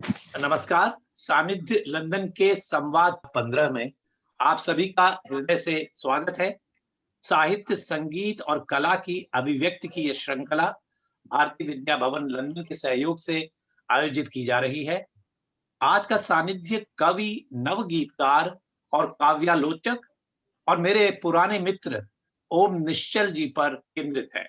नमस्कार। सानिध्य लंदन के संवाद 15 में आप सभी का हृदय से स्वागत है। साहित्य, संगीत और कला की अभिव्यक्ति की यह श्रृंखला भारतीय विद्या भवन लंदन के सहयोग से आयोजित की जा रही है। आज का सानिध्य कवि, नव गीतकार और काव्यालोचक और मेरे पुराने मित्र ओम निश्चल जी पर केंद्रित है।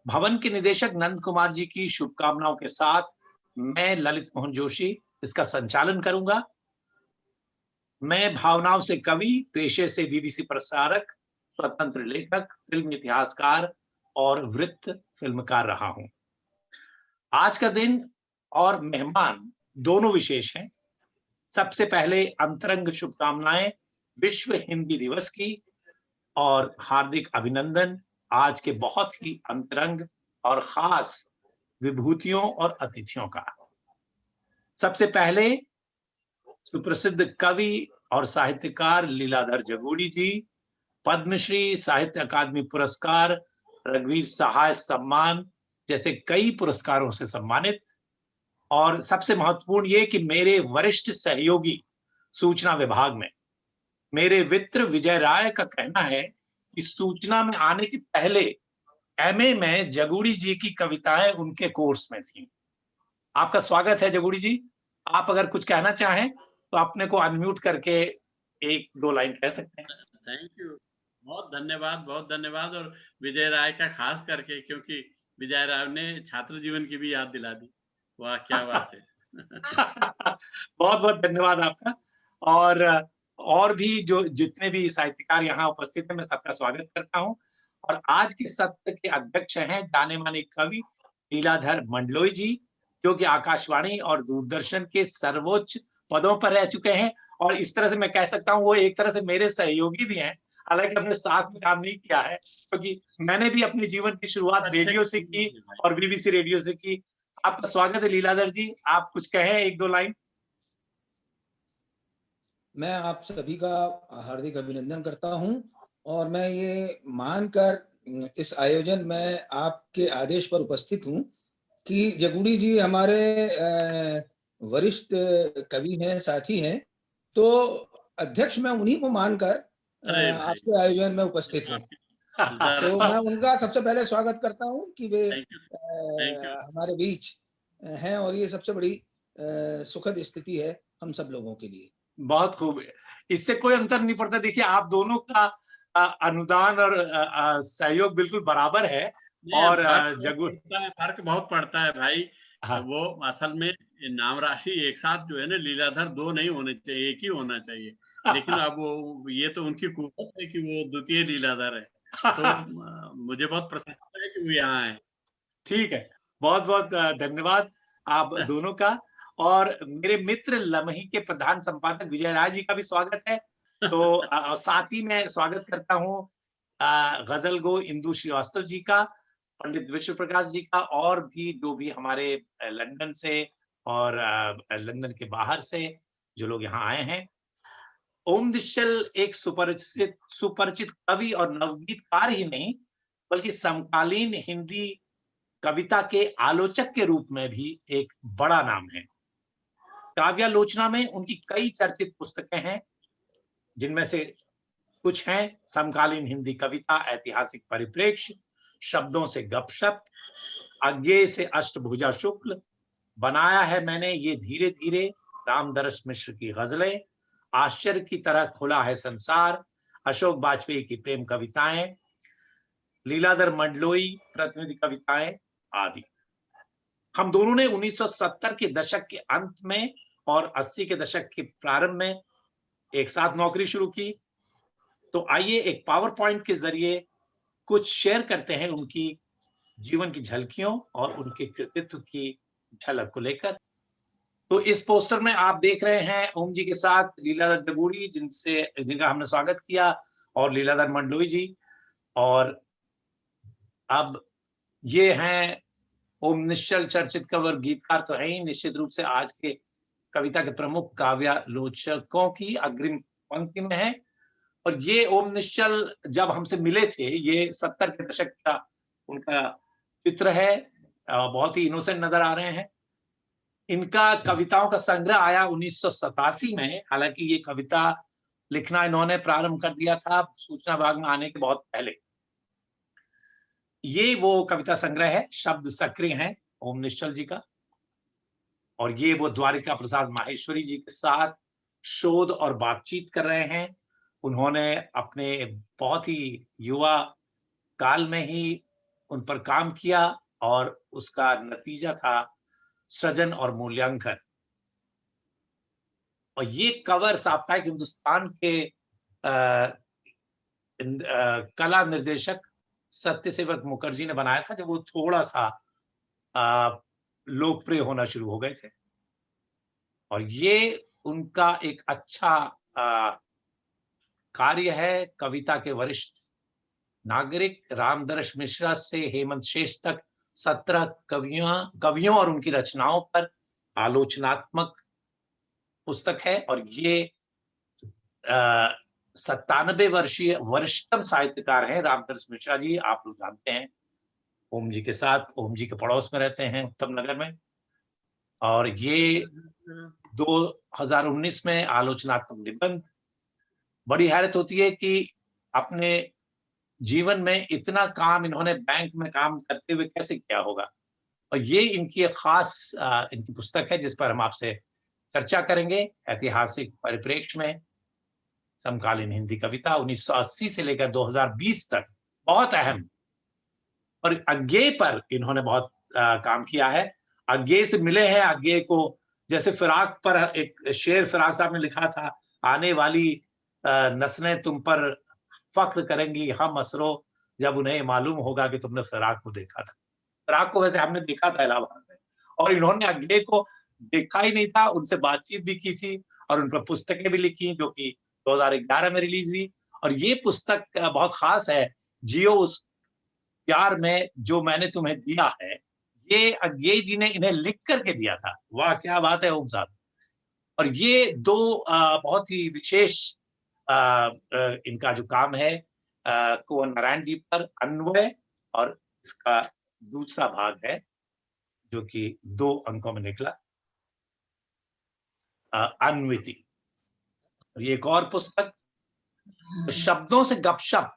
भवन के निदेशक नंद कुमार जी की शुभकामनाओं के साथ मैं ललित मोहन जोशी इसका संचालन करूंगा। मैं भावनाओं से कवि, पेशे से बीबीसी प्रसारक, स्वतंत्र लेखक, फिल्म इतिहासकार और वृत्त फिल्मकार रहा हूं। आज का दिन और मेहमान दोनों विशेष हैं। सबसे पहले अंतरंग शुभकामनाएं विश्व हिंदी दिवस की और हार्दिक अभिनंदन आज के बहुत ही अंतरंग और खास विभूतियों और अतिथियों का। सबसे पहले सुप्रसिद्ध कवि और साहित्यकार लीलाधर जगूड़ी जी, पद्मश्री, साहित्य अकादमी पुरस्कार, रघुवीर सहाय सम्मान जैसे कई पुरस्कारों से सम्मानित। और सबसे महत्वपूर्ण ये कि मेरे वरिष्ठ सहयोगी सूचना विभाग में मेरे मित्र विजय राय का कहना है कि सूचना में आने के पहले एमए में जगूड़ी जी की कविताएं उनके कोर्स में थी। आपका स्वागत है जगूड़ी जी। आप अगर कुछ कहना चाहें तो अपने को अनम्यूट करके एक दो लाइन कह सकते हैं। Thank you. बहुत धन्यवाद। और विजय राय का खास करके, क्योंकि विजय राय ने छात्र जीवन की भी याद दिला दी। वाह क्या बात है। बहुत बहुत धन्यवाद आपका। और भी जो जितने भी साहित्यकार यहाँ उपस्थित हैं, मैं सबका स्वागत करता हूँ। और आज के सत्र के अध्यक्ष हैं जाने माने कवि लीलाधर मंडलोई जी, जो कि आकाशवाणी और दूरदर्शन के सर्वोच्च पदों पर रह चुके हैं। और इस तरह से मैं कह सकता हूँ वो एक तरह से मेरे सहयोगी भी हैं, हालांकि हमने साथ में काम नहीं किया है, क्योंकि मैंने भी अपने जीवन की शुरुआत अच्छे रेडियो से की और बीबीसी रेडियो से की। आपका स्वागत है लीलाधर जी, आप कुछ कहें एक दो लाइन। मैं आप सभी का हार्दिक अभिनंदन करता हूं और मैं ये मानकर इस आयोजन में आपके आदेश पर उपस्थित हूं कि जगूड़ी जी हमारे वरिष्ठ कवि हैं, साथी हैं, तो अध्यक्ष मैं उन्हीं को मानकर आपके आयोजन में उपस्थित हूं। तो मैं उनका सबसे पहले स्वागत करता हूं कि वे हमारे बीच हैं और ये सबसे बड़ी सुखद स्थिति है हम सब लोगों के लिए। बहुत खूब। इससे कोई अंतर नहीं पड़ता। देखिए, आप दोनों का अनुदान और सहयोग बिल्कुल बराबर है। और फर्क बहुत पड़ता है भाई। हाँ। वो असल में नाम राशि एक साथ जो है ना, लीलाधर दो नहीं होने चाहिए, एक ही होना चाहिए। लेकिन अब वो ये तो उनकी कुवत है कि वो द्वितीय लीलाधर है। तो मुझे बहुत प्रसन्नता है कि वो यहाँ है। ठीक है, बहुत बहुत धन्यवाद आप दोनों का। और मेरे मित्र लम्ही के प्रधान संपादक विजय राय जी का भी स्वागत है। तो साथ ही मैं स्वागत करता हूँ गजल गो इंदु श्रीवास्तव जी का, पंडित विश्व प्रकाश जी का, और भी जो भी हमारे लंदन से और लंदन के बाहर से जो लोग यहाँ आए हैं। ओम निश्चल एक सुपरिचित कवि और नवगीतकार ही नहीं, बल्कि समकालीन हिंदी कविता के आलोचक के रूप में भी एक बड़ा नाम है। काव्यालोचना में उनकी कई चर्चित पुस्तकें हैं, जिनमें से कुछ हैं समकालीन हिंदी कविता, ऐतिहासिक परिप्रेक्ष्य, शब्दों से गपशप, अज्ञेय से अष्टभुजा शुक्ल, बनाया है मैंने ये धीरे धीरे, रामदरस मिश्र की गजलें, आश्चर्य की तरह खुला है संसार, अशोक वाजपेयी की प्रेम कविताएं, लीलाधर मंडलोई प्रतिनिधि कविताएं आदि। हम दोनों ने 1970 के दशक के अंत में और 80 के दशक के प्रारंभ में एक साथ नौकरी शुरू की। तो आइए एक पावर पॉइंट के जरिए कुछ शेयर करते हैं उनकी जीवन की झलकियों और उनके कृतित्व की झलक को लेकर। तो इस पोस्टर में आप देख रहे हैं ओम जी के साथ लीलाधर जगूड़ी, जिनका हमने स्वागत किया, और लीलाधर मंडलोई जी। और अब ये हैं ओम निश्चल, चर्चित कवि गीतकार तो है ही, निश्चित रूप से आज के कविता के प्रमुख काव्यालोचकों की अग्रिम पंक्ति में है। और ये ओम निश्चल जब हमसे मिले थे, ये 70 के दशक का उनका चित्र है। बहुत ही इनोसेंट नजर आ रहे हैं। इनका कविताओं का संग्रह आया 1987 में। हालांकि ये कविता लिखना इन्होंने प्रारंभ कर दिया था सूचना विभाग में आने के बहुत पहले। ये वो कविता संग्रह है, शब्द सक्रिय हैं ओम निश्चल जी का, और ये वो द्वारिका प्रसाद माहेश्वरी जी के साथ शोध और बातचीत कर रहे हैं। उन्होंने अपने बहुत ही युवा काल में ही उन पर काम किया और उसका नतीजा था सृजन और मूल्यांकन। और ये कवर साप्ताहिक हिंदुस्तान के कला निर्देशक सत्यसेवक मुखर्जी ने बनाया था, जब वो थोड़ा सा लोकप्रिय होना शुरू हो गए थे। और ये उनका एक अच्छा कार्य है। कविता के वरिष्ठ नागरिक रामदर्श मिश्रा से हेमंत शेष तक 17 कवियों और उनकी रचनाओं पर आलोचनात्मक पुस्तक है। और ये 97 वर्षीय वरिष्ठतम साहित्यकार हैं रामदर्श मिश्रा जी। आप लोग जानते हैं, ओम जी के साथ, ओम जी के पड़ोस में रहते हैं उत्तम नगर में। और ये 2019 में आलोचनात्मक निबंध। बड़ी हैरत होती है कि अपने जीवन में इतना काम इन्होंने बैंक में काम करते हुए कैसे किया होगा। और ये इनकी एक खास इनकी पुस्तक है जिस पर हम आपसे चर्चा करेंगे। ऐतिहासिक परिप्रेक्ष्य में समकालीन हिंदी कविता 1980 से लेकर 2020 तक, बहुत अहम। और अज्ञेय पर इन्होंने बहुत काम किया है। अज्ञेय से मिले हैं। अज्ञेय को जैसे फिराक पर एक शेर फिराक साहब ने लिखा था, आने वाली नस्लें तुम पर फख्र करेंगी हम असरो जब उन्हें मालूम होगा कि तुमने फिराक को देखा था। फिराक को वैसे हमने देखा था इलाहाबाद में, और इन्होंने अज्ञेय को देखा ही नहीं था, उनसे बातचीत भी की थी और उन पर पुस्तकें भी लिखी जो कि 2011 में रिलीज हुई। और ये पुस्तक बहुत खास है, जियो उस प्यार में जो मैंने तुम्हें दिया है। ये अज्ञेय जी ने इन्हें लिख करके दिया था। वाह क्या बात है ओम साहब। और ये दो बहुत ही विशेष इनका जो काम है कुंवर नारायण जी पर अन्वय, और इसका दूसरा भाग है जो कि 2 अंकों में निकला, अन्विति। ये एक और पुस्तक, शब्दों से गपशप,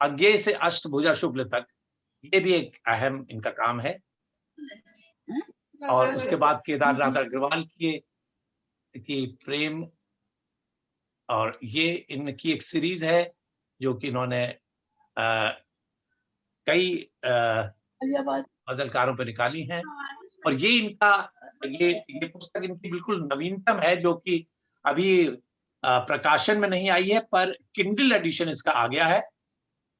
अज्ञेय से अष्टभुजा शुक्ल तक, ये भी एक अहम इनका काम है। और उसके बाद केदारनाथ अग्रवाल की प्रेम, और ये इनकी एक सीरीज है जो कि इन्होंने कई गजलकारों पर निकाली हैं। और ये इनका ये पुस्तक इनकी बिल्कुल नवीनतम है जो कि अभी प्रकाशन में नहीं आई है, पर किंडल एडिशन इसका आ गया है।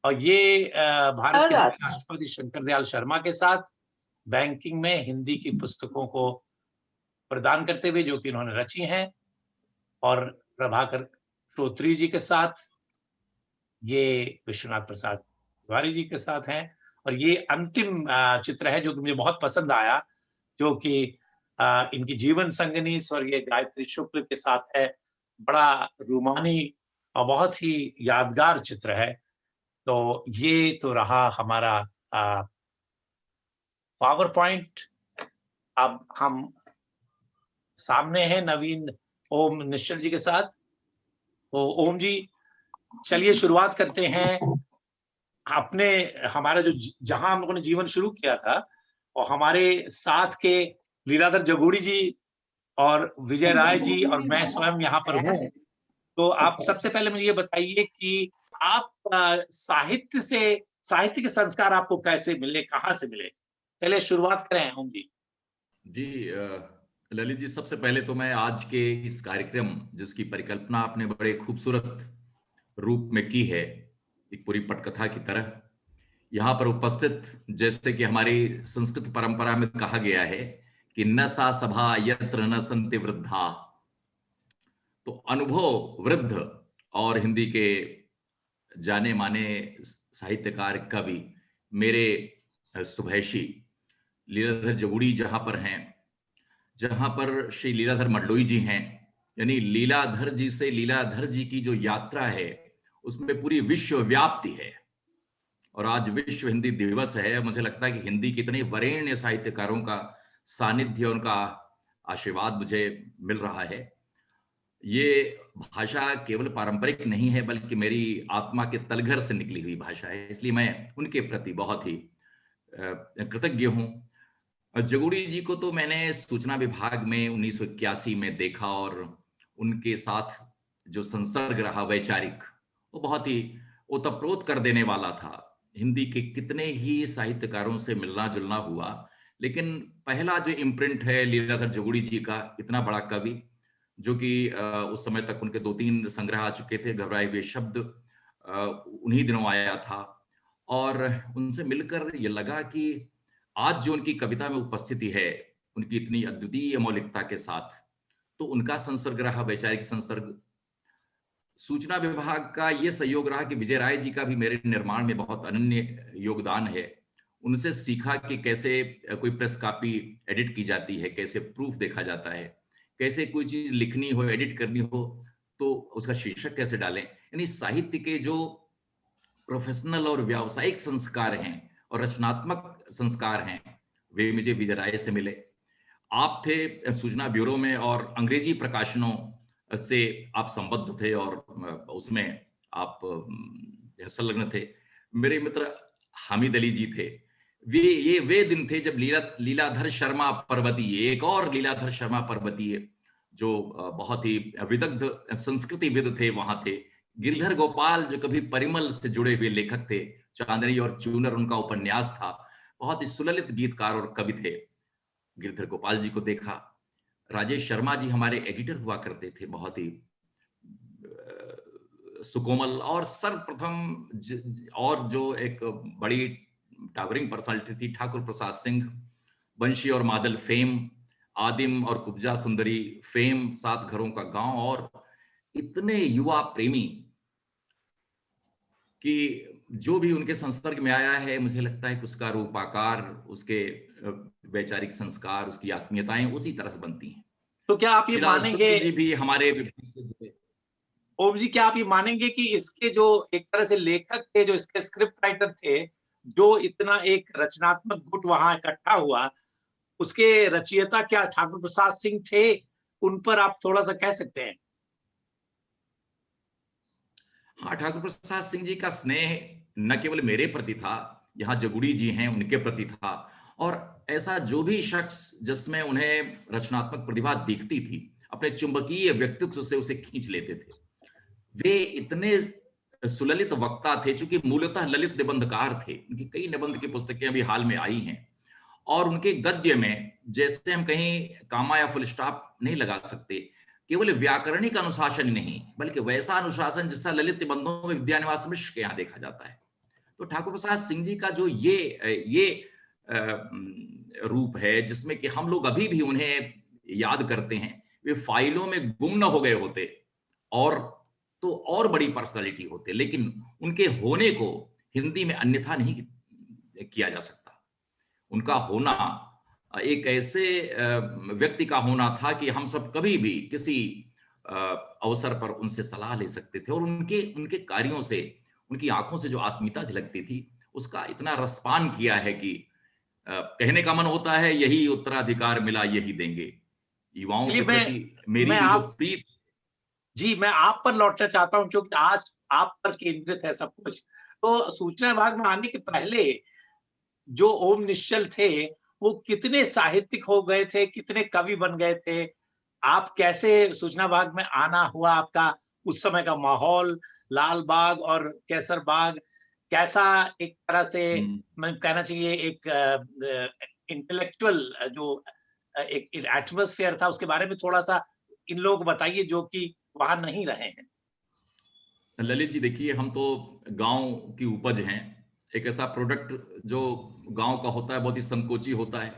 और ये भारत के राष्ट्रपति शंकर दयाल शर्मा के साथ बैंकिंग में हिंदी की पुस्तकों को प्रदान करते हुए जो कि इन्होंने रची हैं, और प्रभाकर श्रोत्री जी के साथ, ये विश्वनाथ प्रसाद तिवारी जी के साथ हैं। और ये अंतिम चित्र है जो कि मुझे बहुत पसंद आया, जो कि इनकी जीवन संगनी स्वर्गीय गायत्री शुक्ल के साथ है। बड़ा रूमानी और बहुत ही यादगार चित्र है। तो ये तो रहा हमारा पावर पॉइंट। अब हम सामने हैं नवीन ओम निश्चल जी के साथ। तो ओम जी, चलिए शुरुआत करते हैं अपने हमारा जो जहां हम लोगों ने जीवन शुरू किया था, और हमारे साथ के लीलाधर जगूड़ी जी और विजय राय जी और मैं स्वयं यहाँ पर हूँ। तो आप सबसे पहले मुझे ये बताइए कि आप साहित्य के संस्कार आपको कैसे मिले, कहाँ से मिले? चलिए शुरुआत करें ओम जी। जी ललित जी, सबसे पहले तो मैं आज के इस कार्यक्रम जिसकी परिकल्पना आपने बड़े खूबसूरत रूप में की है, एक पूरी पटकथा की तरह, यहाँ पर उपस्थित, जैसे कि हमारी संस्कृत परंपरा में कहा गया है कि न सा सभा यत्र न सन्ति वृद्धा, तो अनुभव वृद्ध और हिंदी के जाने माने साहित्यकार कवि मेरे सुभैषी लीलाधर जगूड़ी जहां पर हैं, जहां पर श्री लीलाधर मंडलोई जी हैं, यानी लीलाधर जी से लीलाधर जी की जो यात्रा है उसमें पूरी विश्व व्याप्ति है। और आज विश्व हिंदी दिवस है। मुझे लगता है कि हिंदी के इतने वरेण्य साहित्यकारों का सानिध्य, उनका आशीर्वाद मुझे मिल रहा है। ये भाषा केवल पारंपरिक नहीं है, बल्कि मेरी आत्मा के तलघर से निकली हुई भाषा है, इसलिए मैं उनके प्रति बहुत ही कृतज्ञ हूँ। जगूड़ी जी को तो मैंने सूचना विभाग में 1981 में देखा, और उनके साथ जो संसर्ग रहा वैचारिक, वो बहुत ही ओतप्रोत कर देने वाला था। हिंदी के कितने ही साहित्यकारों से मिलना जुलना हुआ, लेकिन पहला जो इम्प्रिंट है लीलाधर जगूड़ी जी का, इतना बड़ा कवि, जो कि उस समय तक उनके 2-3 संग्रह आ चुके थे। घबराए हुए शब्द उन्हीं दिनों आया था, और उनसे मिलकर ये लगा कि आज जो उनकी कविता में उपस्थिति है, उनकी इतनी अद्वितीय मौलिकता के साथ, तो उनका संसर्ग रहा, वैचारिक संसर्ग। सूचना विभाग का ये सहयोग रहा कि विजय राय जी का भी मेरे निर्माण में बहुत अनन्य योगदान है। उनसे सीखा कि कैसे कोई प्रेस कॉपी एडिट की जाती है, कैसे प्रूफ देखा जाता है, कैसे कोई चीज लिखनी हो, एडिट करनी हो, तो उसका शीर्षक कैसे डालें। यानी साहित्य के जो प्रोफेशनल और व्यावसायिक संस्कार हैं और रचनात्मक संस्कार हैं, वे मुझे विजय राय से मिले। आप थे सूचना ब्यूरो में, और अंग्रेजी प्रकाशनों से आप संबद्ध थे, और उसमें आप संलग्न थे। मेरे मित्र हामिद अली जी थे। वे दिन थे जब लीलाधर शर्मा पर्वतीय, एक और लीलाधर शर्मा पर्वतीय जो बहुत ही विदग्ध संस्कृतिविद थे, वहां थे। गिरधर गोपाल जो कभी परिमल से जुड़े हुए लेखक थे, चांदनी और चूनर उनका उपन्यास था। बहुत ही सुललित गीतकार और कवि थे। गिरधर गोपाल जी को देखा। राजेश शर्मा जी हमारे एडिटर हुआ करते थे, बहुत ही सुकोमल, और सर्वप्रथम और जो एक बड़ी टावरिंग पर्सनालिटी थी, ठाकुर प्रसाद सिंह, बंशी और मादल फेम, आदिम और कुब्जा सुंदरी फेम, 7 घरों का गांव, और इतने युवा प्रेमी कि जो भी उनके संसर्ग में आया है, मुझे लगता है कि उसका रूपाकार, उसके वैचारिक संस्कार, उसकी आत्मीयताएं उसी तरह से बनती हैं। तो क्या आप ये मानेंगे जी भी हमारे विभाग से जुड़े। ओम जी, क्या आप ये मानेंगे कि इसके जो एक तरह से लेखक थे, जो इसके स्क्रिप्ट राइटर थे, जो इतना एक रचनात्मक गुट वहां इकट्ठा हुआ, उसके रचयिता क्या ठाकुर प्रसाद सिंह थे? उन पर आप थोड़ा सा कह सकते हैं? हाँ, ठाकुर प्रसाद सिंह जी का स्नेह न केवल मेरे प्रति था, यहाँ जगुड़ी जी हैं उनके प्रति था, और ऐसा जो भी शख्स जिसमें उन्हें रचनात्मक प्रतिभा दिखती थी, अपने चुंबकीय व्यक्तित्व से उसे खींच लेते थे। वे इतने सुललित वक्ता थे, चूंकि मूलतः ललित निबंधकार थे। उनकी कई निबंध की पुस्तकें अभी हाल में आई हैं, और उनके गद्य में जैसे हम कहीं कामा या फुल स्टॉप नहीं लगा सकते, केवल व्याकरणिक अनुशासन ही नहीं, बल्कि वैसा अनुशासन जिसका ललित निबंधों में विद्यानिवास मिश्र के यहाँ देखा जाता है। तो ठाकुर प्रसाद सिंह जी का जो ये रूप है, जिसमें कि हम लोग अभी भी उन्हें याद करते हैं, वे फाइलों में गुम न हो गए होते, और तो और बड़ी पर्सनालिटी होते, लेकिन उनके होने को हिंदी में अन्यथा नहीं किया जा सकता। उनका होना एक ऐसे व्यक्ति का होना था कि हम सब कभी भी किसी अवसर पर उनसे सलाह ले सकते थे, और उनके कार्यों से, उनकी आंखों से जो आत्मीयता झलकती थी, उसका इतना रसपान किया है कि कहने का मन होता है, यही उत्तराधिकार मिला यही देंगे। युवाओं के प्रति मेरी भी जो प्रीत। जी, मैं आप पर लौटना चाहता हूं, क्योंकि आज आप पर केंद्रित है सब कुछ। तो सूचना विभाग में आने के पहले जो ओम निश्चल थे, वो कितने साहित्यिक हो गए थे, कितने कवि बन गए थे? आप कैसे सूचना विभाग में आना हुआ? आपका उस समय का माहौल, लाल बाग और कैसर बाग, कैसा एक तरह से मैं कहना चाहिए एक इंटेलेक्चुअल जो एक एटमॉस्फेयर था, उसके बारे में थोड़ा सा इन लोगों को बताइए जो कि वहां नहीं रहे हैं। ललित जी, देखिए, हम तो गांव की उपज हैं। एक ऐसा प्रोडक्ट जो गांव का होता है, बहुत ही संकोची होता है।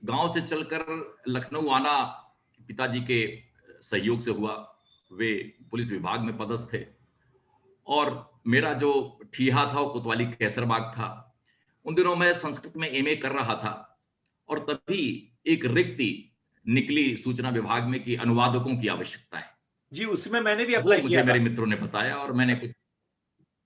गांव से चलकर लखनऊ आना पिताजी के सहयोग से हुआ। वे पुलिस विभाग में पदस्थ थे, और मेरा जो ठीहा था वो कोतवाली कैसरबाग था। उन दिनों मैं संस्कृत में एमए कर रहा था, और तभी एक रिक्ति निकली सूचना विभाग में कि अनुवादकों की आवश्यकता है। जी, उसमें मैंने भी वो अप्लाई मुझे किया मेरे था। मित्रों ने बताया, और मैंने कुछ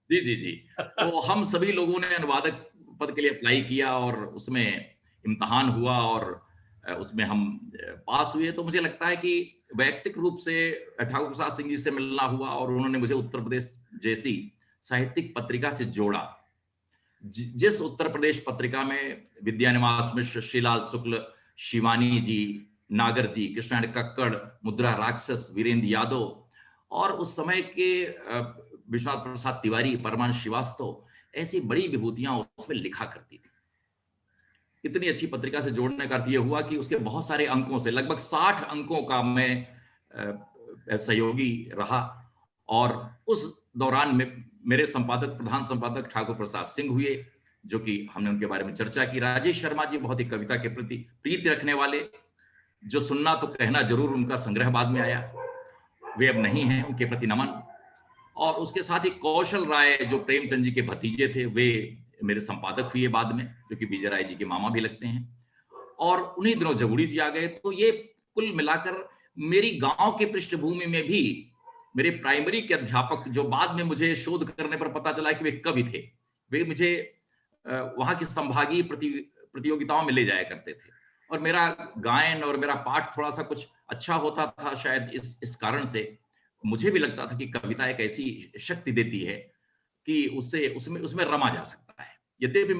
जी तो हम सभी लोगों ने अनुवादक पद के लिए अप्लाई किया, और उसमें इम्तहान हुआ, और उसमें हम पास हुए। तो मुझे लगता है कि वैयक्तिक रूप से ठाकुर प्रसाद सिंह जी से मिलना हुआ और उन्होंने मुझे उत्तर प्रदेश जैसी साहित्यिक पत्रिका से जोड़ा। जिस उत्तर प्रदेश पत्रिका में विद्यानिवास मिश्र, श्रीलाल शुक्ल, शिवानी जी, नागर जी, कृष्णायण कक्कड़, मुद्रा राक्षस, वीरेंद्र यादव और उस समय के विश्वनाथ प्रसाद तिवारी, परमानंद श्रीवास्तव, ऐसी बड़ी विभूतियां उसमें लिखा करती थी। इतनी अच्छी पत्रिका से जोड़ने का अर्थ यह हुआ कि उसके बहुत सारे अंकों से, लगभग 60 अंकों का मैं सहयोगी रहा। और उस दौरान में मेरे संपादक, प्रधान संपादक ठाकुर प्रसाद सिंह हुए, जो कि हमने उनके बारे में चर्चा की। राजेश शर्मा जी बहुत ही कविता के प्रति प्रीति रखने वाले, जो सुनना तो कहना जरूर, उनका संग्रह बाद में आया, वे अब नहीं हैं, उनके प्रति नमन। और उसके साथ ही कौशल राय, जो प्रेमचंद जी के भतीजे थे, वे मेरे संपादक हुए बाद में, जो कि विजय राय जी के मामा भी लगते हैं। और उन्हीं दिनों जगुड़ी जी आ गए। तो ये कुल मिलाकर मेरी गांव की पृष्ठभूमि में भी मेरे प्राइमरी के अध्यापक, जो बाद में मुझे शोध करने पर पता चला कि वे कवि थे, वे मुझे वहां की संभागीय प्रतियोगिताओं में ले जाया करते थे। और मेरा गायन और मेरा पाठ थोड़ा सा कुछ अच्छा होता था, शायद इस कारण से मुझे भी लगता था कि कविता एक ऐसी शक्ति देती है कि उससे उसमें रमा जा सकता है। यद्यपि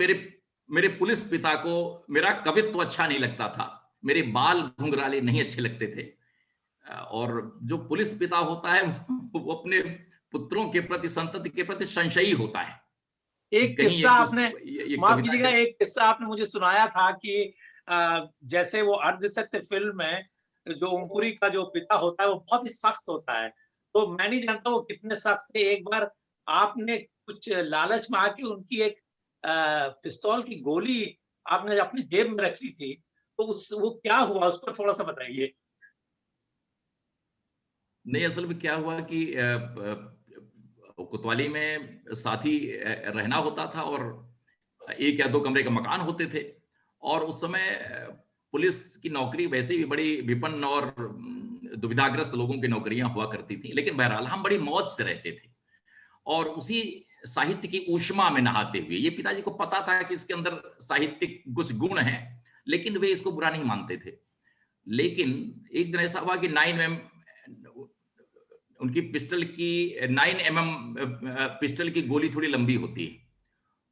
मेरे पुलिस पिता को मेरा कवित्व अच्छा नहीं लगता था, मेरे बाल घुंघराले नहीं अच्छे लगते थे। और जो पुलिस पिता होता है वो अपने पुत्रों के प्रति, संतति के प्रति संशयी होता है। एक किस्सा आपने, माफ कीजिएगा, एक किस्सा आपने मुझे सुनाया था कि जैसे वो अर्धसत्य फिल्म में जो ओमपुरी का जो पिता होता है वो बहुत ही सख्त होता है। तो मैं नहीं जानता वो कितने सख्त थे। एक बार आपने कुछ लालच में आके उनकी एक पिस्तौल की गोली आपने अपनी जेब में रख ली थी, तो वो क्या हुआ, उस पर थोड़ा सा बताइए। नहीं, असल में क्या हुआ कि कोतवाली में साथी रहना होता था और 1 या 2 कमरे का मकान होते थे। और उस समय पुलिस की नौकरी वैसे भी बड़ी विपन्न और दुविधाग्रस्त लोगों की नौकरियां हुआ करती थी। लेकिन बहरहाल हम बड़ी मौज से रहते थे और उसी साहित्य की ऊष्मा में नहाते हुए, ये पिताजी को पता था कि इसके अंदर साहित्यिक कुछ गुण हैं, लेकिन वे इसको बुरा नहीं मानते थे। लेकिन एक दिन ऐसा हुआ कि 9mm उनकी पिस्टल की 9mm पिस्टल की गोली थोड़ी लंबी होती है।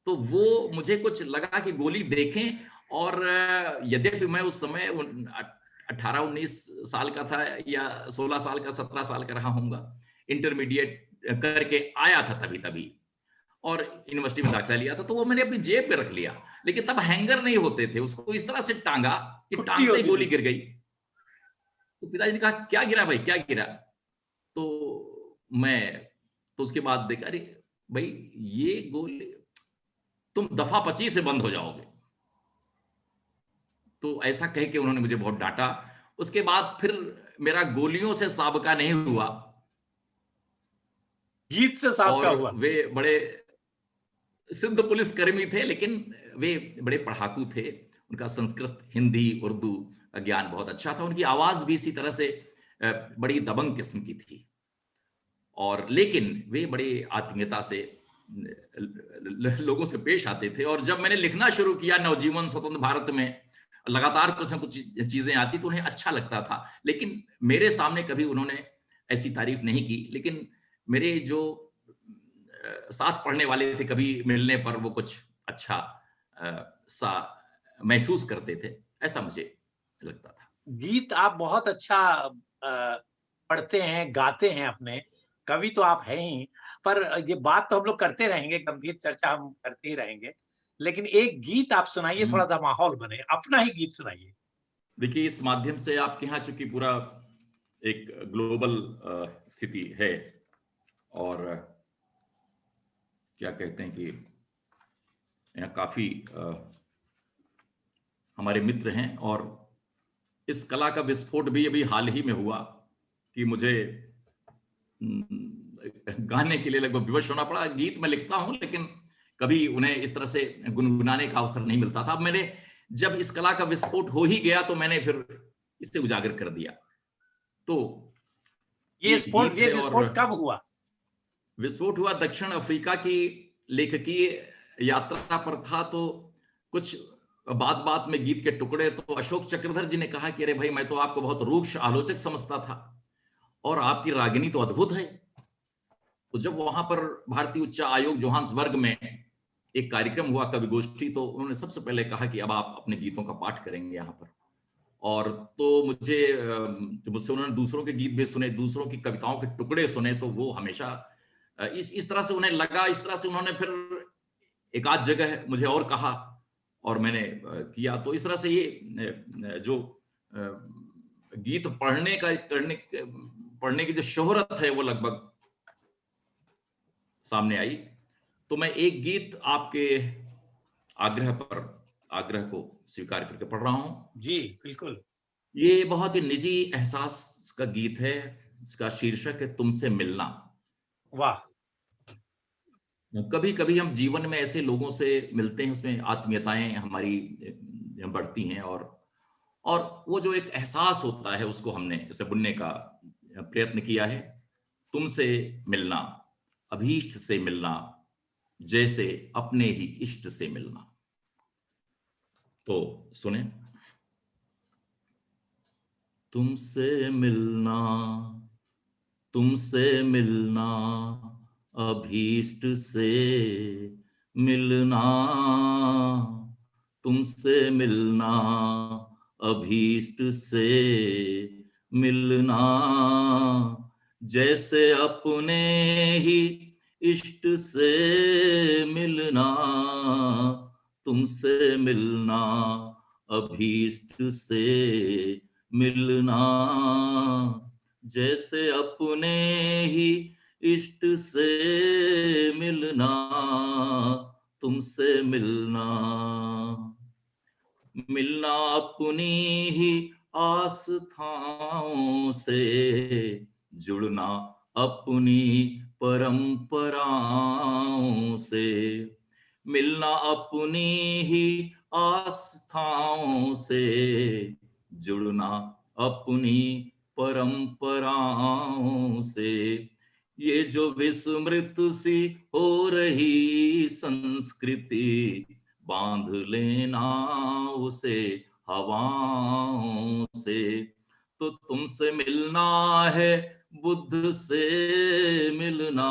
तो वो मुझे कुछ लगा कि गोली देखें, और यद्यपि मैं उस समय 18-19 साल का था या 16 साल का, 17 साल का रहा होऊंगा, इंटरमीडिएट करके आया था तभी और यूनिवर्सिटी में दाखिला लिया था। तो वो मैंने अपनी जेब पे रख लिया, लेकिन तब हैंगर नहीं होते थे, उसको इस तरह से टांगा कि टांगते ही गोली गिर गई। तो पिताजी ने कहा, क्या गिरा भाई, क्या गिरा? तो उसके बाद देखा, अरे भाई ये गोली, तुम दफा 25 से बंद हो जाओगे। तो ऐसा कह के उन्होंने मुझे बहुत डांटा। उसके बाद फिर मेरा गोलियों से साबका नहीं हुआ, गीत से साबका हुआ। वे बड़े सिद्ध पुलिस कर्मी थे, लेकिन वे बड़े पढ़ाकू थे। उनका संस्कृत, हिंदी, उर्दू का ज्ञान बहुत अच्छा था। उनकी आवाज भी इसी तरह से बड़ी दबंग किस्म की थी, और लेकिन वे बड़े आत्मीयता से लोगों से पेश आते थे। और जब मैंने लिखना शुरू किया नवजीवन स्वतंत्र भारत में, लगातार कुछ न कुछ चीजें आती तो उन्हें अच्छा लगता था। लेकिन मेरे सामने कभी उन्होंने ऐसी तारीफ नहीं की। लेकिन मेरे जो साथ पढ़ने वाले थे, कभी मिलने पर वो कुछ अच्छा सा महसूस करते थे, ऐसा मुझे लगता था। गीत आप बहुत अच्छा पढ़ते हैं, गाते हैं अपने, कवि तो आप हैं ही। पर ये बात तो हम लोग करते रहेंगे, गंभीर चर्चा हम करते ही रहेंगे, लेकिन एक गीत आप सुनाइए, थोड़ा सा माहौल बने, अपना ही गीत सुनाइए। देखिए, इस माध्यम से आपके यहाँ चूंकि पूरा एक ग्लोबल स्थिति है, और क्या कहते हैं कि यहाँ काफी हमारे मित्र हैं, और इस कला का विस्फोट भी अभी हाल ही में हुआ कि मुझे गाने के लिए लगभग विवश होना पड़ा। गीत मैं लिखता हूं, लेकिन कभी उन्हें इस तरह से गुनगुनाने का अवसर नहीं मिलता था। अब मैंने, जब इस कला का विस्फोट हो ही गया, तो मैंने फिर इसे उजागर कर दिया। तो ये विस्फोट कब हुआ? विस्फोट हुआ दक्षिण अफ्रीका की लेखकीय यात्रा पर था। तो कुछ बात बात में गीत के टुकड़े, तो अशोक चक्रधर जी ने कहा कि अरे भाई, मैं तो आपको बहुत रूक्ष आलोचक समझता था और आपकी रागिनी तो अद्भुत है। तो जब वहां पर भारतीय उच्च आयोग जोहान्सबर्ग में एक कार्यक्रम हुआ, कवि गोष्ठी, तो उन्होंने सबसे पहले कहा कि अब आप अपने गीतों का पाठ करेंगे यहाँ पर। और तो मुझे जब मुझसे उन्होंने दूसरों के गीत भी सुने, दूसरों की कविताओं के टुकड़े सुने, तो वो हमेशा इस तरह से उन्हें लगा, इस तरह से उन्होंने फिर एक आध जगह मुझे और कहा और मैंने किया। तो इस तरह से ये जो गीत पढ़ने की जो शोहरत है वो लगभग सामने आई। तो मैं एक गीत आपके आग्रह को स्वीकार करके पढ़ रहा हूं। जी बिल्कुल। ये बहुत ही निजी एहसास का गीत है, इसका शीर्षक है तुमसे मिलना। वाह। कभी कभी हम जीवन में ऐसे लोगों से मिलते हैं, उसमें आत्मीयताएं हमारी बढ़ती हैं, और वो जो एक एहसास होता है उसको हमने जैसे बुनने का प्रयत्न किया है। तुमसे मिलना, अभीष्ट से मिलना, जैसे अपने ही इष्ट से मिलना। तो सुने। तुमसे मिलना, तुमसे मिलना, अभीष्ट से मिलना, तुमसे मिलना, अभीष्ट से मिलना, जैसे अपने ही इष्ट से मिलना, तुमसे मिलना, अभीष्ट से मिलना, जैसे अपने ही इष्ट से मिलना, तुमसे मिलना, मिलना अपनी ही आस्थाओं से, जुड़ना अपनी परंपराओं से, मिलना अपनी ही आस्थाओं से, जुड़ना अपनी परंपराओं से, ये जो विस्मृत सी हो रही संस्कृति, बांध लेना उसे हवाओं से। तो तुमसे मिलना है बुद्ध से मिलना,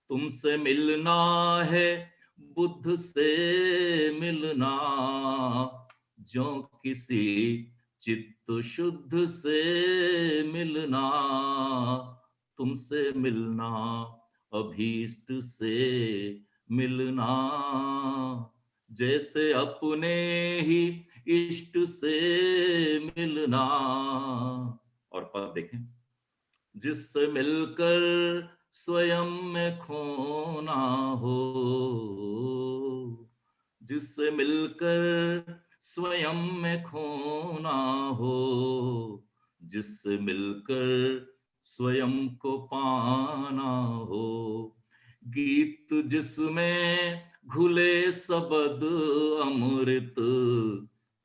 तुमसे मिलना है बुद्ध से मिलना, जो किसी चित्त शुद्ध से मिलना, तुमसे मिलना, अभीष्ट से मिलना, जैसे अपने ही इष्ट से मिलना। और पद देखें। जिससे मिलकर स्वयं में खोना हो, जिससे मिलकर स्वयं में खोना हो, जिससे मिलकर स्वयं को पाना हो, गीत जिसमें घुले शब्द अमृत,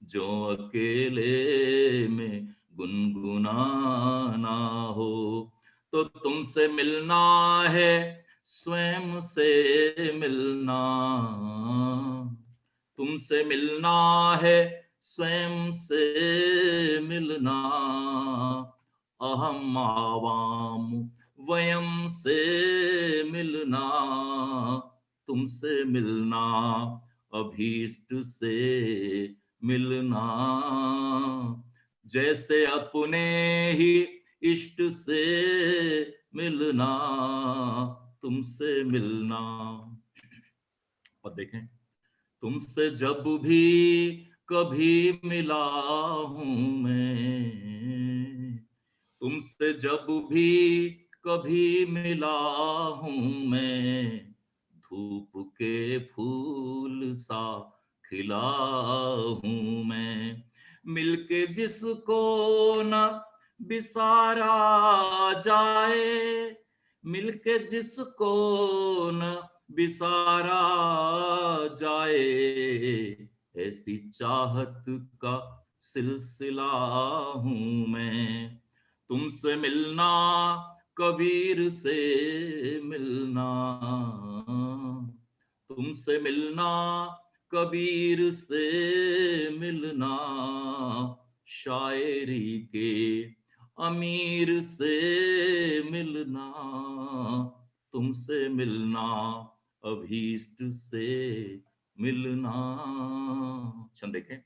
जो अकेले में गुनगुनाना हो। तो तुमसे मिलना है स्वयं से मिलना, तुमसे मिलना है स्वयं से मिलना, अहम आवाम वयम से मिलना, तुमसे मिलना, अभीष्ट से मिलना, जैसे अपने ही इष्ट से मिलना, तुमसे मिलना। और देखें, तुमसे जब भी कभी मिला हूं मैं, तुमसे जब भी कभी मिला हूं मैं, धूप के फूल सा खिला हूं मैं, मिलके जिसको न बिसारा जाए, मिलके जिसको न बिसारा जाए, ऐसी चाहत का सिलसिला हूं मैं। तुमसे मिलना, कबीर से मिलना, तुमसे मिलना, कबीर से मिलना, शायरी के अमीर से मिलना, तुमसे मिलना, अभीष्ट से मिलना। छंद देखें।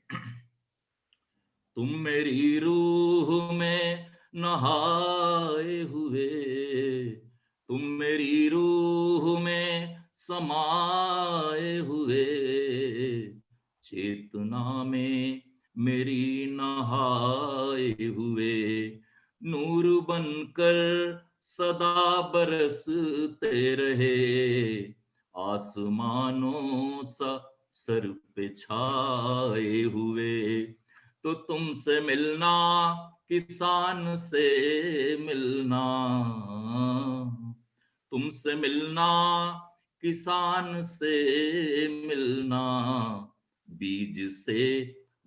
तुम मेरी रूह में नहाए हुए, तुम मेरी रूह में समाए हुए, चेतना में मेरी नहाए हुए, नूर बनकर सदा बरसते रहे, आसमानों सा सर पे छाए हुए। तो तुमसे मिलना, किसान से मिलना, तुमसे मिलना, किसान से मिलना, बीज से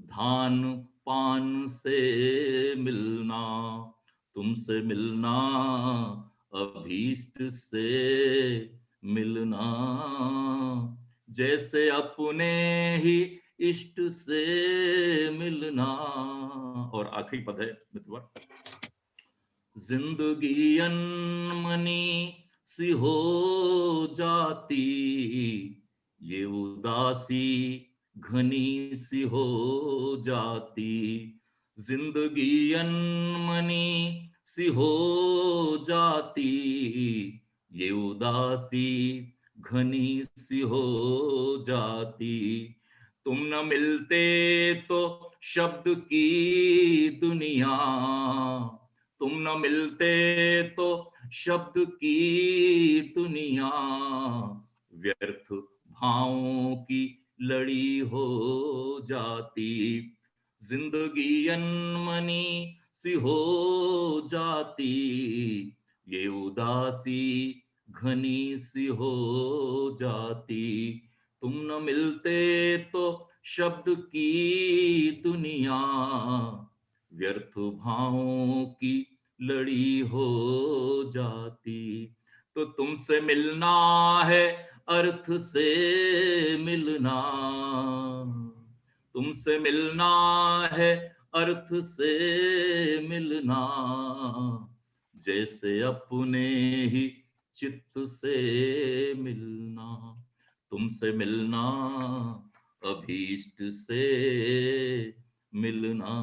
धान पान से मिलना, तुमसे मिलना, अभीष्ट से मिलना, जैसे अपने ही इष्ट से मिलना। और आखिरी पद है मित्रवर, जिंदगी अनमनी सी हो जाती, ये उदासी घनी सी हो जाती, जिंदगी अनमनी सी हो जाती, ये उदासी घनी सी हो जाती, तुम न मिलते तो शब्द की दुनिया, तुम न मिलते तो शब्द की दुनिया, व्यर्थ भावों की लड़ी हो जाती, जिंदगी अनमनी सी हो जाती, ये उदासी घनी सी हो जाती, तुम न मिलते तो शब्द की दुनिया, व्यर्थ भावों की लड़ी हो जाती। तो तुमसे मिलना है अर्थ से मिलना, तुमसे मिलना है अर्थ से मिलना, जैसे अपने ही चित्त से मिलना, तुमसे मिलना, अभीष्ट से मिलना,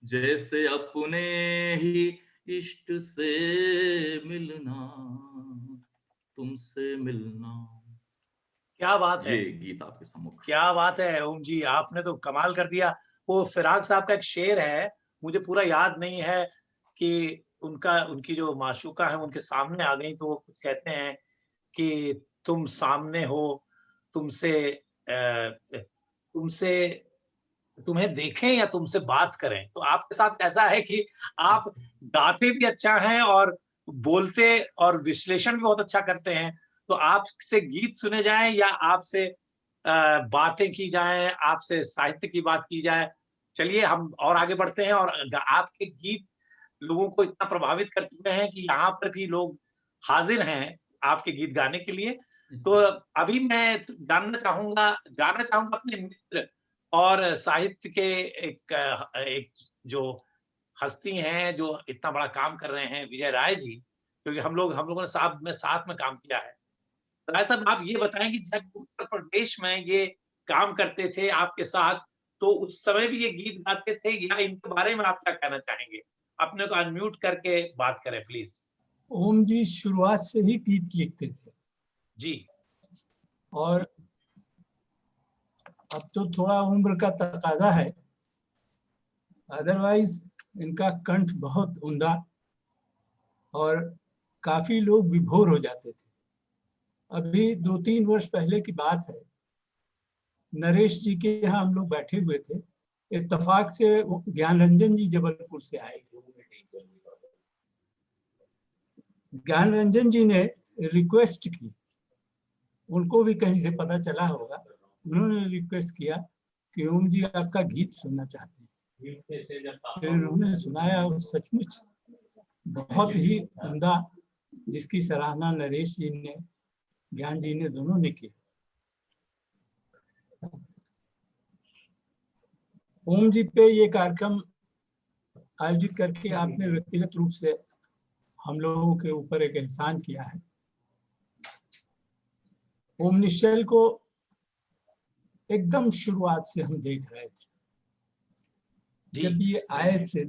जैसे अपने ही इष्ट से मिलना, तुमसे मिलना। क्या बात है, ये गीत आपके सम्मुख। क्या बात है ओम जी, आपने तो कमाल कर दिया। वो फिराक साहब का एक शेर है, मुझे पूरा याद नहीं है कि उनकी जो माशूका है उनके सामने आ गई तो वो कुछ कहते हैं कि तुम सामने हो, तुमसे तुमसे तुम्हें देखें या तुमसे बात करें। तो आपके साथ ऐसा है कि आप गाते भी अच्छा हैं और बोलते और विश्लेषण भी बहुत अच्छा करते हैं। तो आपसे गीत सुने जाएँ या आपसे बातें की जाएँ, आपसे साहित्य की बात की जाए। चलिए हम और आगे बढ़ते हैं और आपके गीत लोगों को इतना प्रभावित कर चुके हैं कि यहाँ पर भी लोग हाज़िर हैं आपके गीत गाने के लिए। तो अभी मैं जानना चाहूँगा अपने मित्र और साहित्य के एक जो हस्ती हैं, जो इतना बड़ा काम कर रहे हैं, विजय राय जी, क्योंकि हम लोगों ने साथ में काम किया है। राय साहब आप ये बताएँ कि जब उत्तर प्रदेश में ये काम करते थे आपके साथ, तो उस समय भी ये गीत गाते थे या इनके बारे में आप क्या कहना चाहेंगे? अपने को अनम्यूट करके बात करें प्लीज़। ओम जी शुरुआत से ही गीत लिखते थे जी। और अब तो थोड़ा उम्र का तकाजा है, अदरवाइज इनका कंठ बहुत उम्दा और काफी लोग विभोर हो जाते थे। अभी 2-3 वर्ष पहले की बात है, नरेश जी के यहाँ हम लोग बैठे हुए थे, इत्तेफाक से ज्ञान रंजन जी जबलपुर से आए थे। ज्ञान रंजन जी ने रिक्वेस्ट की, उनको भी कहीं से पता चला होगा, उन्होंने रिक्वेस्ट किया कि ओम जी आपका गीत सुनना चाहते हैं। फिर उन्होंने सुनाया और सचमुच बहुत ही उम्दा, जिसकी सराहना नरेश जी ने, ज्ञान जी ने, दोनों ने की। ओम जी पे ये कार्यक्रम आयोजित करके आपने व्यक्तिगत रूप से हम लोगों के ऊपर एक एहसान किया है। ओम निश्चल को एकदम शुरुआत से हम देख रहे थे। जब ये आए थे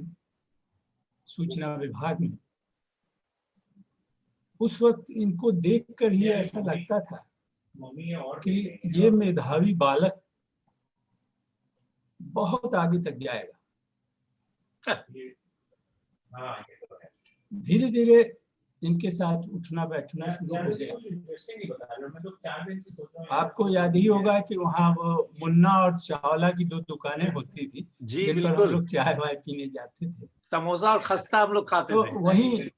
सूचना विभाग में, उस वक्त इनको देखकर ही ऐसा लगता था कि ये मेधावी बालक बहुत आगे तक जाएगा। धीरे धीरे इनके साथ उठना बैठना शुरू हो गया। आपको याद ही होगा कि वहाँ वो मुन्ना और चावला की 2 दुकानें होती थी, जिन पर हम लोग चाय वाय पीने जाते थे। समोसा और खस्ता हम लोग खाते थे। वहीं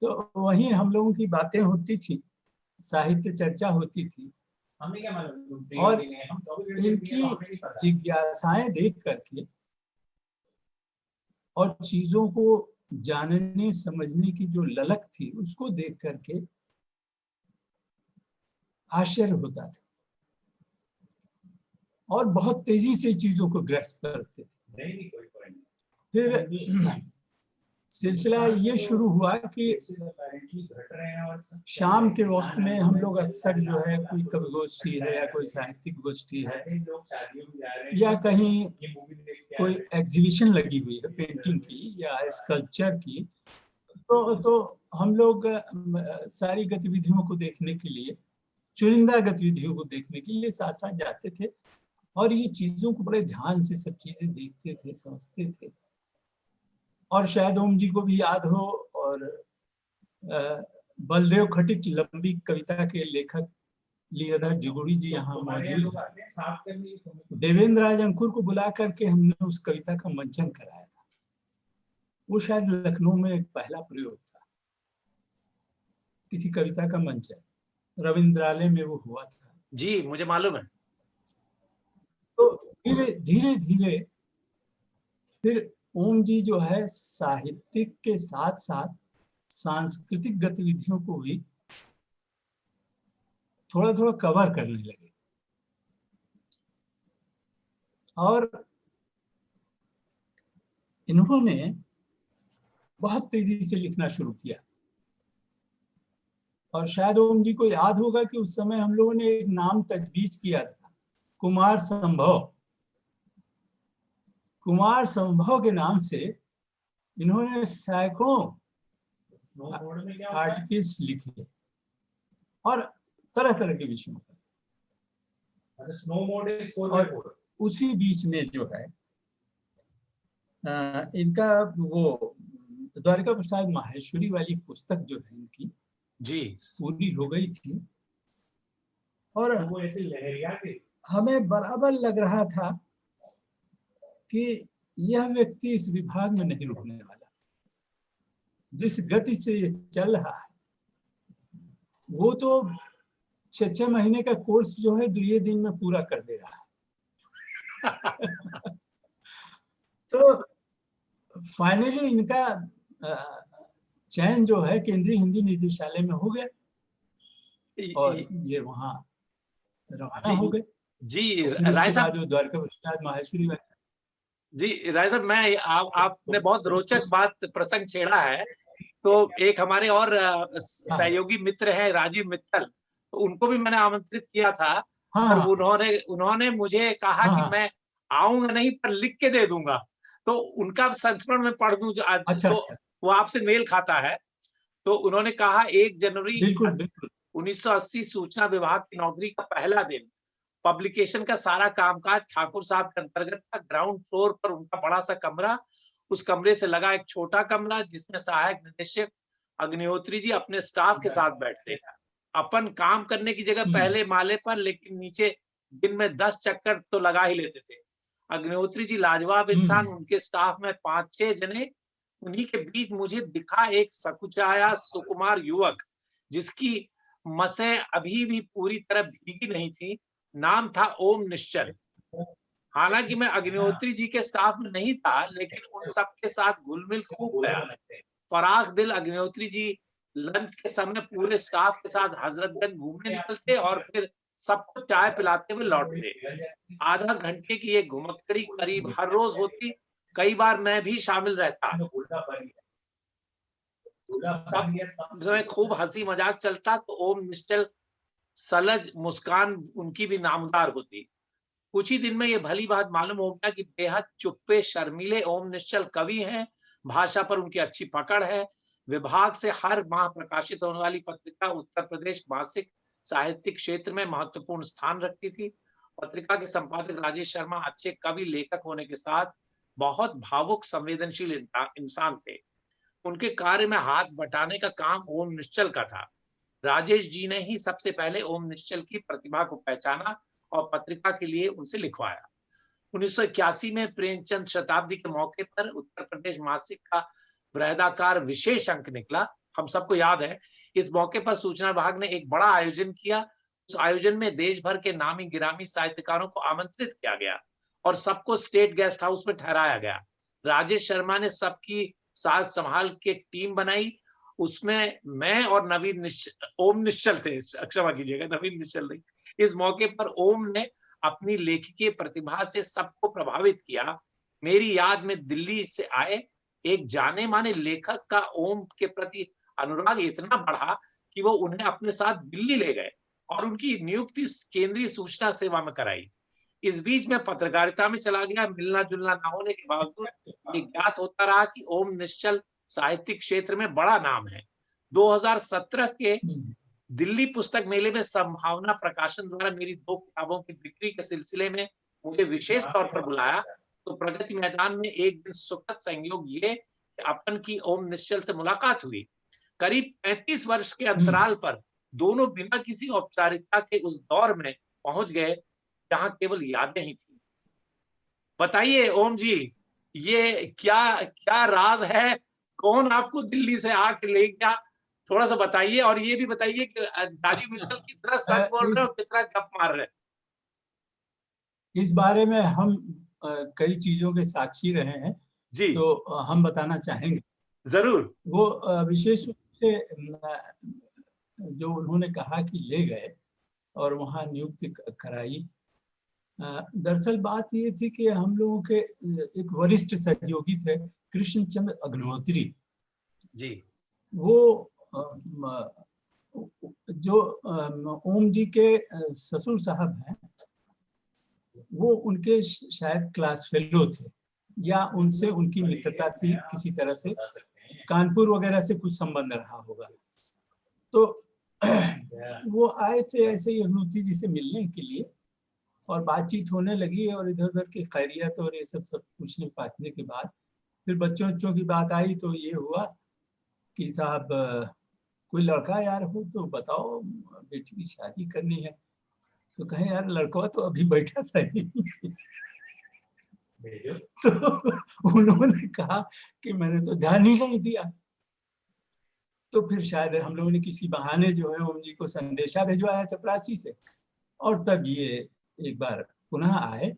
तो वहीं हम लोगों की बातें होती थी, साहित्य चर्चा होती थी, और इनकी जिज्ञासाएं देख करके और चीजों को जानने समझने की जो ललक थी, उसको देख करके आश्चर्य होता था और बहुत तेजी से चीजों को ग्रैस्प करते थे। फिर सिलसिला ये शुरू हुआ कि शाम के वक्त में हम लोग अक्सर जो है कोई कवि गोष्ठी है या कोई साहित्यिक गोष्ठी है या कहीं कोई एग्जीबिशन लगी हुई है पेंटिंग की या स्कल्पचर की, तो हम लोग सारी गतिविधियों को देखने के लिए, चुनिंदा गतिविधियों को देखने के लिए साथ साथ जाते थे और ये चीजों को बड़े ध्यान से सब चीजें देखते थे, समझते थे। और शायद ओम जी को भी याद हो, और बलदेव खटिक लंबी कविता के लेखक लीलाधर जगुड़ी जी यहाँ मौजूद हैं। देवेंद्र राज अंकुर को बुला करके हमने उस कविता का मंचन कराया था। वो शायद लखनऊ में एक पहला प्रयोग था, किसी कविता का मंचन, रविंद्रालय में वो हुआ था। जी, मुझे मालूम है। तो धीरे धीरे धीरे फिर ओम जी जो है साहित्यिक के साथ साथ सांस्कृतिक गतिविधियों को भी थोड़ा थोड़ा कवर करने लगे और इन्होंने बहुत तेजी से लिखना शुरू किया। और शायद ओम जी को याद होगा कि उस समय हम लोगों ने एक नाम तजवीज किया था, कुमार संभव। कुमार संभव के नाम से इन्होंने सैकड़ों आर्टिकल्स लिखे और तरह तरह के विषयों पर। और उसी बीच में जो है इनका वो द्वारिका प्रसाद माहेश्वरी वाली पुस्तक जो है इनकी जी पूरी हो गई थी और वो ऐसे लहरिया थे। हमें बराबर लग रहा था कि यह व्यक्ति इस विभाग में नहीं रुकने वाला। जिस गति से ये चल रहा है, वो तो 6 महीने का कोर्स जो है 2 दिन में पूरा कर दे रहा है। तो फाइनली इनका चयन जो है केंद्रीय हिंदी निदेशालय में हो गया और ये वहाँ रवाना हो गए। जी राय साहब, जो द्वारका प्रसाद माहेश्वरी जी राय साहब, मैं आपने बहुत रोचक बात प्रसंग छेड़ा है। तो एक हमारे और सहयोगी मित्र हैं राजीव मित्तल, तो उनको भी मैंने आमंत्रित किया था। पर उन्होंने मुझे कहा कि मैं आऊंगा नहीं, पर लिख के दे दूंगा। तो उनका संस्मरण में पढ़ दूं। तो वो आपसे मेल खाता है। तो उन्होंने कहा 1 जनवरी 1980 सूचना विभाग की नौकरी का पहला दिन, पब्लिकेशन का सारा कामकाज ठाकुर साहब के अंतर्गत था। ग्राउंड फ्लोर पर उनका बड़ा सा कमरा, उस कमरे से लगा एक छोटा कमरा जिसमें सहायक निदेशक अग्निहोत्री जी अपने स्टाफ के साथ बैठते थे। अपन काम करने की जगह पहले माले पर, लेकिन नीचे दिन में 10 चक्कर तो लगा ही लेते थे। अग्निहोत्री जी लाजवाब इंसान, उनके स्टाफ में 5-6 जने। उन्हीं के बीच मुझे दिखा एक सकुचाया सुकुमार युवक, जिसकी मसें अभी भी पूरी तरह भीगी नहीं थी। नाम था ओम निश्चल। हालांकि मैं अग्निहोत्री जी के स्टाफ में नहीं था, लेकिन उन सब के साथ घुल-मिल खूब गया। फराख दिल अग्निहोत्री जी लंच के समय पूरे स्टाफ के साथ हजरतगंज घूमने निकलते और फिर सबको चाय पिलाते हुए लौटते। आधा घंटे की ये घुमक्कड़ी करीब हर रोज होती। कई बार मैं भी शामिल रहता। तब समय खूब हंसी मजाक चलता तो ओम निश्चल सलज मुस्कान उनकी भी नामदार होती। कुछ ही दिन में ये भली बात मालूम हो गया कि बेहद चुप्पे शर्मीले ओम निश्चल कवि हैं। भाषा पर उनकी अच्छी पकड़ है। विभाग से हर माह प्रकाशित होने वाली पत्रिका उत्तर प्रदेश मासिक साहित्यिक क्षेत्र में महत्वपूर्ण स्थान रखती थी। पत्रिका के संपादक राजेश शर्मा अच्छे कवि लेखक होने के साथ बहुत भावुक संवेदनशील इंसान थे। उनके कार्य में हाथ बटाने का काम ओम निश्चल का था। राजेश जी ने ही सबसे पहले ओम निश्चल की प्रतिभा को पहचाना और पत्रिका के लिए उनसे लिखवाया। 1981 में प्रेमचंद शताब्दी के मौके पर उत्तर प्रदेश मासिक का वृहदाकार विशेष अंक निकला। हम सबको याद है। इस मौके पर सूचना विभाग ने एक बड़ा आयोजन किया। उस आयोजन में देश भर के नामी गिरामी साहित्यकारों को आमंत्रित किया गया और सबको स्टेट गेस्ट हाउस में ठहराया गया। राजेश शर्मा ने सबकी साज संभाल के टीम बनाई। उसमें मैं और ओम निश्चल थे। क्षमा कीजिएगा, नवीन निश्चल नहीं। इस मौके पर ओम ने अपनी लेखकीय प्रतिभा से सबको प्रभावित किया। मेरी याद में दिल्ली से आए एक जाने माने लेखक का ओम के प्रति अनुराग इतना बढ़ा कि वो उन्हें अपने साथ दिल्ली ले गए और उनकी नियुक्ति केंद्रीय सूचना सेवा में कराई। इस बीच में पत्रकारिता में चला गया। मिलना जुलना न होने के बावजूद ये ज्ञात होता रहा कि ओम निश्चल साहित्यिक क्षेत्र में बड़ा नाम है। 2017 के दिल्ली पुस्तक मेले में संभावना प्रकाशन द्वारा मेरी 2 किताबों की बिक्री के सिलसिले में मुझे विशेष तौर पर बुलाया तो प्रगति मैदान में एक दिन सुखद संयोग ये कि अपन की ओम निश्चल से मुलाकात हुई। करीब 35 वर्ष के अंतराल पर दोनों बिना किसी औपचारिकता के उस दौर में पहुंच गए जहां केवल यादें ही थी। बताइए ओम जी, ये क्या क्या राज है? कौन आपको दिल्ली से आके ले गया? थोड़ा सा बताइए और ये भी बताइए कि राजीव मित्तल कितना सच बोल रहे हो, कितना गप मार रहे हैं। इस बारे में हम कई चीजों के साक्षी रहे हैं जी, तो हम बताना चाहेंगे। जरूर। वो विशेष रूप से जो उन्होंने कहा कि ले गए और वहाँ नियुक्ति कराई। दरअसल बात ये थी कि हम लोगों के एक वरिष्ठ सहयोगी थे कृष्णचंद्र अग्निहोत्री जी। वो जो ओम जी के ससुर साहब हैं वो उनके शायद क्लास फेलो थे या उनसे उनकी मित्रता थी किसी तरह से, कानपुर वगैरह से कुछ संबंध रहा होगा। तो वो आए थे ऐसे ही अग्निहोत्री जी से मिलने के लिए और बातचीत होने लगी और इधर उधर की खैरियत और ये सब पूछने पाछने के बाद फिर बच्चों की बात आई तो ये हुआ कि साहब कोई लड़का यार हो तो बताओ, बेटी की शादी करनी है। तो कहें यार लड़का तो अभी बैठा था तो उन्होंने कहा कि मैंने तो ध्यान ही नहीं दिया। तो फिर शायद हम लोगों ने किसी बहाने जो है ओम जी को संदेशा भिजवाया चपरासी से और तब ये एक बार पुनः आए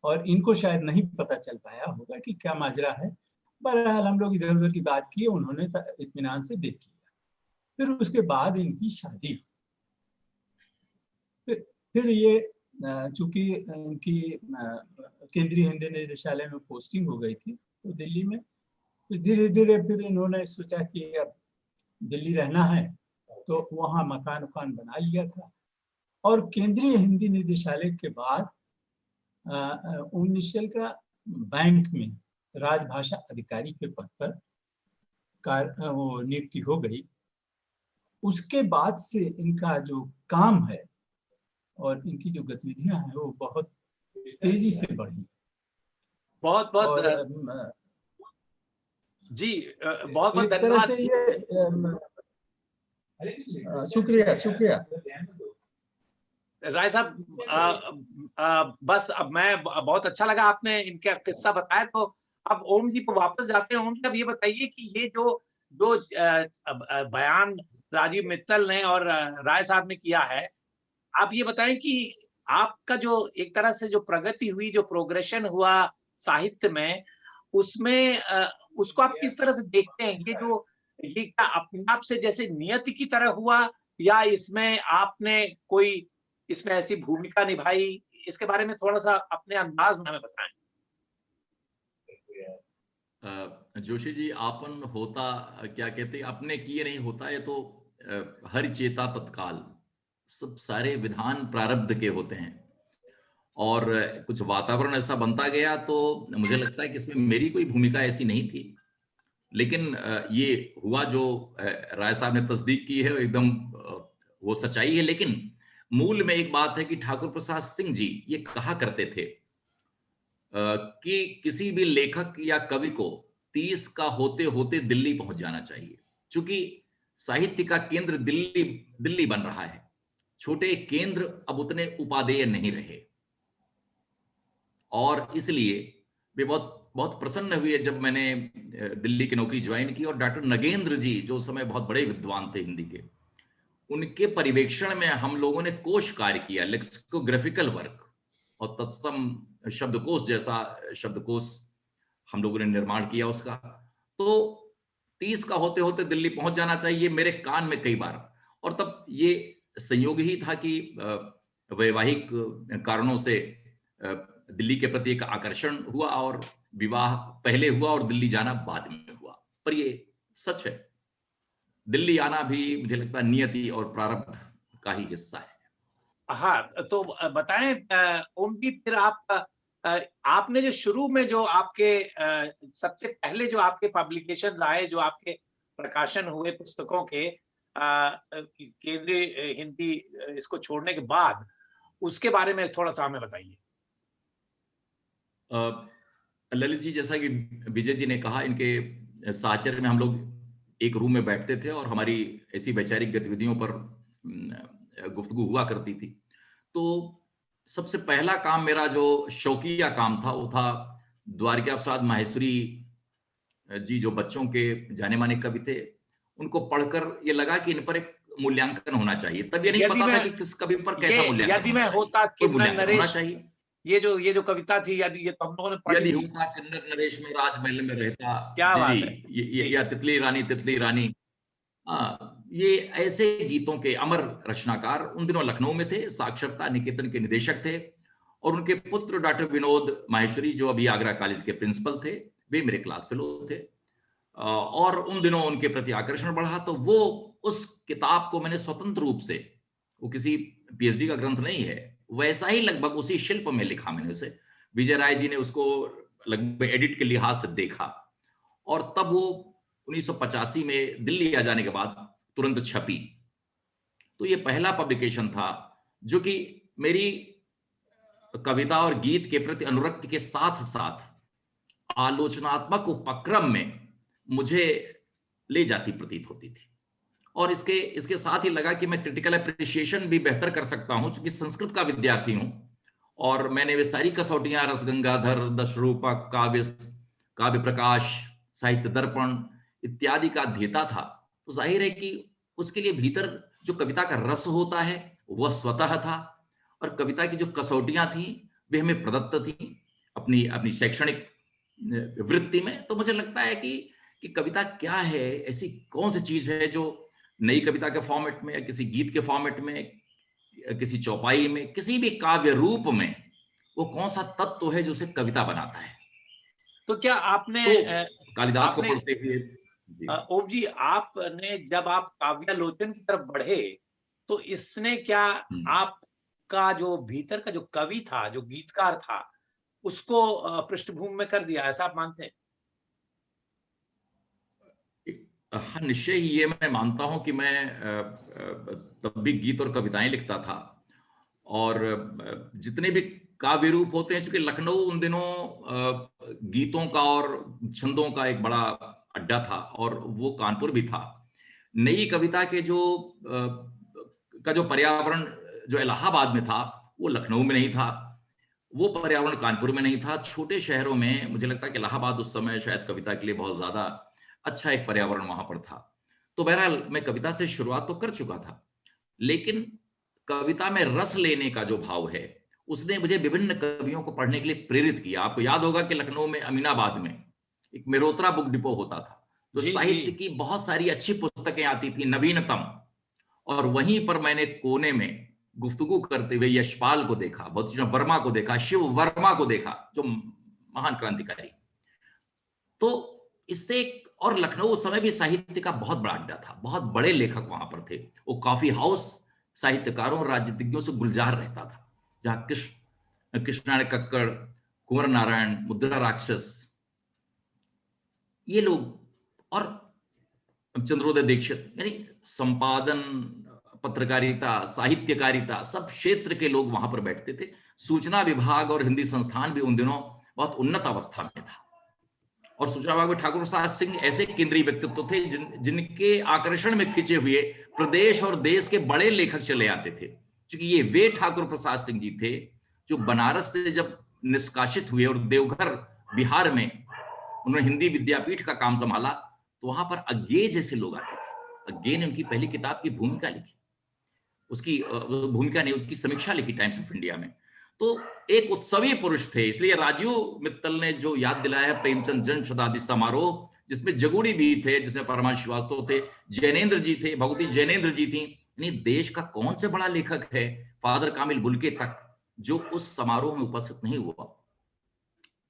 और इनको शायद नहीं पता चल पाया होगा कि क्या माजरा है। बहरहाल हम लोग इधर उधर की बात की, उन्होंने इत्मीनान से देख लिया। फिर उसके बाद इनकी शादी। फिर ये चूंकि इनकी केंद्रीय हिंदी निदेशालय में पोस्टिंग हो गई थी तो दिल्ली में, तो धीरे धीरे फिर इन्होंने सोचा कि अब दिल्ली रहना है तो वहाँ मकान उकान बना लिया था। और केंद्रीय हिंदी निदेशालय के बाद ओम निश्चल का बैंक में राजभाषा अधिकारी के पद पर वो नियुक्ति हो गई। उसके बाद से इनका जो काम है और इनकी जो गतिविधियां हैं वो बहुत तेजी से बढ़ी। बहुत बहुत जी, बहुत बहुत धन्यवाद। शुक्रिया शुक्रिया राय साहब, बस अब मैं बहुत अच्छा लगा आपने इनका किस्सा बताया। तो अब ओम जी को वापस जाते हैं। ओम जी अब ये बताइए कि ये जो जो बयान राजीव मित्तल ने और राय साहब ने किया है, आप ये बताएं कि आपका जो एक तरह से जो प्रगति हुई, जो प्रोग्रेशन हुआ साहित्य में, उसमें उसको आप किस तरह से देखते हैं? ये क्या अपने आप से जैसे नियति की तरह हुआ या इसमें आपने कोई इसमें ऐसी भूमिका निभाई, इसके बारे में थोड़ा सा अपने अंदाज में हमें बताएं। जोशी जी, आपन होता क्या कहते हैं, अपने किए नहीं होता, ये तो हर चेता तत्काल, सब सारे विधान प्रारब्ध के होते हैं। और कुछ वातावरण ऐसा बनता गया तो मुझे लगता है कि इसमें मेरी कोई भूमिका ऐसी नहीं थी। लेकिन ये हुआ जो राय साहब ने तस्दीक की है एकदम वो सच्चाई है। लेकिन मूल में एक बात है कि ठाकुर प्रसाद सिंह जी ये कहा करते थे कि किसी भी लेखक या कवि को 30 का होते होते दिल्ली पहुंच जाना चाहिए, क्योंकि साहित्य का केंद्र दिल्ली दिल्ली बन रहा है। छोटे केंद्र अब उतने उपादेय नहीं रहे, और इसलिए वे बहुत बहुत प्रसन्न हुए जब मैंने दिल्ली की नौकरी ज्वाइन की। और डॉक्टर नगेंद्र जी जो उस समय बहुत बड़े विद्वान थे हिंदी के, उनके परिवेक्षण में हम लोगों ने कोश कार्य किया, लेक्सिकोग्राफिकल वर्क, और तत्सम शब्दकोश जैसा शब्दकोश हम लोगों ने निर्माण किया उसका। तो 30 का होते होते दिल्ली पहुंच जाना चाहिए मेरे कान में कई बार। और तब ये संयोग ही था कि वैवाहिक कारणों से दिल्ली के प्रति एक आकर्षण हुआ, और विवाह पहले हुआ और दिल्ली जाना बाद में हुआ। पर ये सच है, दिल्ली आना भी मुझे लगता है नियति और प्रारब्ध का ही हिस्सा है। हाँ, तो बताएं ओम जी, फिर आपने जो शुरू में जो आपके सबसे पहले जो आपके पब्लिकेशंस आए, जो आपके प्रकाशन हुए पुस्तकों के केंद्रीय हिंदी इसको छोड़ने के बाद, उसके बारे में थोड़ा सा हमें बताइए। ललित जी, जैसा कि विजय जी ने कहा, इनके साहचर्य में हम लोग एक रूम में बैठते थे और हमारी ऐसी वैचारिक गतिविधियों पर गुफ्तगू हुआ करती थी। तो सबसे पहला काम मेरा जो शौकिया काम था वो था द्वारिका प्रसाद माहेश्वरी जी, जो बच्चों के जाने माने कवि थे, उनको पढ़कर ये लगा कि इन पर एक मूल्यांकन होना चाहिए। तब ये नहीं पता था कि किस कवि पर कैसा मूल्यांकन यदि मैं होता किन्नर नरेश, चाहिए। ये जो कविता थी, यदि ये तो हम लोगों ने पढ़ी यदि थी। होता किन्नर नरेश में राजमहल में रहता, क्या जी, बात है ये या तितली रानी। ये ऐसे गीतों के अमर रचनाकार उन दिनों लखनऊ में थे, साक्षरता निकेतन के निदेशक थे, और उनके पुत्र डॉक्टर विनोद माहेश्वरी जो अभी आगरा कॉलेज के प्रिंसिपल थे, वे मेरे क्लास फेलो थे। और उन दिनों उनके प्रति आकर्षण बढ़ा, तो वो उस किताब को मैंने स्वतंत्र रूप से, वो किसी पीएचडी का ग्रंथ नहीं है, वैसा ही लगभग उसी शिल्प में लिखा मैंने उसे। विजय राय जी ने उसको लगभग एडिट के लिहाज से देखा, और तब वो 1985 में दिल्ली आ जाने के बाद तुरंत छपी। तो ये पहला पब्लिकेशन था जो कि मेरी कविता और गीत के प्रति अनुरक्ति के साथ साथ आलोचनात्मक उपक्रम में मुझे ले जाती प्रतीत होती थी। और इसके साथ ही लगा कि मैं क्रिटिकल अप्रिसिएशन भी बेहतर कर सकता हूं, क्योंकि संस्कृत का विद्यार्थी हूं, और मैंने वे सारी कसौटियां रसगंगाधर, दशरूपक, काव्य प्रकाश, साहित्य दर्पण इत्यादि का अध्येता था। तो जाहिर है कि उसके लिए भीतर जो कविता का रस होता है वह स्वतः था, और कविता की जो कसौटियां थी वे हमें प्रदत्त थी अपनी शैक्षणिक वृत्ति में। तो मुझे लगता है कि कविता क्या है, ऐसी कौन सी चीज है जो नई कविता के फॉर्मेट में या किसी गीत के फॉर्मेट में, किसी चौपाई में, किसी भी काव्य रूप में, वो कौन सा तत्व है जो उसे कविता बनाता है। तो क्या आपने कालिदास को पढ़ते हुए ओम जी, आपने जब आप काव्यालोचन की तरफ बढ़े, तो इसने क्या आपका जो भीतर का जो कवि था, जो गीतकार था, उसको पृष्ठभूमि में कर दिया, ऐसा आप मानते हैं? हाँ, निश्चय ही ये मैं मानता हूं कि मैं तब भी गीत और कविताएं लिखता था, और जितने भी काव्य रूप होते हैं, चूंकि लखनऊ उन दिनों गीतों का और छंदों का एक बड़ा अड्डा था, और वो कानपुर भी था। नई कविता के जो पर्यावरण जो इलाहाबाद में था वो लखनऊ में नहीं था, वो पर्यावरण कानपुर में नहीं था। छोटे शहरों में मुझे लगता है कि इलाहाबाद उस समय शायद कविता के लिए बहुत ज्यादा अच्छा एक पर्यावरण वहां पर था। तो बहरहाल मैं कविता से शुरुआत तो कर चुका था, लेकिन कविता में रस लेने का जो भाव है उसने मुझे विभिन्न कवियों को पढ़ने के लिए प्रेरित किया। आपको याद होगा कि लखनऊ में अमीनाबाद में एक मेरोत्रा बुक डिपो होता था, जो साहित्य की बहुत सारी अच्छी पुस्तकें आती थी, नवीनतम, और वहीं पर मैंने कोने में गुफ्तगू करते हुए यशपाल को देखा, भगवती कृष्ण वर्मा को देखा, शिव वर्मा को देखा, जो महान क्रांतिकारी। तो इससे और लखनऊ उस समय भी साहित्य का बहुत बड़ा अड्डा था, बहुत बड़े लेखक वहां पर थे। वो कॉफी हाउस साहित्यकारों और राजनीतिज्ञों से गुलजार रहता था, जहां कृष्णारायण कक्कड़, कुंवर नारायण, मुद्रा राक्षस, ये लोग, और चंद्रोदय दीक्षित, यानी संपादन, पत्रकारिता, साहित्यकारिता, सब क्षेत्र के लोग वहां पर बैठते थे। सूचना विभाग और हिंदी संस्थान भी उन दिनों बहुत उन्नत अवस्था में था। और सूचना विभाग में ठाकुर प्रसाद सिंह ऐसे केंद्रीय व्यक्तित्व थे जिनके आकर्षण में खिंचे हुए प्रदेश और देश के बड़े लेखक चले आते थे। क्योंकि ये वे ठाकुर प्रसाद सिंह जी थे जो बनारस से जब निष्कासित हुए और देवघर बिहार में उन्होंने हिंदी विद्यापीठ का काम संभाला, तो वहां पर अज्ञे जैसे लोग आते थे। अज्ञे ने उनकी पहली किताब की भूमिका लिखी, उसकी भूमिका नहीं, उसकी समीक्षा लिखी टाइम्स ऑफ इंडिया में। तो एक उत्सवी पुरुष थे। इसलिए राजीव मित्तल ने जो याद दिलाया है प्रेमचंद जन्म शताब्दी समारोह, जिसमें जगूड़ी भी थे, जिसमें परमांशु श्रीवास्तव थे, जैनेन्द्र जी थे, भगवती जैनेन्द्र जी थी, यानी देश का कौन से बड़ा लेखक है फादर कामिल बुल्के तक जो उस समारोह में उपस्थित नहीं हुआ।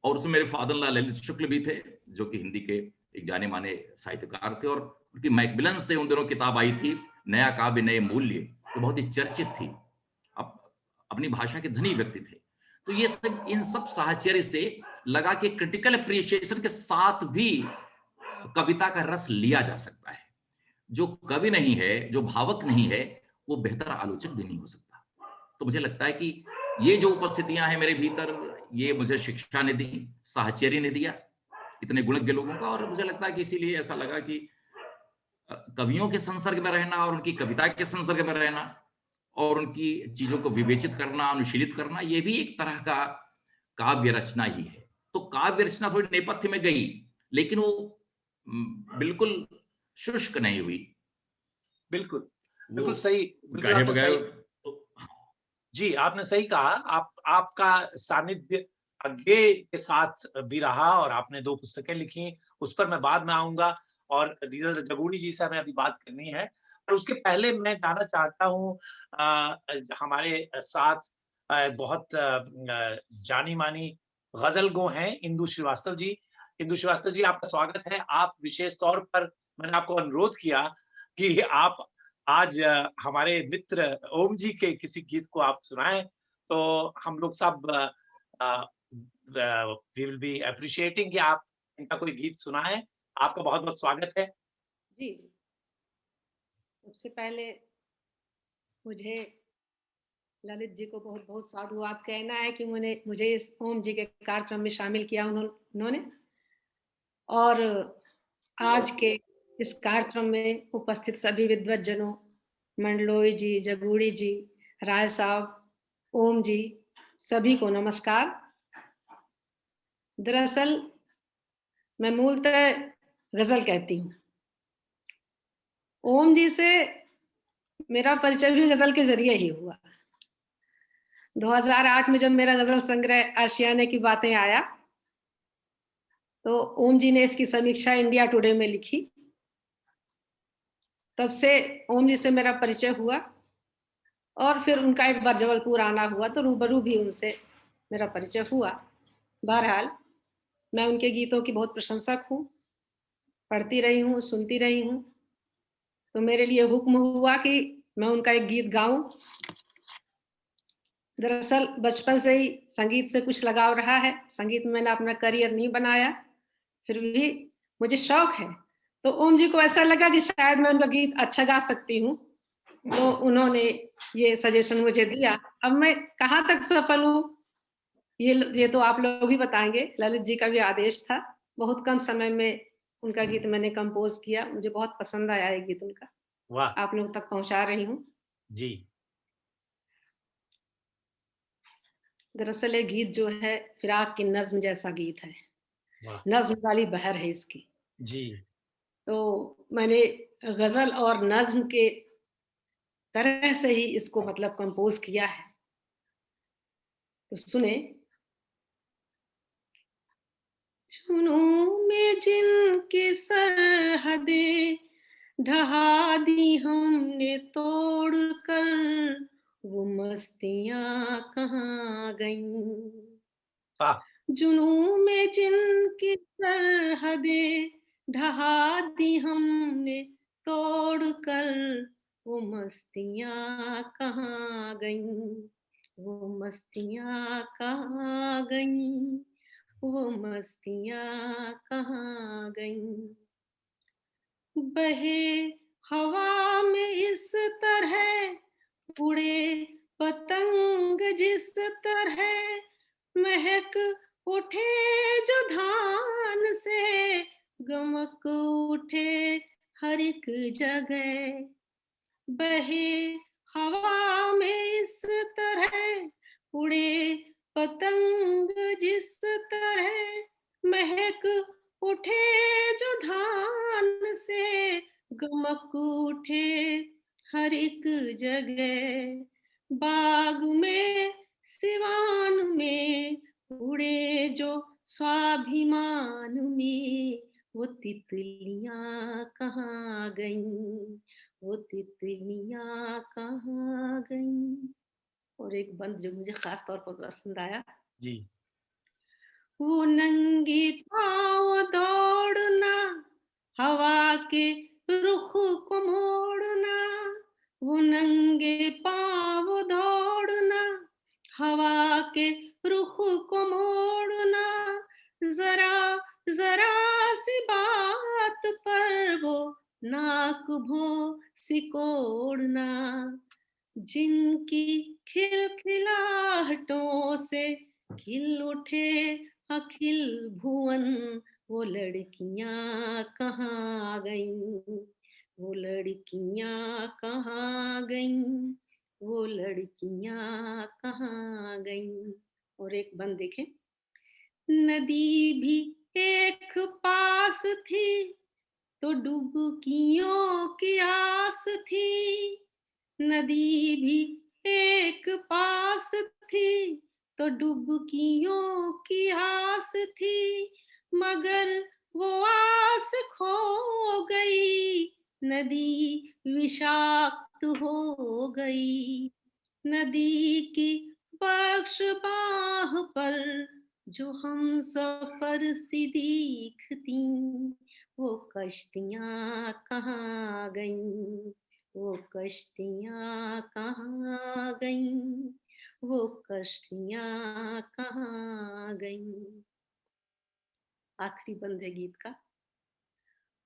और उसमें मेरे फादर लाल ललित शुक्ल भी थे, जो कि हिंदी के एक जाने माने साहित्यकार थे, और उनकी मैकमिलन से उन दिनों किताब आई थी नया काव्य नए मूल्य, तो बहुत ही चर्चित थी। अपनी भाषा के धनी व्यक्ति थे। तो ये सब, इन सब साहचर्य से लगा कि क्रिटिकल अप्रिसिएशन के साथ भी कविता का रस लिया जा सकता है। जो कवि नहीं है, जो भावक नहीं है, वो बेहतर आलोचक भी नहीं हो सकता। तो मुझे लगता है कि ये जो उपस्थितियां हैं मेरे भीतर, ये मुझे शिक्षा ने दी, साहचर्य ने दिया इतने गुणज्ञ लोगों का। और मुझे लगता है कि इसीलिए ऐसा लगा कि कवियों के संसर्ग में रहना और उनकी कविता के संसर्ग में रहना और उनकी चीजों को विवेचित करना, अनुशीलित करना, ये भी एक तरह का काव्य रचना ही है। तो काव्य रचना थोड़ी नेपथ्य में गई, लेकिन वो बिल्कुल शुष्क नहीं हुई। बिल्कुल बिल्कुल सही, बिल्कुल आपने सही, जी आपने सही कहा। आपका सानिध्य अज्ञे के साथ भी रहा और आपने 2 पुस्तकें लिखी, उस पर मैं बाद में आऊंगा। और रीजल जगूड़ी जी से हमें अभी बात करनी है, और उसके पहले मैं जानना चाहता हूँ हमारे साथ बहुत जानी मानी गजल गो हैं इंदु श्रीवास्तव जी। इंदु श्रीवास्तव जी, आपका स्वागत है। आप विशेष तौर पर, मैंने आपको अनुरोध किया कि आप आज हमारे मित्र ओम जी के किसी गीत को आप सुनाएं, तो हम लोग सब वी विल बी अप्रिशिएटिंग कि आप इनका कोई गीत सुनाएं। आपका बहुत बहुत स्वागत है। जी, सबसे पहले मुझे ललित जी को बहुत बहुत साधुवाद कहना है कि मुझे इस ओम जी के कार्यक्रम में शामिल किया उन्होंने। और आज के इस कार्यक्रम में उपस्थित सभी विद्वज्जनों, मंडलोई जी, जगूड़ी जी, राय साहब, ओम जी, सभी को नमस्कार। दरअसल मैं मूलतः गजल कहती हूँ। ओम जी से मेरा परिचय भी गजल के जरिए ही हुआ। 2008 में जब मेरा गजल संग्रह आशियाने की बातें आया, तो ओम जी ने इसकी समीक्षा इंडिया टुडे में लिखी। तब से ओम जी से मेरा परिचय हुआ, और फिर उनका एक बार जबलपुर आना हुआ, तो रूबरू भी उनसे मेरा परिचय हुआ। बहरहाल मैं उनके गीतों की बहुत प्रशंसक हूँ, पढ़ती रही हूँ, सुनती रही हूँ। तो मेरे लिए हुक्म हुआ कि मैं उनका एक गीत गाऊं। दरअसल बचपन से ही संगीत से कुछ लगाव रहा है। संगीत में मैंने अपना करियर नहीं बनाया, फिर भी मुझे शौक है। तो ओम जी को ऐसा लगा कि शायद मैं उनका गीत अच्छा गा सकती हूँ, तो उन्होंने ये सजेशन मुझे दिया। अब मैं कहाँ तक सफल हूँ ये तो आप लोग ही बताएंगे। ललित जी का भी आदेश था। बहुत कम समय में उनका गीत मैंने कंपोज किया। मुझे बहुत पसंद आया ये गीत उनका। वाह, आप लोग तक पहुंचा रही हूँ जी। दरअसल ये गीत जो है फिराक की नज्म जैसा गीत है, वाह, नज्म वाली बहर है इसकी। जी। तो मैंने गजल और नज्म के तरह से ही इसको मतलब कंपोज किया है। तो सुने। चुनूं में जिनकी सरहदें ढहा दी हमने तोड़ कर, वो मस्तियाँ कहाँ गईं। वाह, जुनून में जिनकी सरहदें ढहा दी हमने तोड़ कर, वो मस्तियाँ कहाँ गईं। वो मस्तियाँ कहाँ गईं। वो मस्तियाँ कहाँ गईं। बहे हवा में इस तरह उड़े पतंग जिस तरह, महक उठे जो धान से, गमक उठे हर एक जगह। बहे हवा में इस तरह उड़े पतंग जिस तरह, महक उठे जो धान से, गमक उठे हर एक जगह। बाग में सिवान में उड़े जो स्वाभिमान में, वो तितलियां कहाँ गईं। वो तितलियां कहाँ गईं। और एक बंद जो मुझे खास तौर पर पसंद आया, जी। वो नंगी पाँव दौड़ना, हवा के रुख को मोड़ना। वो नंगे पाँव दौड़ना, हवा के रुख को मोड़ना। जरा जरा सी बात पर वो नाक भौं सिकोड़ना। जिनकी खिलखिलाहटों से खिल उठे अखिल भुवन, वो लड़कियां कहाँ गईं। वो लड़कियां कहाँ गईं। वो लड़कियां कहाँ गईं। और एक बंद देखें, नदी भी एक पास थी तो डुबकियों की आस थी। नदी भी एक पास थी तो डुबकियों की आस थी, मगर वो आस खो गई। नदी विषाक्त हो गई। नदी की बख्श बाह पर जो हम सफर सी दिखती, वो कश्तियाँ कहाँ गईं। वो कश्तियाँ कहाँ गईं। वो कश्तियाँ कहाँ गईं। आखिरी बंद है गीत का।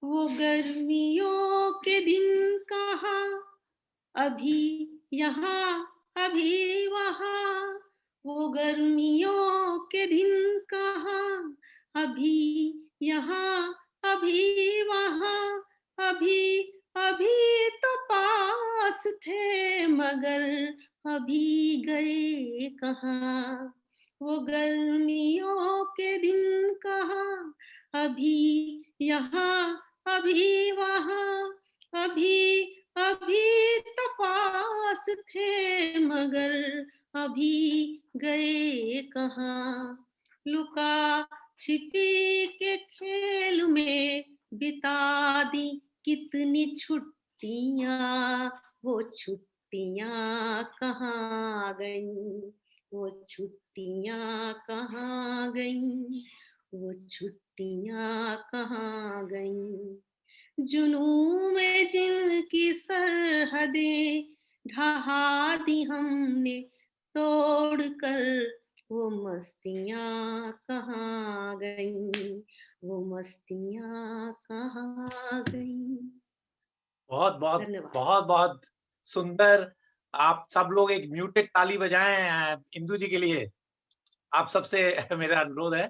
वो गर्मियों के दिन कहाँ, अभी यहाँ अभी वहाँ। वो गर्मियों के दिन कहाँ, अभी यहाँ अभी वहाँ। अभी अभी तो पास थे, मगर अभी गए कहाँ। वो गर्मियों के दिन कहाँ, अभी यहाँ अभी वहाँ। अभी अभी तो पास थे, मगर अभी गए कहाँ। लुका छिपी के खेल में बिता दी कितनी छुट्टियाँ। वो छुट्टियाँ कहाँ गईं। वो छुट्टियाँ कहाँ गईं। वो छुट्टियाँ कहाँ गईं। जुनून में जिनकी सरहदें ढहा दी हमने तोड़ कर, वो मस्तियाँ कहाँ गईं। वो मस्तियाँ कहाँ गईं। बहुत बहुत धन्यवाद। बहुत बहुत सुंदर। आप सब लोग एक म्यूटेड ताली बजाएं इंदु जी के लिए। आप सबसे मेरा अनुरोध है।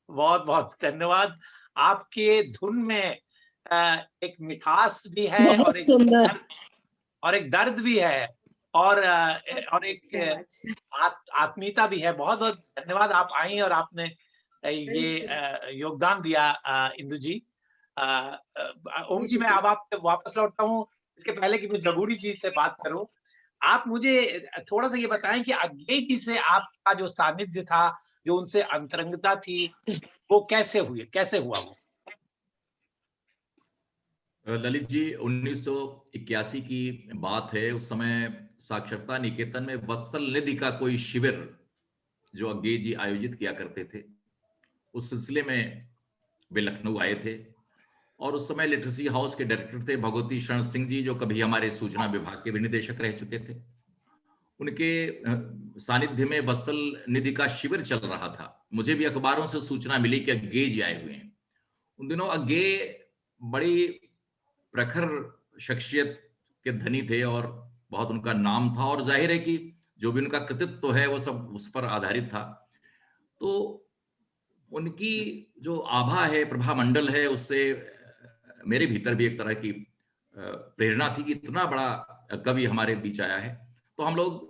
बहुत बहुत धन्यवाद। आपके धुन में एक मिठास भी है और एक दर्द भी है और एक आत्मीयता भी है। बहुत बहुत धन्यवाद, आप आई और आपने ये योगदान दिया इंदु जी। ओम जी, मैं अब आप वापस लौटता हूँ। इसके पहले कि मैं जगूड़ी जी से बात करूं, आप मुझे थोड़ा सा ये बताएं कि अज्ञेय जी से आपका जो सानिध्य था, जो उनसे अंतरंगता थी, वो कैसे हुआ वो? ललित जी, 1981 की बात है। उस समय साक्षरता निकेतन में वत्सल निधि का कोई शिविर जो अज्ञे जी आयोजित किया करते थे, उस सिलसिले में वे लखनऊ आए थे। और उस समय लिटरेसी हाउस के डायरेक्टर थे भगवती शरण सिंह जी, जो कभी हमारे सूचना विभाग के भी निदेशक रह चुके थे। उनके सानिध्य में वत्सल निधि का शिविर चल रहा था। मुझे भी अखबारों से सूचना मिली कि अज्ञे जी आए हुए हैं। उन दिनों अज्ञे बड़ी प्रखर शख्सियत के धनी थे और बहुत उनका नाम था, और जाहिर है कि जो भी उनका कृतित्व है वो सब उस पर आधारित था। तो उनकी जो आभा है, प्रभा मंडल है, उससे मेरे भीतर भी एक तरह की प्रेरणा थी कि इतना बड़ा कवि हमारे बीच आया है। तो हम लोग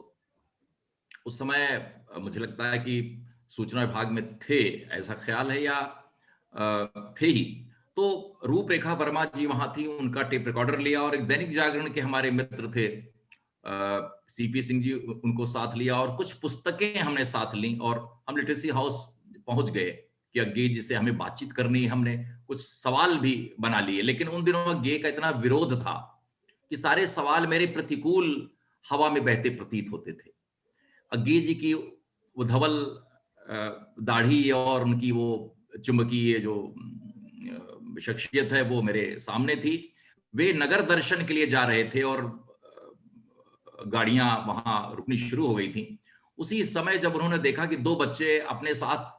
उस समय, मुझे लगता है कि सूचना विभाग में थे, ऐसा ख्याल है, या थे ही। तो रूपरेखा वर्मा जी वहां थी, उनका टेप रिकॉर्डर लिया और एक दैनिक जागरण के हमारे मित्र थे सीपी सिंह जी, उनको साथ लिया और कुछ पुस्तकें हमने साथ ली और हम लिटरेसी हाउस पहुंच गए कि अज्ञे जी से हमें बातचीत करनी है। हमने कुछ सवाल भी बना लिए, लेकिन उन दिनों अज्ञे का इतना विरोध था कि सारे सवाल मेरे प्रतिकूल हवा में बहते प्रतीत होते थे। अज्ञे जी की वो धवल दाढ़ी और उनकी वो चुंबकीय जो शख्सियत है वो मेरे सामने थी। वे नगर दर्शन के लिए जा रहे थे और गाड़ियां वहां रुकनी शुरू हो गई थी। उसी समय जब उन्होंने देखा कि दो बच्चे अपने साथ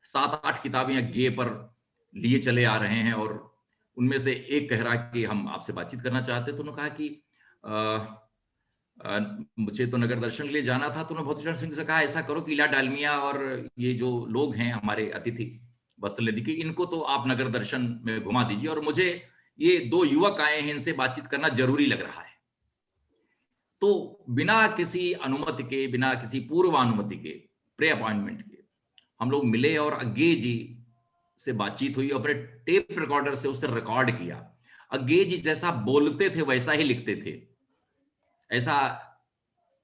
7-8 किताबें अज्ञे पर लिए चले आ रहे हैं और उनमें से एक कह रहा कि हम आपसे बातचीत करना चाहते, तो उन्होंने कहा कि मुझे तो नगर दर्शन के लिए जाना था। तो उन्होंने भगवती शरण सिंह से कहा ऐसा करो कि इला डालमिया और ये जो लोग हैं हमारे अतिथि वत्सल निधि के, इनको तो आप नगर दर्शन में घुमा दीजिए, और मुझे ये 2 युवक आए हैं, इनसे बातचीत करना जरूरी लग रहा है। तो बिना किसी अनुमति के, बिना किसी पूर्वानुमति के, प्री अपॉइंटमेंट के, हम लोग मिले और अज्ञे जी से बातचीत हुई। अपने टेप रिकॉर्डर से उससे रिकॉर्ड किया। अज्ञे जी जैसा बोलते थे वैसा ही लिखते थे। ऐसा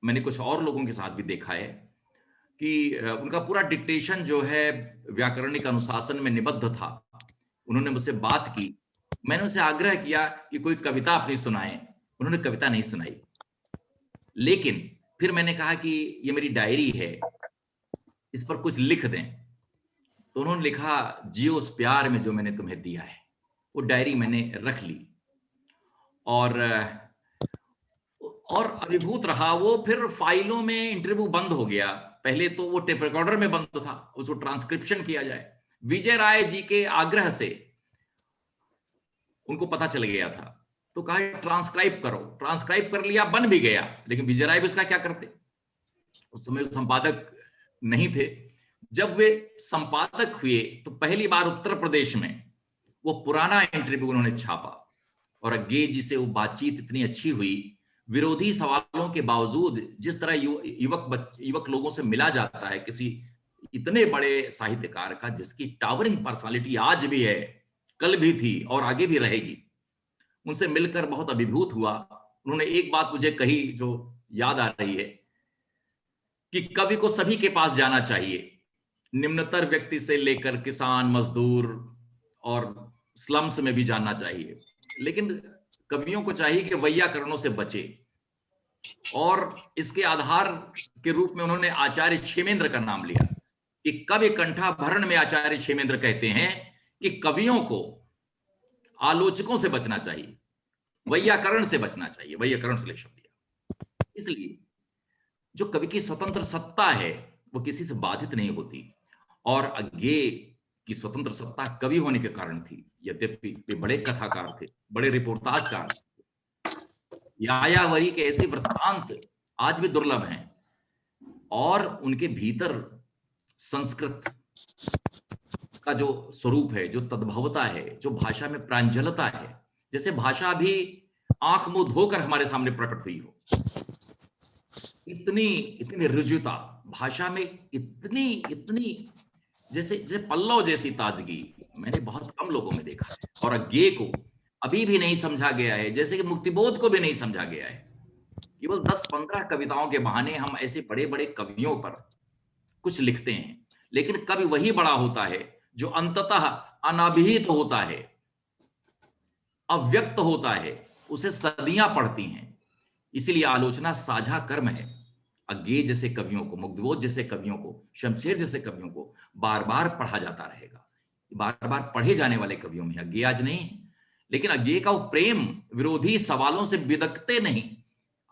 मैंने कुछ और लोगों के साथ भी देखा है कि उनका पूरा डिक्टेशन जो है व्याकरणिक अनुशासन में निबद्ध था। उन्होंने मुझसे बात की, मैंने उनसे आग्रह किया कि कोई कविता अपनी सुनाएं, उन्होंने कविता नहीं सुनाई। लेकिन फिर मैंने कहा कि ये मेरी डायरी है, इस पर कुछ लिख दें। तो उन्होंने लिखा, जियो उस प्यार में जो मैंने तुम्हें दिया है। वो डायरी मैंने रख ली और अभिभूत रहा वो। फिर फाइलों में इंटरव्यू बंद हो गया। पहले तो वो टेप रिकॉर्डर में बंद था, उसको ट्रांसक्रिप्शन किया जाए। विजय राय जी के आग्रह से उनको पता चल गया था, तो कहा ट्रांसक्राइब करो। ट्रांसक्राइब कर लिया, बन भी गया, लेकिन विजय राय भी उसका क्या करते, उस समय संपादक नहीं थे। जब वे संपादक हुए तो पहली बार उत्तर प्रदेश में वो पुराना इंटरव्यू उन्होंने छापा और अज्ञे जी से वो बातचीत इतनी अच्छी हुई। विरोधी सवालों के बावजूद जिस तरह युवक लोगों से मिला जाता है किसी इतने बड़े साहित्यकार का, जिसकी टावरिंग पर्सनालिटी आज भी है, कल भी थी और आगे भी रहेगी, उनसे मिलकर बहुत अभिभूत हुआ। उन्होंने एक बात मुझे कही जो याद आ रही है कि कवि को सभी के पास जाना चाहिए, निम्नतर व्यक्ति से लेकर किसान, मजदूर और स्लम्स में भी जाना चाहिए, लेकिन कवियों को चाहिए कि वैयाकरणों से बचे। और इसके आधार के रूप में उन्होंने आचार्य क्षेमेंद्र का नाम लिया कि कवि कंठाभरण में आचार्य क्षेमेंद्र कहते हैं कि कवियों को आलोचकों से बचना चाहिए, वैयाकरण से बचना चाहिए, वैयाकरण से शब्द दिया। इसलिए जो कवि की स्वतंत्र सत्ता है वो किसी से बाधित नहीं होती, और अज्ञे की स्वतंत्र सत्ता कवि होने के कारण थी। यद्यपि वे बड़े कथाकार थे, बड़े रिपोर्टाजकार, यायावरी के ऐसे वृत्तांत आज भी दुर्लभ हैं, और उनके भीतर संस्कृत का जो स्वरूप है, जो तद्भवता है, जो भाषा में प्रांजलता है, जैसे भाषा भी आंख मुंह धोकर हमारे सामने प्रकट हुई हो, इतनी रुजुता भाषा में, इतनी जैसे पल्लव जैसी ताजगी मैंने बहुत कम लोगों में देखा है। और अज्ञे को अभी भी नहीं समझा गया है, जैसे कि मुक्तिबोध को भी नहीं समझा गया है। केवल 10-15 कविताओं के बहाने हम ऐसे बड़े बड़े कवियों पर कुछ लिखते हैं, लेकिन कवि वही बड़ा होता है जो अंततः अनाभिहित होता है, अव्यक्त होता है, उसे सदियां पढ़ती हैं। इसीलिए आलोचना साझा कर्म है। अज्ञेय जैसे कवियों को, मुग्धबोध जैसे कवियों को, शमशेर जैसे कवियों को बार बार पढ़ा जाता रहेगा। बार बार पढ़े जाने वाले कवियों में अज्ञेय आज नहीं है, लेकिन अज्ञेय का वो प्रेम विरोधी सवालों से बिदकते नहीं।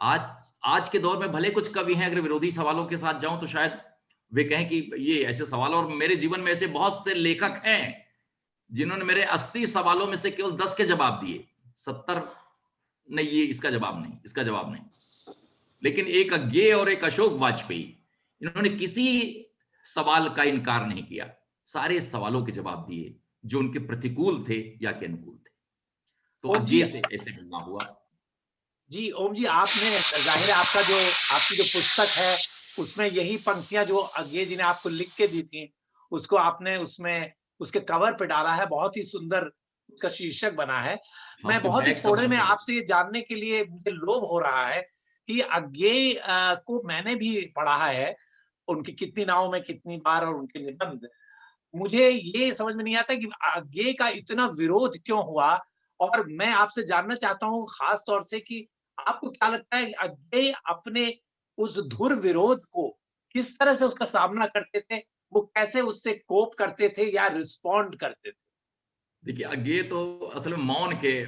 आज के दौर में भले कुछ कवि हैं, अगर विरोधी सवालों के साथ जाऊं तो शायद वे कहें कि ये ऐसे सवाल, और मेरे जीवन में ऐसे बहुत से लेखक हैं जिन्होंने मेरे 80 सवालों में से केवल 10 के जवाब दिए, 70 नहीं, ये इसका जवाब नहीं, इसका जवाब नहीं। लेकिन एक अज्ञेय और एक अशोक वाजपेयी, इन्होंने किसी सवाल का इनकार नहीं किया, सारे सवालों के जवाब दिए जो उनके प्रतिकूल थे या के अनुकूल थे। तो अज्ञेय से ऐसे मिलना हुआ। जी ओम जी, आपने जाहिर है आपका जो आपकी जो पुस्तक है उसमें यही पंक्तियां जो अज्ञेय जी ने आपको लिख के दी थी, उसको आपने उसमें उसके कवर पे डाला है, बहुत ही सुंदर उसका शीर्षक बना है। मैं बहुत ही थोड़े में आपसे ये जानने के लिए मुझे लोभ हो रहा है कि अज्ञेय को मैंने भी पढ़ा है, उनकी कितनी नावों में कितनी बार, और उनके निबंध। मुझे ये समझ में नहीं आता कि अज्ञेय का इतना विरोध क्यों हुआ, और मैं आपसे जानना चाहता हूँ खास तौर से कि आपको क्या लगता है अज्ञेय अपने उस धुर विरोध को किस तरह से उसका सामना करते थे, वो कैसे उससे कोप करते थे या रिस्पॉन्ड करते थे? देखिए, अज्ञेय तो असल में मौन के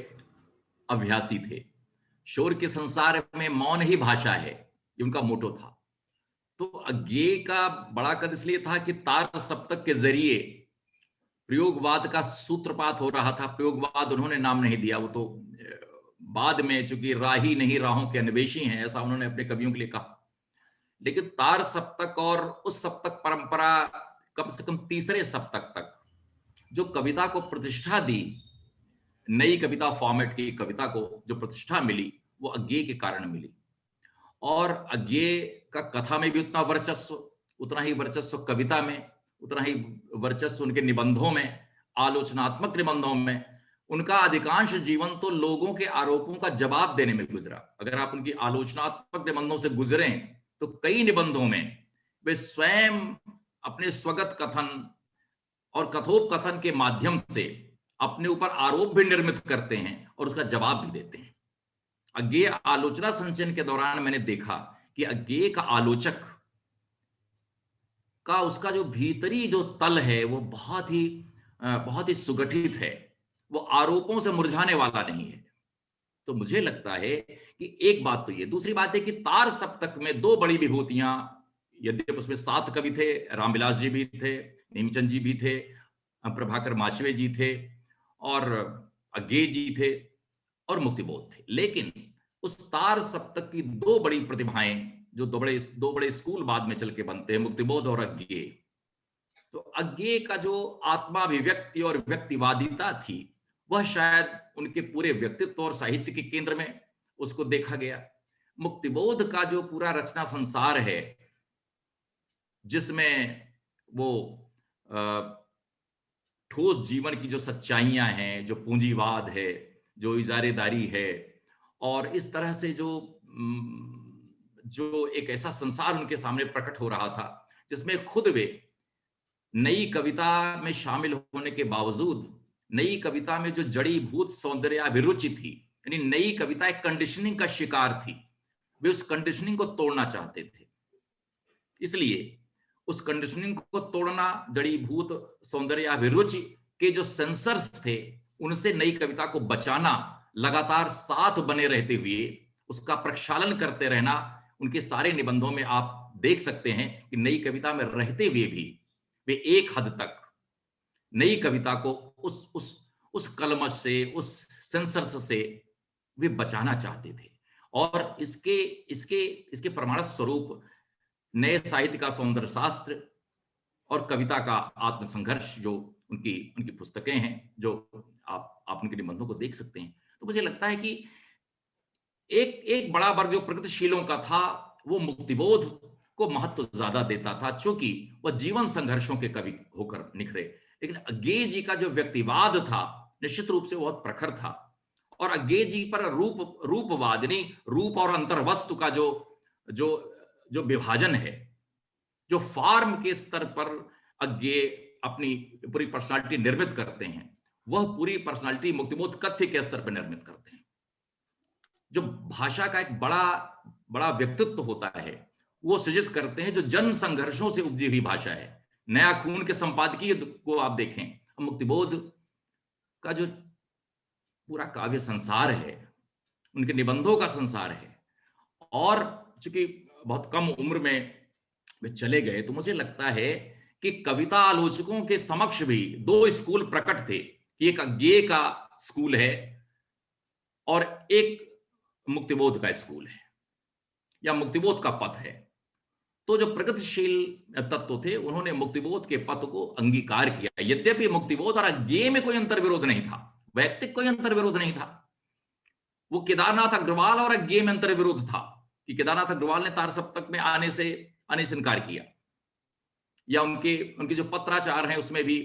अभ्यासी थे। शोर के संसार में मौन ही भाषा है, ये उनका मोटो था। तो अज्ञेय का बड़ा कद इसलिए था कि तार सप्तक के जरिए प्रयोगवाद का सूत्रपात हो रहा था। प्रयोगवाद उन्होंने नाम नहीं दिया, वो तो बाद में, चूंकि राही नहीं राहों के अन्वेषी हैं, ऐसा उन्होंने अपने कवियों के लिए कहा। लेकिन तार सप्तक और उस सप्तक परंपरा, कम से कम तीसरे सप्तक तक जो कविता को प्रतिष्ठा दी, नई कविता फॉर्मेट की कविता को जो प्रतिष्ठा मिली, वो अज्ञेय के कारण मिली। और अज्ञेय का कथा में भी उतना वर्चस्व, उतना ही वर्चस्व कविता में, उतना ही वर्चस्व उनके निबंधों में, आलोचनात्मक निबंधों में। उनका अधिकांश जीवन तो लोगों के आरोपों का जवाब देने में गुजरा। अगर आप उनकी आलोचनात्मक निबंधों से गुजरें तो कई निबंधों में वे स्वयं अपने स्वगत कथन और कथोपकथन के माध्यम से अपने ऊपर आरोप भी निर्मित करते हैं और उसका जवाब भी देते हैं। अज्ञेय आलोचना संचयन के दौरान मैंने देखा कि अज्ञेय का आलोचक का उसका जो भीतरी जो तल है वो बहुत ही सुगठित है, वो आरोपों से मुरझाने वाला नहीं है। तो मुझे लगता है कि एक बात तो ये, दूसरी बात है कि तार सप्तक में दो बड़ी विभूतियां, यद्यपि उसमें 7 कवि थे, रामविलास जी भी थे, नेमीचंद जी भी थे, प्रभाकर माचवे जी थे, और अज्ञेय जी थे, और मुक्तिबोध थे। लेकिन उस तार सप्तक की दो बड़ी प्रतिभाएं, जो दो बड़े स्कूल बाद में चल के बनते हैं, मुक्तिबोध और अज्ञेय। तो अज्ञेय का जो आत्माभिव्यक्ति और व्यक्तिवादिता थी, वह शायद उनके पूरे व्यक्तित्व और साहित्य के केंद्र में उसको देखा गया। मुक्तिबोध का जो पूरा रचना संसार है, जिसमें वो ठोस जीवन की जो सच्चाइयां हैं, जो पूंजीवाद है, जो इजारेदारी है, और इस तरह से जो एक ऐसा संसार उनके सामने प्रकट हो रहा था, जिसमें खुद वे नई कविता में शामिल होने के बावजूद, नई कविता में जो जड़ी भूत सौंदर्य अभिरुचि थी, यानी नई कविता एक कंडीशनिंग का शिकार थी, वे उस कंडीशनिंग को तोड़ना चाहते थे। इसलिए उस कंडीशनिंग को तोड़ना, जड़ी भूत सौंदर्य अभिरुचि के जो सेंसर्स थे, उनसे नई कविता को बचाना, लगातार साथ बने रहते हुए उसका प्रक्षालन करते रहना, उनके सारे निबंधों में आप देख सकते हैं कि नई कविता में रहते हुए भी वे एक हद तक नई कविता को उस कलमश से, उस सेंसर्स से वे बचाना चाहते थे। और इसके प्रमाण स्वरूप नए साहित्य का सौंदर्य शास्त्र और कविता का आत्मसंघर्ष, जो उनकी पुस्तकें हैं, जो आप उनके निबंधों को देख सकते हैं। तो मुझे लगता है कि एक बड़ा वर्ग जो प्रगतिशीलों का था, वो मुक्तिबोध को महत्व ज्यादा देता था, क्योंकि वह जीवन संघर्षों के कवि होकर निखरे। लेकिन अज्ञेय जी का जो व्यक्तिवाद था, निश्चित रूप से बहुत प्रखर था। और अज्ञेय जी पर रूपवाद, यानी रूप और अंतर्वस्तु का जो विभाजन है, जो फॉर्म के स्तर पर अज्ञेय अपनी पूरी पर्सनालिटी निर्मित करते हैं, वह पूरी पर्सनालिटी मुक्तिबोध कथ्य के स्तर पर निर्मित करते हैं। जो भाषा का एक बड़ा बड़ा व्यक्तित्व होता है वो सृजित करते हैं, जो जन संघर्षों से उपजी हुई भाषा है। नया खून के संपादकीय को आप देखें, मुक्तिबोध का जो पूरा काव्य संसार है, उनके निबंधों का संसार है, और चूंकि बहुत कम उम्र में वे चले गए, तो मुझे लगता है कि कविता आलोचकों के समक्ष भी दो स्कूल प्रकट थे कि एक अज्ञेय का स्कूल है और एक मुक्तिबोध का स्कूल है या मुक्तिबोध का पथ है। तो जो प्रगतिशील तत्व थे उन्होंने मुक्तिबोध के पथ को अंगीकार किया। यद्यपि मुक्तिबोध और अज्ञेय में कोई अंतर विरोध नहीं था, वैयक्तिक कोई अंतर विरोध नहीं था। वो केदारनाथ अग्रवाल और अज्ञेय में अंतर विरोध था कि केदारनाथ अग्रवाल ने तार सप्तक में आने से इनकार किया, या उनके जो पत्राचार हैं उसमें भी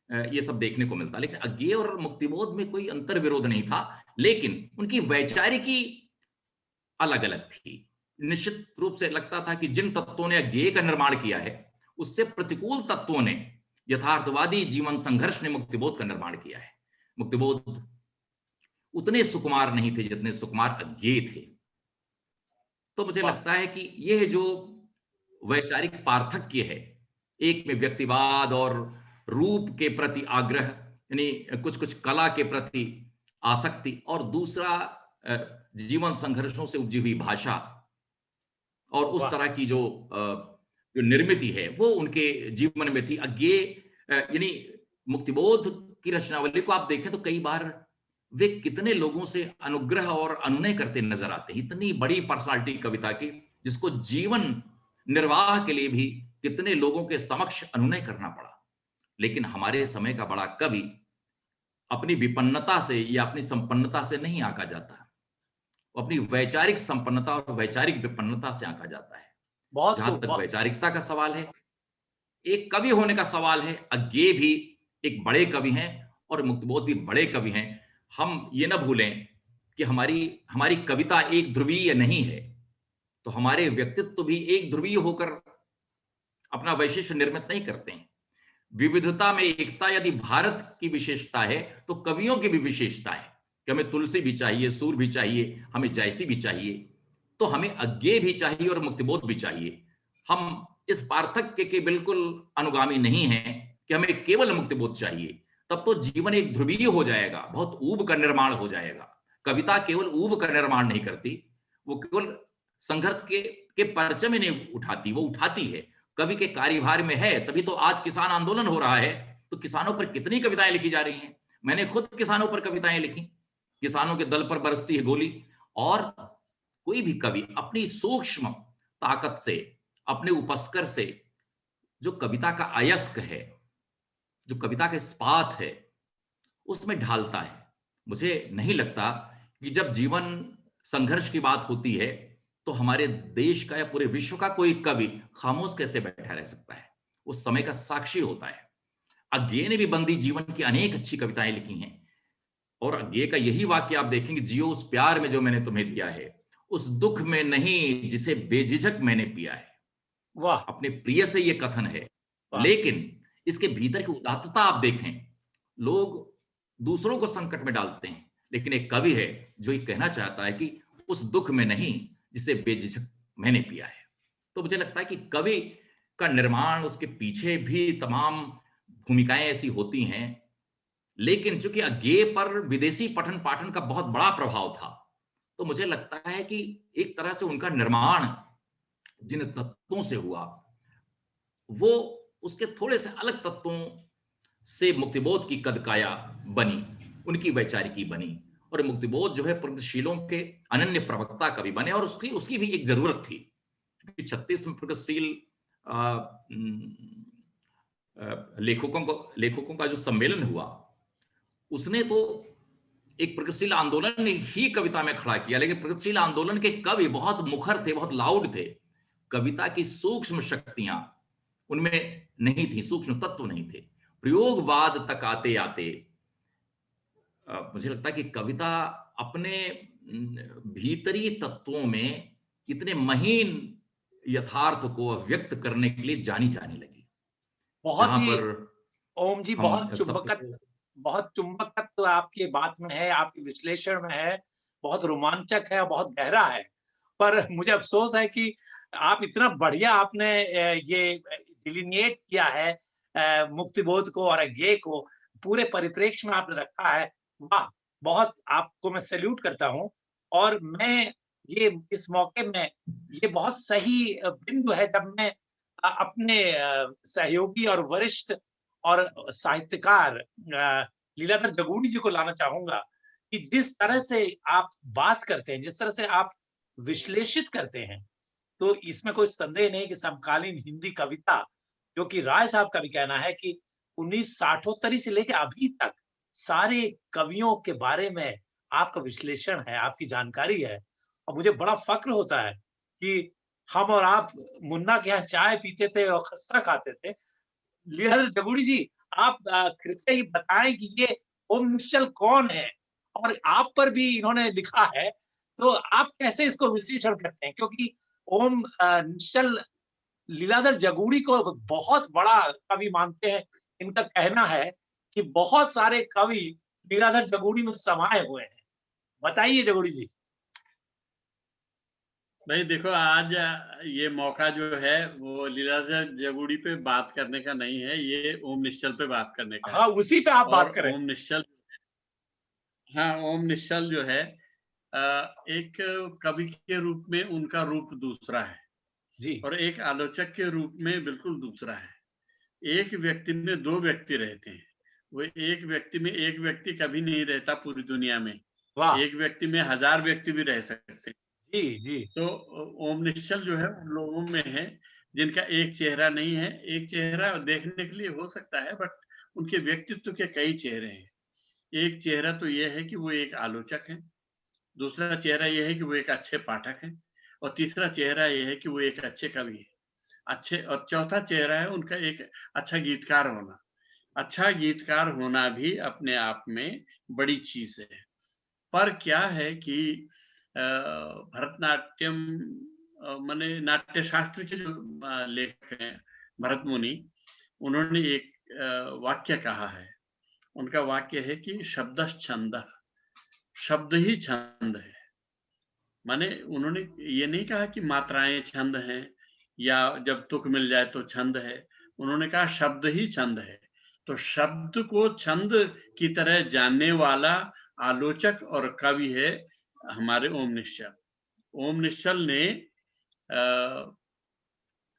ये सब देखने को मिलता। लेकिन अज्ञेय और मुक्तिबोध में कोई अंतर विरोध नहीं था, लेकिन उनकी वैचारिकी अलग अलग थी। निश्चित रूप से लगता था कि जिन तत्वों ने अज्ञेय का निर्माण किया है उससे प्रतिकूल तत्वों ने, यथार्थवादी जीवन संघर्ष ने मुक्तिबोध का निर्माण किया है। मुक्तिबोध उतने सुकुमार नहीं थे जितने सुकुमार अज्ञेय थे। तो मुझे लगता है कि यह जो वैचारिक पार्थक्य है, एक में व्यक्तिवाद और रूप के प्रति आग्रह, यानी कुछ कुछ कला के प्रति आसक्ति, और दूसरा जीवन संघर्षों से उपजी हुई भाषा और उस तरह की जो निर्मिति है वो उनके जीवन में थी। अज्ञेय यानी मुक्तिबोध की रचनावली को आप देखें तो कई बार वे कितने लोगों से अनुग्रह और अनुनय करते नजर आते हैं। इतनी बड़ी पर्सनालिटी कविता की, जिसको जीवन निर्वाह के लिए भी कितने लोगों के समक्ष अनुनय करना पड़ा। लेकिन हमारे समय का बड़ा कवि अपनी विपन्नता से या अपनी संपन्नता से नहीं आंका जाता, वो अपनी वैचारिक संपन्नता और वैचारिक विपन्नता से आंका जाता है। जहां तक वैचारिकता का सवाल है, एक कवि होने का सवाल है, अज्ञेय भी एक बड़े कवि हैं और मुक्तिबोध भी बड़े कवि हैं। हम ये न भूलें कि हमारी कविता एक ध्रुवीय नहीं है, तो हमारे व्यक्तित्व भी एक ध्रुवीय होकर अपना वैशिष्ट्य निर्मित नहीं करते हैं। विविधता में एकता यदि भारत की विशेषता है तो कवियों की भी विशेषता है कि हमें तुलसी भी चाहिए, सूर भी चाहिए, हमें जायसी भी चाहिए, तो हमें अज्ञेय भी चाहिए और मुक्तिबोध भी चाहिए। हम इस पार्थक्य के बिल्कुल अनुगामी नहीं हैं कि हमें केवल मुक्तिबोध चाहिए, तब तो जीवन एक ध्रुवीय हो जाएगा, बहुत ऊब का निर्माण हो जाएगा। कविता केवल ऊब का निर्माण नहीं करती, वो केवल संघर्ष के परचम में नहीं उठाती, वो उठाती है, कवि के कार्यभार में है। तभी तो आज किसान आंदोलन हो रहा है, तो किसानों पर कितनी कविताएं लिखी जा रही हैं। मैंने खुद किसानों पर कविताएं लिखी, किसानों के दल पर बरसती है गोली। और कोई भी कवि अपनी सूक्ष्म ताकत से, अपने उपस्कर से जो कविता का अयस्क है, जो कविता का इस्पात है, उसमें ढालता है। मुझे नहीं लगता कि जब जीवन संघर्ष की बात होती है तो हमारे देश का या पूरे विश्व का कोई कवि खामोश कैसे बैठा रह सकता है, उस समय का साक्षी होता है। अज्ञेय ने भी बंदी जीवन की अनेक अच्छी कविताएं लिखी हैं, और अज्ञेय का यही वाक्य आप देखेंगे, जियो उस प्यार में जो मैंने तुम्हें दिया है, उस दुख में नहीं जिसे बेझिझक मैंने पिया है। वाह, अपने प्रिय से ये कथन है, लेकिन इसके भीतर की उदात्तता आप देखें। लोग दूसरों को संकट में डालते हैं, लेकिन एक कवि है जो ये कहना चाहता है कि उस दुख में नहीं जिसे बेझिझक मैंने पिया है। तो मुझे लगता है कि कवि का निर्माण, उसके पीछे भी तमाम भूमिकाएं ऐसी होती हैं, लेकिन चूंकि अज्ञेय पर विदेशी पठन पाठन का बहुत बड़ा प्रभाव था, तो मुझे लगता है कि एक तरह से उनका निर्माण जिन तत्वों से हुआ वो उसके थोड़े से अलग तत्वों से मुक्तिबोध की कदकाया बनी, उनकी वैचारिकी बनी, और मुक्तिबोध जो है प्रगतिशीलों के अनन्य प्रवक्ता कवि बने। और उसकी भी एक जरूरत थी, क्योंकि 36 में प्रगतिशील लेखकों का जो सम्मेलन हुआ, उसने तो एक प्रगतिशील आंदोलन ही कविता में खड़ा किया, लेकिन प्रगतिशील आंदोलन के कवि बहुत मुखर थे, बहुत लाउड थे। कविता की सूक्ष्म शक्तियां उनमें नहीं थी, सूक्ष्म तत्व नहीं थे। प्रयोगवाद तक आते आते मुझे लगता है कि कविता अपने भीतरी तत्वों में इतने महीन यथार्थ को व्यक्त करने के लिए जानी जाने लगी। बहुत ही ओम जी, बहुत चुंबकत्व आपकी बात में है, आपके विश्लेषण में है। बहुत रोमांचक है और बहुत गहरा है। पर मुझे अफसोस है कि आप इतना बढ़िया आपने ये डिलिनिएट किया है मुक्तिबोध को और अज्ञेय को पूरे परिप्रेक्ष्य में आपने रखा है। वाह! बहुत आपको मैं सैल्यूट करता हूँ। और मैं ये इस मौके में ये बहुत सही बिंदु है जब मैं अपने सहयोगी और वरिष्ठ और साहित्यकार लीलाधर जगूड़ी जी को लाना चाहूँगा कि जिस तरह से आप बात करते हैं, जिस तरह से आप विश्लेषित करते हैं, तो इसमें कोई संदेह नहीं कि समकालीन हिंदी कविता, जो कि राय साहब का भी कहना है कि 1960 से लेके अभी तक सारे कवियों के बारे में आपका विश्लेषण है, आपकी जानकारी है। और मुझे बड़ा फ़क्र होता है कि हम और आप मुन्ना के यहाँ चाय पीते थे और खस्ता खाते थे। लीलाधर जगूड़ी जी, आप कृपया ये बताएँ कि ये ओम निश्चल कौन है? और आप पर भी इन्होंने लिखा है, तो आप कैसे इसको विश्लेषण करते हैं? क्योंकि ओम निश्चल लीलाधर जगूड़ी को बहुत बड़ा कवि मानते हैं। इनका कहना है कि बहुत सारे कवि लीलाधर जगूड़ी में समाये हुए हैं। बताइए जगूड़ी जी। भाई देखो, आज ये मौका जो है वो लीलाधर जगूड़ी पे बात करने का नहीं है, ये ओम निश्चल पे बात करने का है। हाँ, उसी पे आप और बात करें। ओम निश्चल, हाँ, ओम निश्चल जो है एक कवि के रूप में उनका रूप दूसरा है जी। और एक आलोचक के रूप में बिल्कुल दूसरा है। एक व्यक्ति में दो व्यक्ति रहते हैं। वो एक व्यक्ति में एक व्यक्ति कभी नहीं रहता पूरी दुनिया में। वाह! एक व्यक्ति में 1000 व्यक्ति भी रह सकते हैं। जी, जी। तो ओम निश्चल जो है उन लोगों में है जिनका एक चेहरा नहीं है। एक चेहरा देखने के लिए हो सकता है, बट उनके व्यक्तित्व के कई चेहरे हैं। एक चेहरा तो ये है कि वो एक आलोचक है, दूसरा चेहरा ये है कि वो एक अच्छे पाठक हैं, और तीसरा चेहरा ये है कि वो एक अच्छे कवि हैं। अच्छे, और चौथा चेहरा है उनका एक अच्छा गीतकार होना। अच्छा गीतकार होना भी अपने आप में बड़ी चीज है। पर क्या है कि भरतनाट्यम माने नाट्य शास्त्र के जो लेखक हैं भरत मुनि, उन्होंने एक वाक्य कहा है। उनका वाक्य है कि शब्दश्च छंदः, शब्द ही छंद है। माने उन्होंने ये नहीं कहा कि मात्राएं छंद हैं या जब तुक मिल जाए तो छंद है। उन्होंने कहा शब्द ही छंद है। तो शब्द को छंद की तरह जानने वाला आलोचक और कवि है हमारे ओम निश्चल। ओम निश्चल ने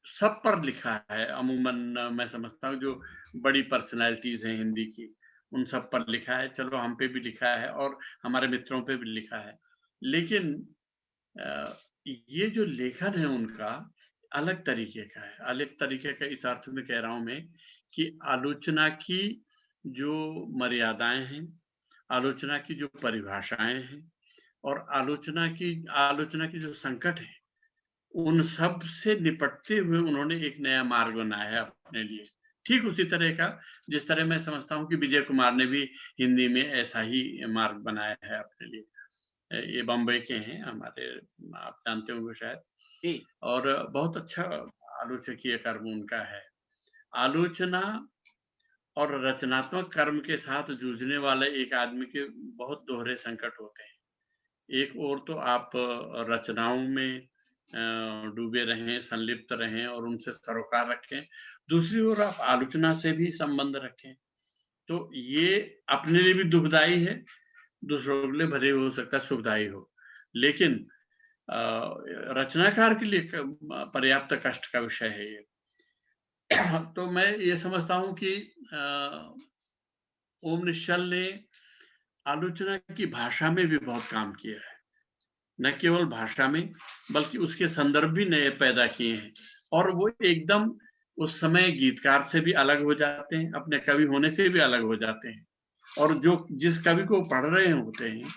सब पर लिखा है। अमूमन मैं समझता हूँ जो बड़ी पर्सनैलिटीज हैं हिंदी की, उन सब पर लिखा है। चलो, हम पे भी लिखा है और हमारे मित्रों पे भी लिखा है। लेकिन ये जो लेखन है उनका अलग तरीके का है। अलग तरीके का इस अर्थ में कह रहा हूं मैं कि आलोचना की जो मर्यादाएं हैं, आलोचना की जो परिभाषाएं हैं और आलोचना की जो संकट है, उन सब से निपटते हुए उन्होंने एक नया मार्ग बनाया है अपने लिए। ठीक उसी तरह का जिस तरह मैं समझता हूँ कि विजय कुमार ने भी हिंदी में ऐसा ही मार्ग बनाया है अपने लिए। ये बम्बई के हैं हमारे, आप जानते होंगे शायद। और बहुत अच्छा आलोचकीय कर्म उनका है। आलोचना और रचनात्मक कर्म के साथ जूझने वाले एक आदमी के बहुत दोहरे संकट होते हैं। एक ओर तो आप रचनाओं में डूबे रहें, संलिप्त रहें और उनसे सरोकार रखें, दूसरी ओर आप आलोचना से भी संबंध रखें। तो ये अपने लिए भी दुखदाई है, दूसरों के लिए भले हो सकता है सुखदायी हो, लेकिन रचनाकार के लिए पर्याप्त कष्ट का विषय है ये। तो मैं ये समझता हूँ कि ओम निश्चल ने आलोचना की भाषा में भी बहुत काम किया है। न केवल भाषा में बल्कि उसके संदर्भ भी नए पैदा किए हैं, और वो एकदम उस समय गीतकार से भी अलग हो जाते हैं, अपने कवि होने से भी अलग हो जाते हैं, और जो जिस कवि को पढ़ रहे होते हैं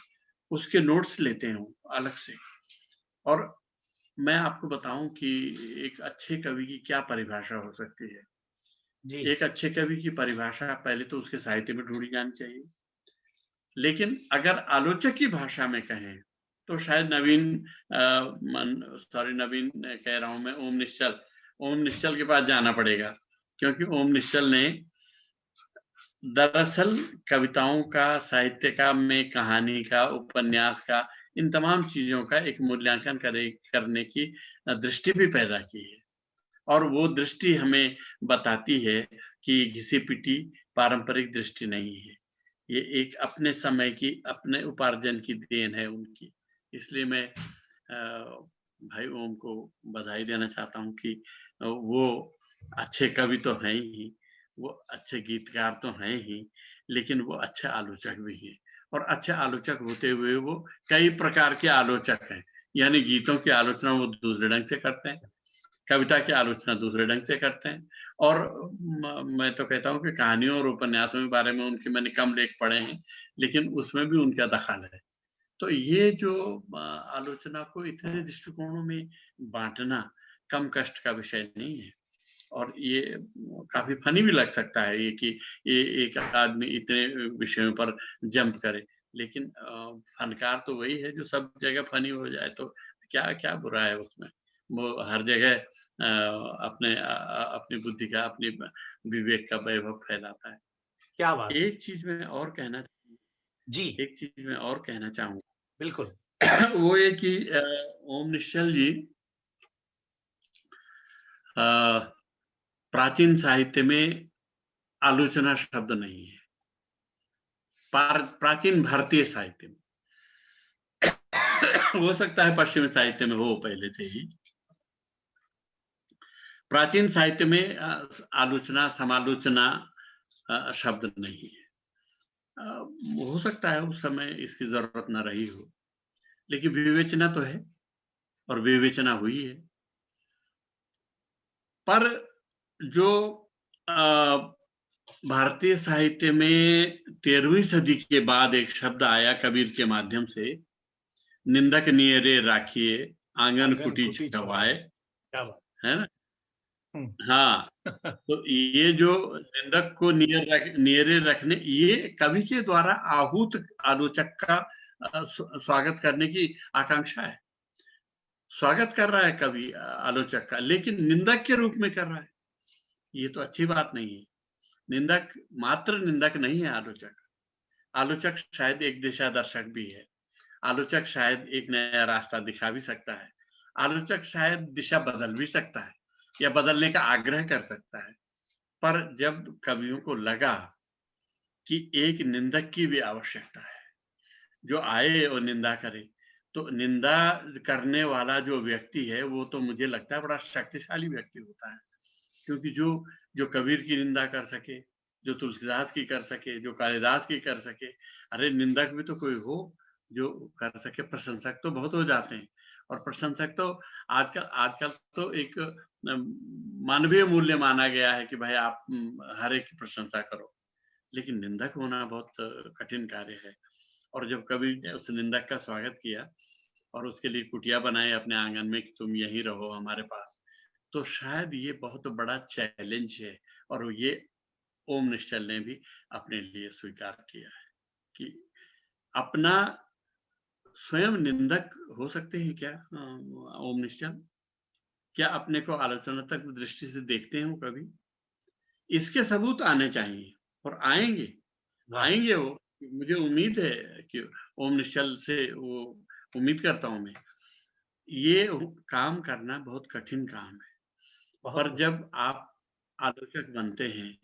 उसके नोट्स लेते हैं अलग से। और मैं आपको बताऊं कि एक अच्छे कवि की क्या परिभाषा हो सकती है। जी। एक अच्छे कवि की परिभाषा पहले तो उसके साहित्य में ढूंढी जानी चाहिए, लेकिन अगर आलोचक की भाषा में कहें तो शायद नवीन कह रहा हूं मैं, ओम निश्चल के पास जाना पड़ेगा, क्योंकि ओम निश्चल ने दरअसल कविताओं का, साहित्य का, में कहानी का, उपन्यास का इन तमाम चीजों का एक मूल्यांकन करने की दृष्टि भी पैदा की है। और वो दृष्टि हमें बताती है कि घिसी-पिटी पारंपरिक दृष्टि नहीं है। ये एक अपने समय की, अपने उपार्जन की देन है उनकी। इसलिए मैं भाई ओम को बधाई देना चाहता हूँ कि वो अच्छे कवि तो हैं ही, वो अच्छे गीतकार तो हैं ही, लेकिन वो अच्छे आलोचक भी हैं। और अच्छे आलोचक होते हुए वो कई प्रकार के आलोचक हैं। यानी गीतों की आलोचना वो दूसरे ढंग से करते हैं, कविता की आलोचना दूसरे ढंग से करते हैं। और मैं तो कहता हूँ कि कहानियों और उपन्यासों के बारे में उनके मैंने कम लेख पढ़े हैं, लेकिन उसमें भी उनका दखल है। तो ये जो आलोचना को इतने दृष्टिकोणों में बांटना कम कष्ट का विषय नहीं है। और ये काफी फनी भी लग सकता है ये कि ये एक आदमी इतने विषयों पर जंप करे, लेकिन फनकार तो वही है जो सब जगह फनी हो जाए। तो क्या क्या बुरा है उसमें? वो हर जगह अपनी बुद्धि का, अपनी विवेक का वैभव फैलाता है। क्या बात है। एक चीज मैं और कहना जी एक चीज मैं और कहना चाहूंगा, बिल्कुल। वो ये कि ओम निश्चल जी प्राचीन साहित्य में आलोचना शब्द नहीं है। प्राचीन भारतीय साहित्य में हो सकता है पश्चिमी साहित्य में हो पहले से ही, प्राचीन साहित्य में आलोचना समालोचना शब्द नहीं है। हो सकता है उस समय इसकी जरूरत न रही हो, लेकिन विवेचना तो है और विवेचना हुई है। पर जो भारतीय साहित्य में 13वीं सदी के बाद एक शब्द आया कबीर के माध्यम से, निंदक नियरे राखिए आंगन कुटी छवाए, है ना? हाँ, तो ये जो निंदक को नियरे रखने, ये कवि के द्वारा आहूत आलोचक का स्वागत करने की आकांक्षा है। स्वागत कर रहा है कवि आलोचक का, लेकिन निंदक के रूप में कर रहा है। ये तो अच्छी बात नहीं है। निंदक मात्र निंदक नहीं है आलोचक। आलोचक शायद एक दिशा दर्शक भी है। आलोचक शायद एक नया रास्ता दिखा भी सकता है। आलोचक शायद दिशा बदल भी सकता है या बदलने का आग्रह कर सकता है। पर जब कवियों को लगा कि एक निंदक की भी आवश्यकता है जो आए और निंदा करे, तो निंदा करने वाला जो व्यक्ति है वो तो मुझे लगता है बड़ा शक्तिशाली व्यक्ति होता है। क्योंकि जो कबीर की निंदा कर सके, जो तुलसीदास की कर सके, जो कालिदास की कर सके, अरे निंदक भी तो कोई हो जो कर सके। प्रशंसक तो बहुत हो जाते हैं, और प्रशंसक तो आजकल तो एक मानवीय मूल्य माना गया है कि भाई आप हर एक की प्रशंसा करो, लेकिन निंदक होना बहुत कठिन कार्य है। और जब कबीर ने उस निंदक का स्वागत किया और उसके लिए कुटिया बनाए अपने आंगन में कि तुम यहीं रहो हमारे पास, तो शायद ये बहुत बड़ा चैलेंज है। और ये ओम निश्चल ने भी अपने लिए स्वीकार किया है कि अपना स्वयं निंदक हो सकते हैं क्या ओम निश्चल? क्या अपने को आलोचनात्मक दृष्टि से देखते हैं कभी? इसके सबूत आने चाहिए और आएंगे वो। मुझे उम्मीद है कि ओम निश्चल से वो उम्मीद करता हूं मैं। ये काम करना बहुत कठिन काम है, पर जब आप आलोचक बनते हैं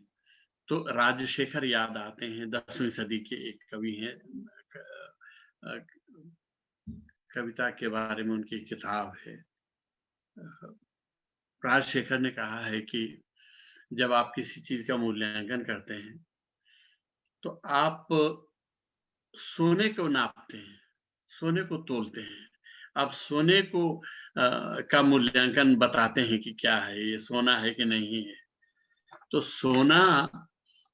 तो राजशेखर याद आते हैं। 10वीं सदी के एक कवि हैं, कविता के बारे में उनकी किताब है। राजशेखर ने कहा है कि जब आप किसी चीज का मूल्यांकन करते हैं तो आप सोने को नापते हैं, सोने को तोलते हैं। आप सोने को का मूल्यांकन बताते हैं कि क्या है, ये सोना है कि नहीं है। तो सोना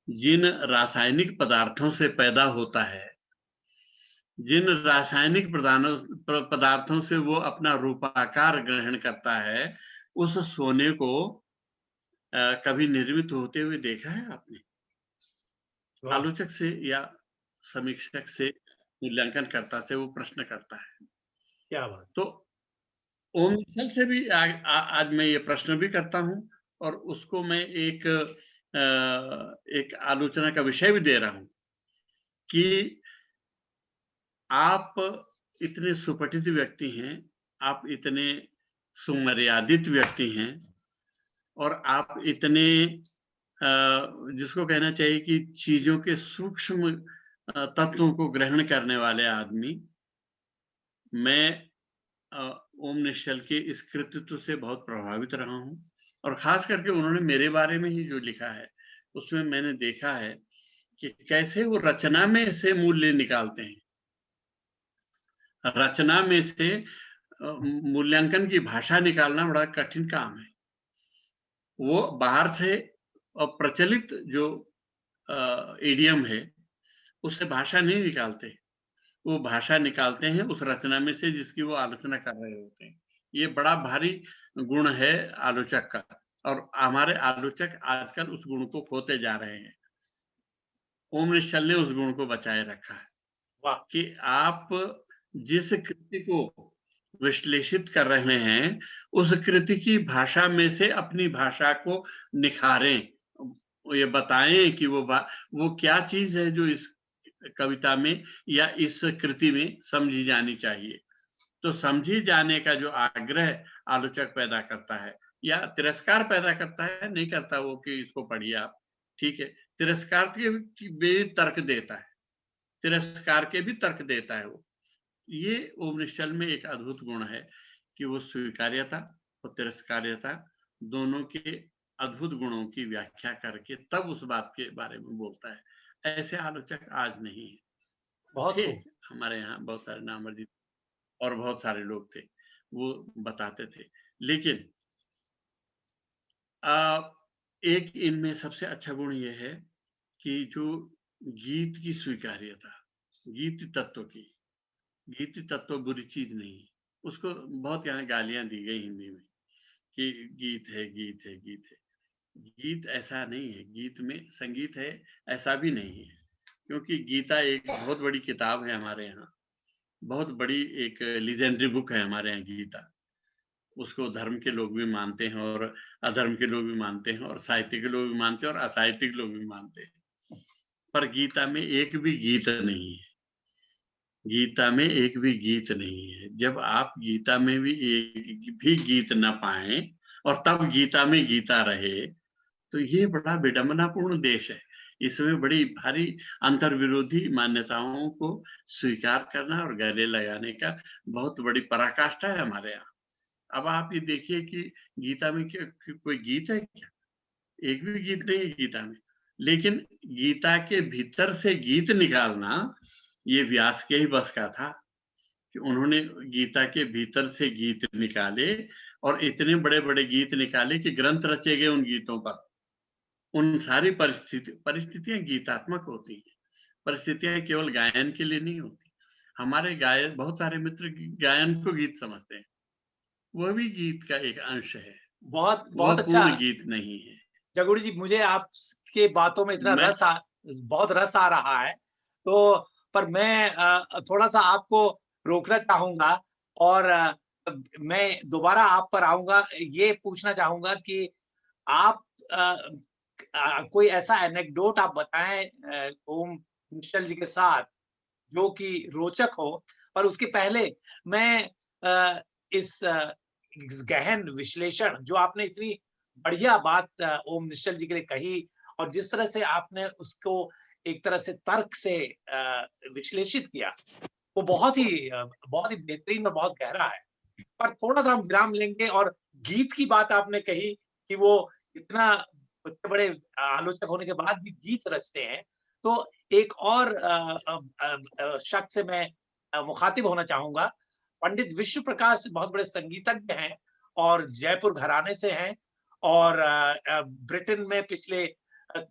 जिन रासायनिक पदार्थों से पैदा होता है, जिन रासायनिक पदार्थों से वो अपना रूपाकार ग्रहण करता है, उस सोने को कभी निर्मित होते हुए देखा है आपने? आलोचक से या समीक्षक से, मूल्यांकन करता से वो प्रश्न करता है। क्या बात। तो ओम निश्चल से भी आज मैं ये प्रश्न भी करता हूं, और उसको मैं एक आलोचना का विषय भी दे रहा हूं कि आप इतने सुपठित व्यक्ति हैं, आप इतने सुमर्यादित व्यक्ति हैं, और आप इतने जिसको कहना चाहिए कि चीजों के सूक्ष्म तत्वों को ग्रहण करने वाले आदमी। मैं ओम निश्चल के इस कृतित्व से बहुत प्रभावित रहा हूं, और खास करके उन्होंने मेरे बारे में ही जो लिखा है उसमें मैंने देखा है कि कैसे वो रचना में से मूल्य निकालते हैं। रचना में से मूल्यांकन की भाषा निकालना बड़ा कठिन काम है। वो बाहर से प्रचलित जो इडियम है उससे भाषा नहीं निकालते, वो भाषा निकालते हैं उस रचना में से जिसकी वो आलोचना कर रहे होते हैं। ये बड़ा भारी गुण है आलोचक का, और हमारे आलोचक आजकल उस गुण को खोते जा रहे हैं। ओम निश्चल ने उस गुण को बचाए रखा है। वाह। कि आप जिस कृति को विश्लेषित कर रहे हैं उस कृति की भाषा में से अपनी भाषा को निखारें, ये बताएं कि वो क्या चीज है जो इस कविता में या इस कृति में समझी जानी चाहिए। तो समझी जाने का जो आग्रह आलोचक पैदा करता है या तिरस्कार पैदा करता है, नहीं करता वो कि इसको पढ़िए आप, ठीक है, तिरस्कार के भी तर्क देता है, तिरस्कार के भी तर्क देता है वो। ये ओम निश्चल में एक अद्भुत गुण है कि वो स्वीकार्यता और तिरस्कार्यता दोनों के अद्भुत गुणों की व्याख्या करके तब उस बात के बारे में बोलता है। ऐसे आलोचक आज नहीं है। बहुत थे खूब। हमारे यहाँ बहुत सारे नामर्दी और बहुत सारे लोग थे, वो बताते थे। लेकिन एक इनमें सबसे अच्छा गुण ये है कि जो गीत की स्वीकार्यता, गीत तत्व की, गीत तत्व बुरी चीज नहीं है। उसको बहुत यहाँ गालियां दी गई हिंदी में कि गीत है, गीत है, गीत है। गीत ऐसा नहीं है, गीत में संगीत है ऐसा भी नहीं है, क्योंकि गीता एक बहुत बड़ी किताब है हमारे यहाँ, बहुत बड़ी एक लीजेंडरी बुक है हमारे यहाँ गीता। उसको धर्म के लोग भी मानते हैं और अधर्म के लोग भी मानते हैं, और साहित्य के लोग भी मानते हैं और असाहित्यिक लोग भी मानते हैं। पर गीता में एक भी गीत नहीं है, गीता में एक भी गीत नहीं है। जब आप गीता में भी एक भी गीत न पाएं और तब गीता में गीता रहे, तो ये बड़ा विडंबनापूर्ण देश है। इसमें बड़ी भारी अंतर्विरोधी मान्यताओं को स्वीकार करना और गले लगाने का बहुत बड़ी पराकाष्ठा है हमारे यहाँ। अब आप ये देखिए कि गीता में कोई गीत है क्या? एक भी गीत नहीं है गीता में। लेकिन गीता के भीतर से गीत निकालना ये व्यास के ही बस का था कि उन्होंने गीता के भीतर से गीत निकाले, और इतने बड़े बड़े गीत निकाले कि ग्रंथ रचे गए उन गीतों पर। उन सारी परिस्थितियां गीतात्मक होती हैं। परिस्थितियां केवल गायन के लिए नहीं होती। हमारे बहुत सारे मित्र गायन को गीत समझते हैं, वह भी गीत का एक अंश है, बहुत वह अच्छा पूर्ण गीत नहीं है। जगोड़ी जी, मुझे आपके बातों में इतना बहुत रस आ रहा है, तो पर मैं थोड़ा सा आपको रोकना चाहूंगा, और मैं दोबारा आप पर आऊंगा। ये पूछना चाहूंगा कि आप कोई ऐसा एनेक्डोट आप बताएं ओम निश्चल जी के साथ जो कि रोचक हो। पर उसके पहले मैं इस गहन विश्लेषण जो आपने इतनी बढ़िया बात ओम निश्चल जी के लिए कही, और जिस तरह से आपने उसको एक तरह से तर्क से विश्लेषित किया, वो बहुत ही बेहतरीन और बहुत गहरा है। पर थोड़ा सा हम विराम लेंगे, और गीत की बात आपने कही कि वो इतना इतने बड़े आलोचक होने के बाद भी गीत रचते हैं, तो एक और शख्स से मैं मुखातिब होना चाहूंगा। पंडित विश्व प्रकाश बहुत बड़े संगीतज्ञ हैं और जयपुर घराने से हैं, और ब्रिटेन में पिछले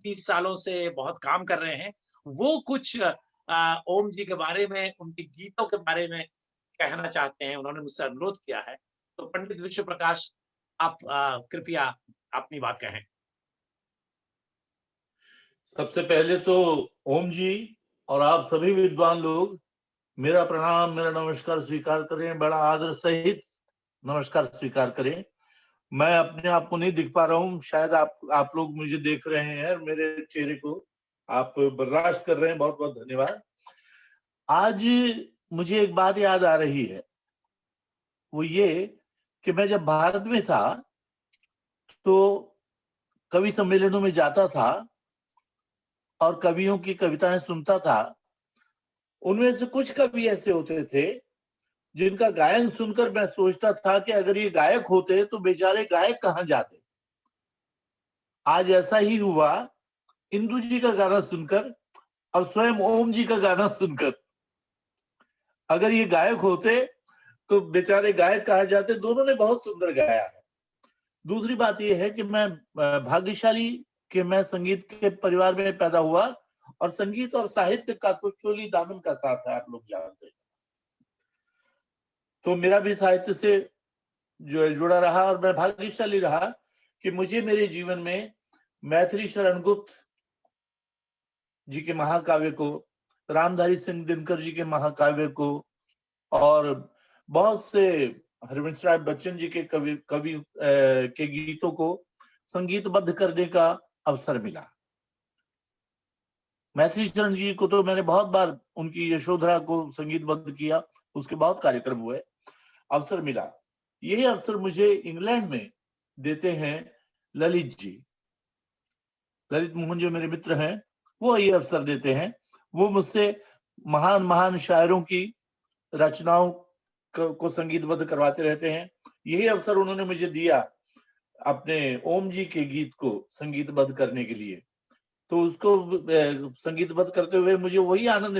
30 सालों से बहुत काम कर रहे हैं। वो कुछ ओम जी के बारे में, उनके गीतों के बारे में कहना चाहते हैं, उन्होंने मुझसे अनुरोध किया है। तो पंडित विश्व प्रकाश, आप कृपया अपनी बात कहें। सबसे पहले तो ओम जी और आप सभी विद्वान लोग मेरा प्रणाम, मेरा नमस्कार स्वीकार करें, बड़ा आदर सहित नमस्कार स्वीकार करें। मैं अपने आप को नहीं दिख पा रहा हूँ, शायद आप लोग मुझे देख रहे हैं, मेरे चेहरे को आप बर्दाश्त कर रहे हैं, बहुत बहुत धन्यवाद। आज मुझे एक बात याद आ रही है, वो ये कि मैं जब भारत में था तो कवि सम्मेलनों में जाता था और कवियों की कविताएं सुनता था। उनमें से कुछ कवि ऐसे होते थे जिनका गायन सुनकर मैं सोचता था कि अगर ये गायक होते तो बेचारे गायक कहाँ जाते। आज ऐसा ही हुआ इंदु जी का गाना सुनकर और स्वयं ओम जी का गाना सुनकर। अगर ये गायक होते तो बेचारे गायक कहाँ जाते। दोनों ने बहुत सुंदर गाया है। दूसरी बात यह है कि मैं भाग्यशाली कि मैं संगीत के परिवार में पैदा हुआ और संगीत और साहित्य का तो चोली दामन का साथ है, आप लोग जानते हैं। तो मेरा भी साहित्य से जो जुड़ा रहा और मैं भाग्यशाली रहा कि मुझे मेरे जीवन में मैथिली शरण गुप्त जी के महाकाव्य को, रामधारी सिंह दिनकर जी के महाकाव्य को और बहुत से हरवंश राय बच्चन जी के कवि के गीतों को संगीतबद्ध करने का अवसर मिला। मैथिली शरण जी को तो मैंने बहुत बार उनकी यशोधरा को संगीतबद्ध किया, उसके बहुत कार्यक्रम हुए, अवसर मिला। यही अवसर मुझे इंग्लैंड में देते हैं ललित जी। ललित मोहन जो मेरे मित्र हैं वो ये अवसर देते हैं। वो मुझसे महान महान शायरों की रचनाओं को संगीतबद्ध करवाते रहते हैं। यही अवसर उन्होंने मुझे दिया अपने ओम जी के गीत को संगीतबद्ध करने के लिए। तो उसको संगीतबद्ध करते हुए मुझे वही आनंद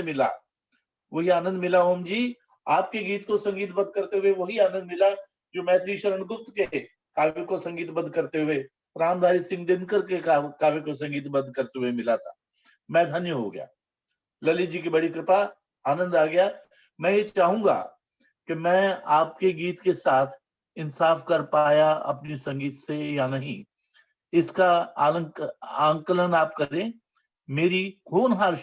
मिला ओम जी, आपके गीत को संगीतबद्ध करते हुए वही आनंद मिला जो मैथिली शरण गुप्त के काव्य को संगीतबद्ध करते हुए, रामधारी सिंह दिनकर के काव्य को संगीतबद्ध करते हुए मिला था। मैं धन्य हो गया। ललित जी की बड़ी कृपा, आनंद आ गया। मैं ये चाहूंगा कि मैं आपके गीत के साथ इंसाफ कर पाया अपने संगीत से या नहीं, इसका आंकलन आप करें। मेरी होनहार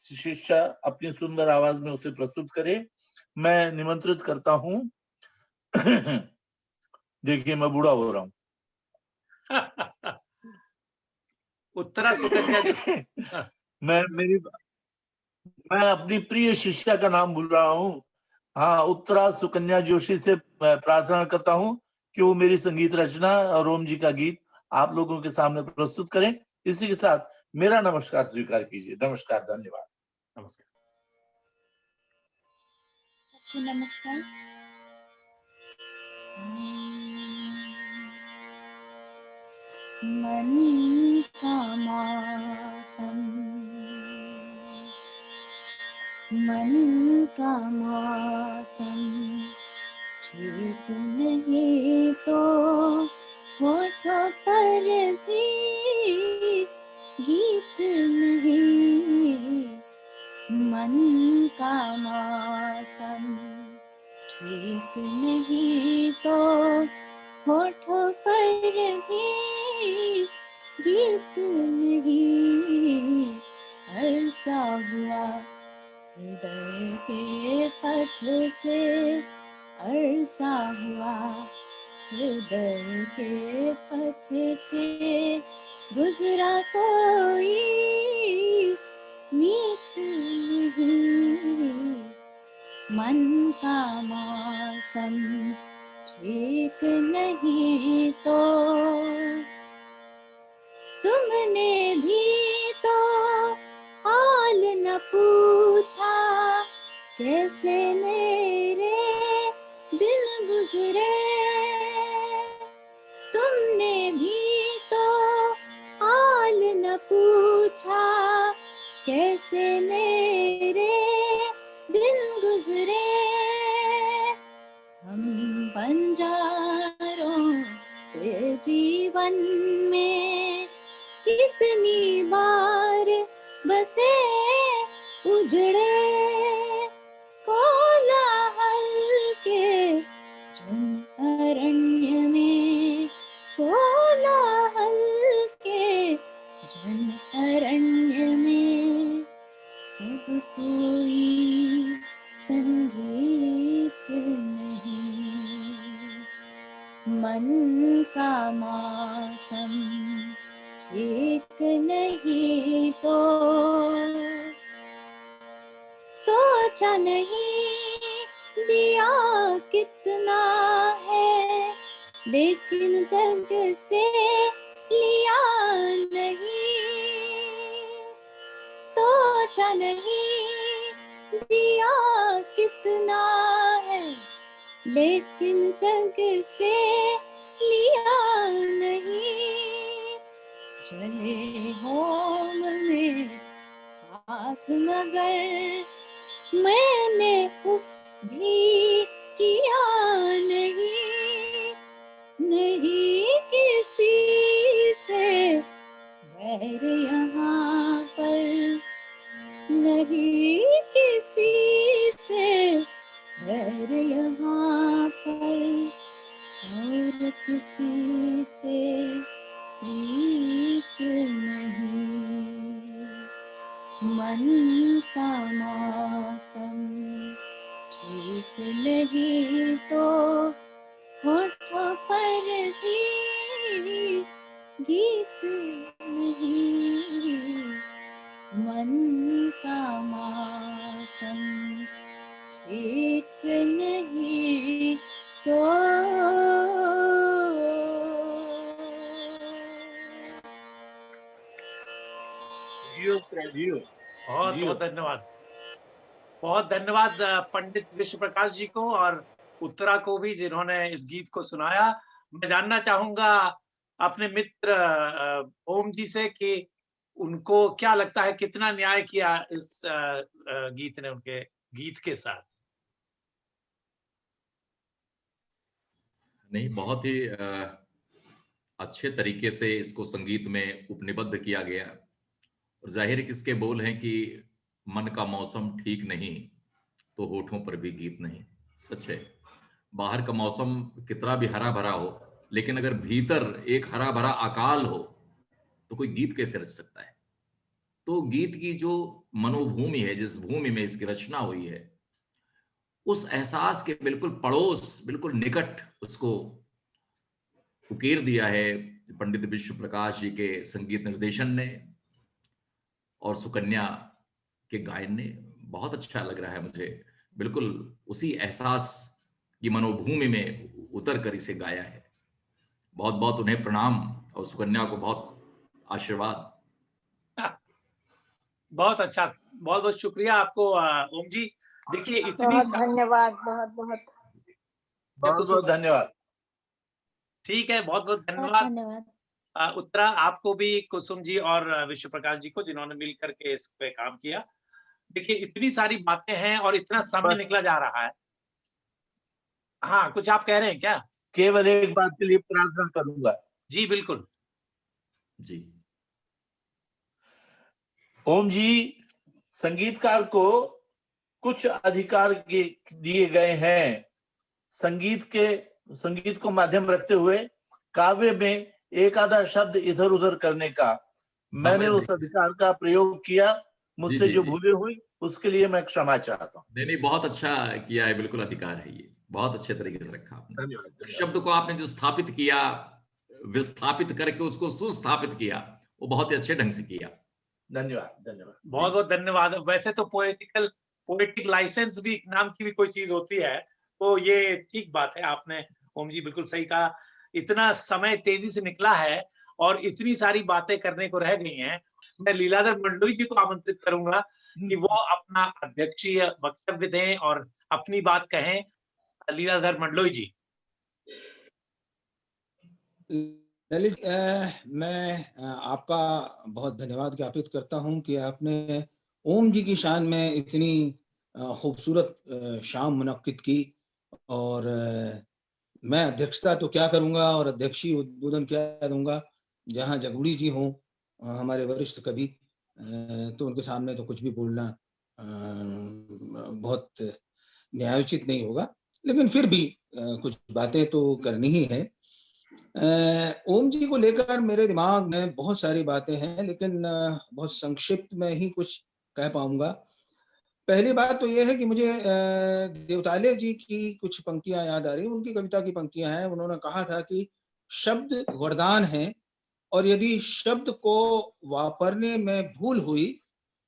शिष्या अपनी सुंदर आवाज में उसे प्रस्तुत करे। मैं निमंत्रित करता हूं। देखिए मैं बूढ़ा हो रहा हूं। उत्तरा सुकन्या मैं अपनी प्रिय शिष्या का नाम भूल रहा हूँ। हाँ, उत्तरा सुकन्या जोशी से प्रार्थना करता हूँ कि वो मेरी संगीत रचना और ओम जी का गीत आप लोगों के सामने प्रस्तुत करें। इसी के साथ मेरा नमस्कार स्वीकार कीजिए। नमस्कार, धन्यवाद। नमस्कार। नमस्कार। मन का मौसम ठीक नहीं तो होठों पर भी गीत नहीं। मन का मौसम ठीक नहीं तो होठों पर भी गीत नहीं। ऐसा हुआ हृदय के पथ से, ऐसा हुआ हृदय के पथ से गुजरा कोई मीत नहीं। मन का मौसम ठीक नहीं तो तुमने भी तो हाल न पूछा, कैसे मेरे दिन गुजरे। तुमने भी तो हाल न पूछा, कैसे मेरे दिन गुजरे। हम बंजारों से जीवन में कितनी बार बसे उजड़े। कोलाहल के जन अरण्य में, कोलाहल के जन अरण्य में अब कोई संगीत नहीं। मन का मौसम ठीक नहीं तो सोचा नहीं दिया कितना है, लेकिन जग से लिया नहीं। सोचा नहीं दिया कितना है, लेकिन जग से लिया नहीं। जले होम में हाथ मगर मैंने उफ भी किया नहीं। नहीं किसी से बैर यहाँ पर, नहीं किसी से बैर यहाँ पर, और किसी से प्रीत नहीं। मन का मौसम ठीक नहीं तो होठों पर भी गीत नहीं। मन का मौसम ठीक नहीं तो बहुत बहुत धन्यवाद। बहुत धन्यवाद पंडित विश्व प्रकाश जी को और उत्तरा को भी, जिन्होंने इस गीत को सुनाया। मैं जानना चाहूंगा अपने मित्र ओम जी से कि उनको क्या लगता है, कितना न्याय किया इस गीत ने उनके गीत के साथ। नहीं, बहुत ही अच्छे तरीके से इसको संगीत में उपनिबद्ध किया गया। और जाहिर है किसके बोल हैं कि मन का मौसम ठीक नहीं तो होठों पर भी गीत नहीं। सच है, बाहर का मौसम कितना भी हरा भरा हो, लेकिन अगर भीतर एक हरा भरा अकाल हो तो कोई गीत कैसे रच सकता है। तो गीत की जो मनोभूमि है, जिस भूमि में इसकी रचना हुई है, उस एहसास के बिल्कुल पड़ोस, बिल्कुल निकट उसको उकेर दिया है पंडित विश्व प्रकाश जी के संगीत निर्देशन ने और सुकन्या के गायन ने। बहुत अच्छा लग रहा है मुझे, बिल्कुल उसी एहसास की मनोभूमि में उतर कर इसे गाया है। बहुत बहुत उन्हें प्रणाम और सुकन्या को बहुत आशीर्वाद। बहुत अच्छा, बहुत बहुत शुक्रिया आपको ओम जी। देखिए इतनी बहुत धन्यवाद, बहुत बहुत बहुत बहुत धन्यवाद। ठीक है, बहुत बहुत धन्यवाद। धन्यवाद उत्तरा आपको भी, कुसुम जी और विश्व प्रकाश जी को, जिन्होंने मिल करके इस पे काम किया। देखिए इतनी सारी बातें हैं और इतना समय निकला जा रहा है। हाँ, कुछ आप कह रहे हैं क्या? केवल एक बात के लिए प्रार्थना करूंगा। जी बिल्कुल जी। ओम जी, संगीतकार को कुछ अधिकार दिए गए हैं। संगीत को माध्यम रखते हुए काव्य में एक आधा शब्द इधर उधर करने का मैंने उस अधिकार का प्रयोग किया। मुझसे जो भूलें हुई उसके लिए मैं क्षमा चाहता हूँ। नहीं, बहुत अच्छा किया है, बिल्कुल अधिकार है ये, बहुत अच्छे तरीके से रखा आपने। धन्यवाद। शब्द को आपने जो स्थापित किया, विस्थापित करके उसको सुस्थापित किया, वो बहुत ही अच्छे ढंग से किया। धन्यवाद धन्यवाद, बहुत बहुत धन्यवाद। वैसे तो पोएटिक लाइसेंस भी नाम की भी कोई चीज होती है, तो ये ठीक बात है, आपने ओम जी बिल्कुल सही कहा। इतना समय तेजी से निकला है और इतनी सारी बातें करने को रह गई हैं। मैं लीलाधर मंडलोई जी को आमंत्रित करूंगा कि वो अपना अध्यक्षीय वक्तव्य दें और अपनी बात कहें। लीलाधर मंडलोई जी। ललित, मैं आपका बहुत धन्यवाद ज्ञापित करता हूं कि आपने ओम जी की शान में इतनी खूबसूरत शाम मुनक्किद की। और मैं अध्यक्षता तो क्या करूंगा और अध्यक्षीय उद्बोधन क्या दूंगा, जहां जगुड़ी जी हों हमारे वरिष्ठ कवि, तो उनके सामने तो कुछ भी बोलना बहुत न्यायोचित नहीं होगा, लेकिन फिर भी कुछ बातें तो करनी ही है। ओम जी को लेकर मेरे दिमाग में बहुत सारी बातें हैं, लेकिन बहुत संक्षिप्त में ही कुछ कह पाऊंगा। पहली बात तो यह है कि मुझे देवताले जी की कुछ पंक्तियां याद आ रही, उनकी कविता की पंक्तियां हैं। उन्होंने कहा था कि शब्द वरदान है और यदि शब्द को वापरने में भूल हुई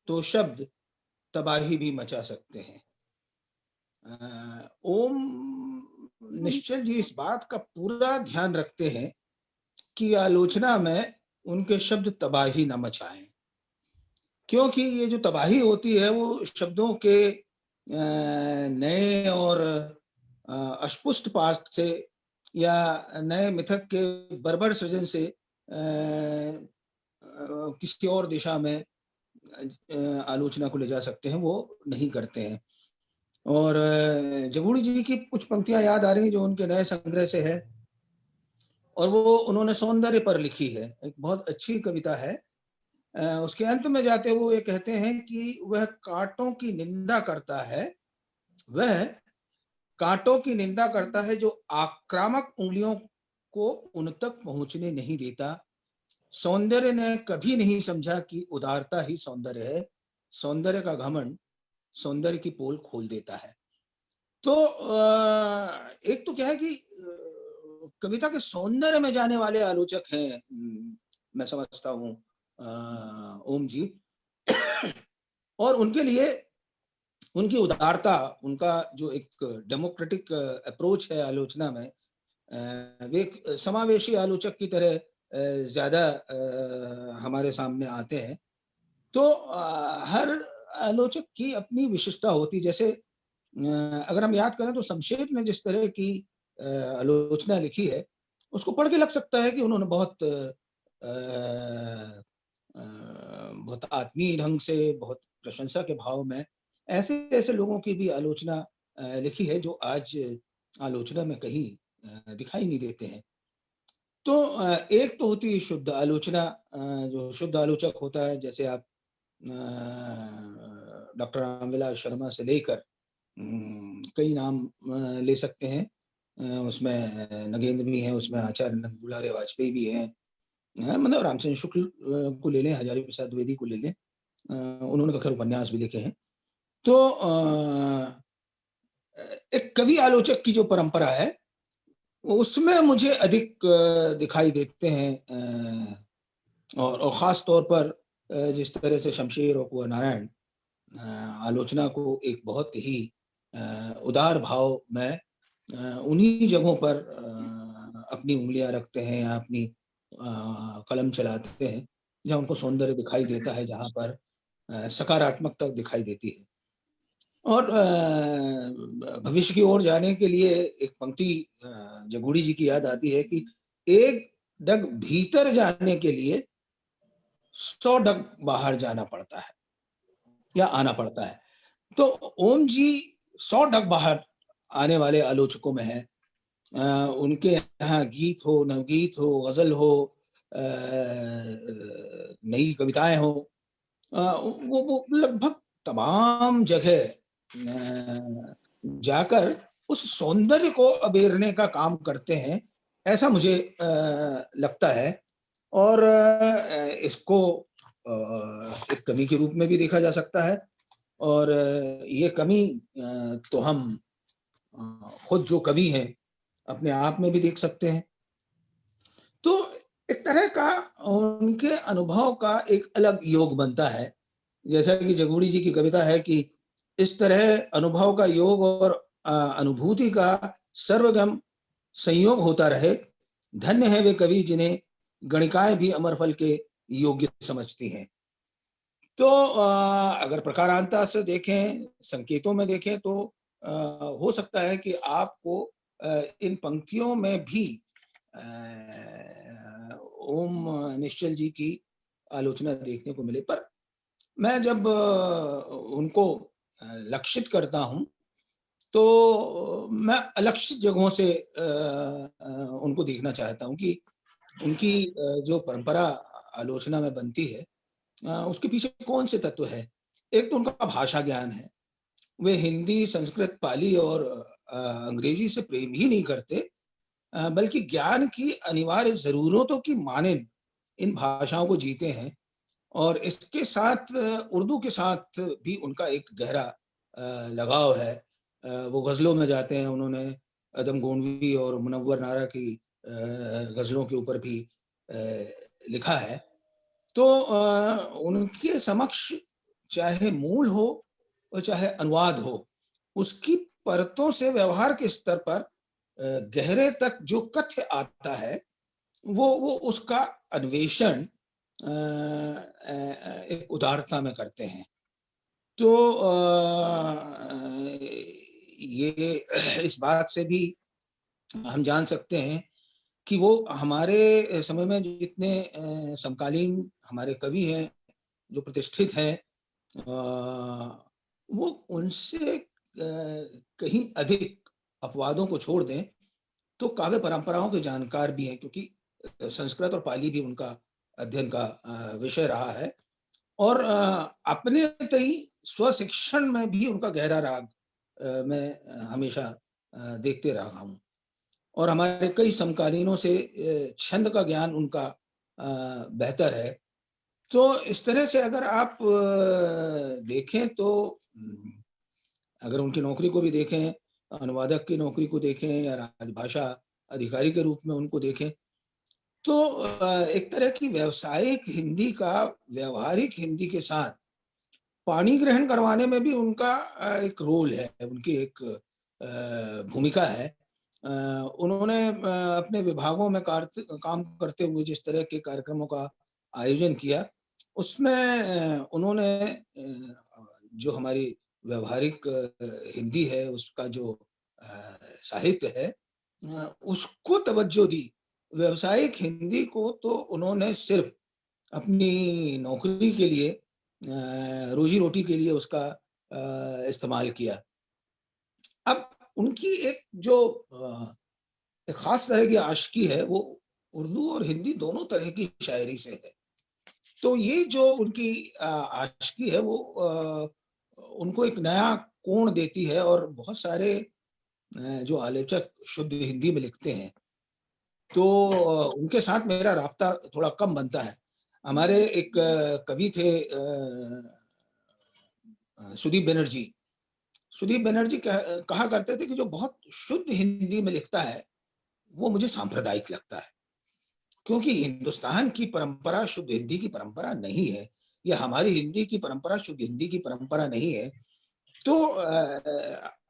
तो शब्द तबाही भी मचा सकते हैं। ओम निश्चल जी इस बात का पूरा ध्यान रखते हैं कि आलोचना में उनके शब्द तबाही न मचाएं, क्योंकि ये जो तबाही होती है वो शब्दों के नए और अस्पुष्ट पाठ से या नए मिथक के बर्बर सृजन से किसी और दिशा में आलोचना को ले जा सकते हैं, वो नहीं करते हैं। और जगूड़ी जी की कुछ पंक्तियां याद आ रही जो उनके नए संग्रह से है, और वो उन्होंने सौंदर्य पर लिखी है। एक बहुत अच्छी कविता है। उसके अंत में जाते हुए कहते हैं कि वह कांटों की निंदा करता है, वह कांटों की निंदा करता है जो आक्रामक उंगलियों को उन तक पहुंचने नहीं देता। सौंदर्य ने कभी नहीं समझा कि उदारता ही सौंदर्य है, सौंदर्य का घमंड सौंदर्य की पोल खोल देता है। तो एक तो क्या है कि कविता के सौंदर्य में जाने वाले आलोचक हैं, मैं समझता हूँ ओम जी, और उनके लिए उनकी उदारता, उनका जो एक डेमोक्रेटिक अप्रोच है आलोचना में, वे एक समावेशी आलोचक की तरह ज्यादा हमारे सामने आते हैं। तो हर आलोचक की अपनी विशिष्टता होती। जैसे अगर हम याद करें तो शमशेर ने जिस तरह की आलोचना लिखी है, उसको पढ़ के लग सकता है कि उन्होंने बहुत आत्मीय ढंग से, बहुत प्रशंसा के भाव में ऐसे ऐसे लोगों की भी आलोचना लिखी है जो आज आलोचना में कहीं दिखाई नहीं देते हैं। तो एक तो होती है शुद्ध आलोचना, जो शुद्ध आलोचक होता है, जैसे आप डॉक्टर रामविलास शर्मा से लेकर कई नाम ले सकते हैं। उसमें नगेंद्र भी हैं, उसमें आचार्य नंद दुलारे वाजपेयी भी हैं, मतलब रामचंद्र शुक्ल को ले लें, हजारी प्रसाद द्विवेदी को ले लें, उन्होंने तो खैर उपन्यास भी लिखे हैं। तो एक कवि आलोचक की जो परंपरा है उसमें मुझे अधिक दिखाई देते हैं, और खास तौर पर जिस तरह से शमशेर और कुंवर नारायण आलोचना को एक बहुत ही उदार भाव में उन्हीं जगहों पर अपनी उंगलियां रखते हैं या अपनी कलम चलाते हैं जहाँ उनको सौंदर्य दिखाई देता है, जहाँ पर सकारात्मकता दिखाई देती है। और भविष्य की ओर जाने के लिए एक पंक्ति जगूड़ी जी की याद आती है कि एक डग भीतर जाने के लिए 100 डग बाहर जाना पड़ता है या आना पड़ता है। तो ओम जी 100 डग बाहर आने वाले आलोचकों में है। उनके यहाँ गीत हो, नवगीत हो, गजल हो, नई कविताएं हो, वो लगभग तमाम जगह जाकर उस सौंदर्य को अबेरने का काम करते हैं, ऐसा मुझे लगता है। और इसको एक कमी के रूप में भी देखा जा सकता है, और ये कमी तो हम खुद जो कवि हैं अपने आप में भी देख सकते हैं। तो एक तरह का उनके अनुभव का एक अलग योग बनता है। जैसा कि जगूड़ी जी की कविता है कि इस तरह अनुभव का योग और अनुभूति का सर्वगम संयोग होता रहे, धन्य है वे कवि जिन्हें गणिकाएं भी अमर फल के योग्य समझती हैं। तो अगर प्रकारांता से देखें, संकेतों में देखें, तो हो सकता है कि आपको इन पंक्तियों में भी ओम निश्चल जी की आलोचना देखने को मिले। पर मैं जब उनको लक्षित करता हूं तो मैं अलक्षित जगहों से उनको देखना चाहता हूं कि उनकी जो परंपरा आलोचना में बनती है उसके पीछे कौन से तत्व है। एक तो उनका भाषा ज्ञान है, वे हिंदी, संस्कृत, पाली और अंग्रेजी से प्रेम ही नहीं करते, बल्कि ज्ञान की अनिवार्य जरूरतों की मानिंद इन भाषाओं को जीते हैं। और इसके साथ उर्दू के साथ भी उनका एक गहरा लगाव है। वो गजलों में जाते हैं, उन्होंने अदम गोंडवी और मुनव्वर नारा की गजलों के ऊपर भी लिखा है। तो उनके समक्ष चाहे मूल हो चाहे अनुवाद हो, उसकी परतों से व्यवहार के स्तर पर गहरे तक जो कथ्य आता है वो उसका अन्वेषण एक उदारता में करते हैं। तो ये इस बात से भी हम जान सकते हैं कि वो हमारे समय में जितने समकालीन हमारे कवि हैं, जो प्रतिष्ठित हैं, वो उनसे कहीं अधिक अपवादों को छोड़ दें तो काव्य परंपराओं के जानकार भी हैं, क्योंकि संस्कृत और पाली भी उनका अध्ययन का विषय रहा है, और अपने तई स्वशिक्षण में भी उनका गहरा राग मैं हमेशा देखते रहा हूँ। और हमारे कई समकालीनों से छंद का ज्ञान उनका बेहतर है। तो इस तरह से अगर आप देखें तो अगर उनकी नौकरी को भी देखें, अनुवादक की नौकरी को देखें या राजभाषा अधिकारी के रूप में उनको देखें, तो एक तरह की व्यावसायिक हिंदी का व्यवहारिक हिंदी के साथ पाणी ग्रहण करवाने में भी उनका एक रोल है, उनकी एक भूमिका है। उन्होंने अपने विभागों में काम करते हुए जिस तरह के कार्यक्रमों का आयोजन किया, उसमें उन्होंने जो हमारी व्यवहारिक हिंदी है उसका जो साहित्य है उसको तवज्जो दी। व्यवसायिक हिंदी को तो उन्होंने सिर्फ अपनी नौकरी के लिए, रोजी रोटी के लिए उसका इस्तेमाल किया। अब उनकी एक जो एक खास तरह की आशिकी है वो उर्दू और हिंदी दोनों तरह की शायरी से है। तो ये जो उनकी आशिकी है वो उनको एक नया कोण देती है, और बहुत सारे जो आलोचक शुद्ध हिंदी में लिखते हैं तो उनके साथ मेरा राब्ता थोड़ा कम बनता है। हमारे एक कवि थे सुदीप बनर्जी। सुदीप बनर्जी कहा करते थे कि जो बहुत शुद्ध हिंदी में लिखता है वो मुझे सांप्रदायिक लगता है, क्योंकि हिंदुस्तान की परंपरा शुद्ध हिंदी की परंपरा नहीं है, या हमारी हिंदी की परंपरा शुद्ध हिंदी की परंपरा नहीं है। तो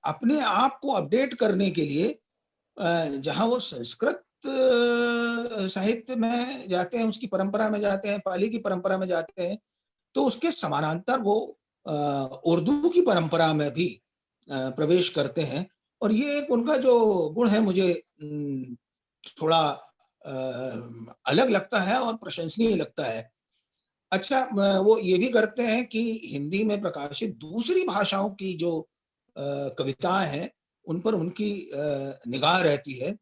अपने आप को अपडेट करने के लिए जहां वो संस्कृत साहित्य में जाते हैं, उसकी परंपरा में जाते हैं, पाली की परंपरा में जाते हैं, तो उसके समानांतर वो उर्दू की परंपरा में भी प्रवेश करते हैं। और ये एक उनका जो गुण है मुझे थोड़ा अलग लगता है और प्रशंसनीय लगता है। अच्छा, वो ये भी करते हैं कि हिंदी में प्रकाशित दूसरी भाषाओं की जो कविताएं हैं उन पर उनकी निगाह रहती है,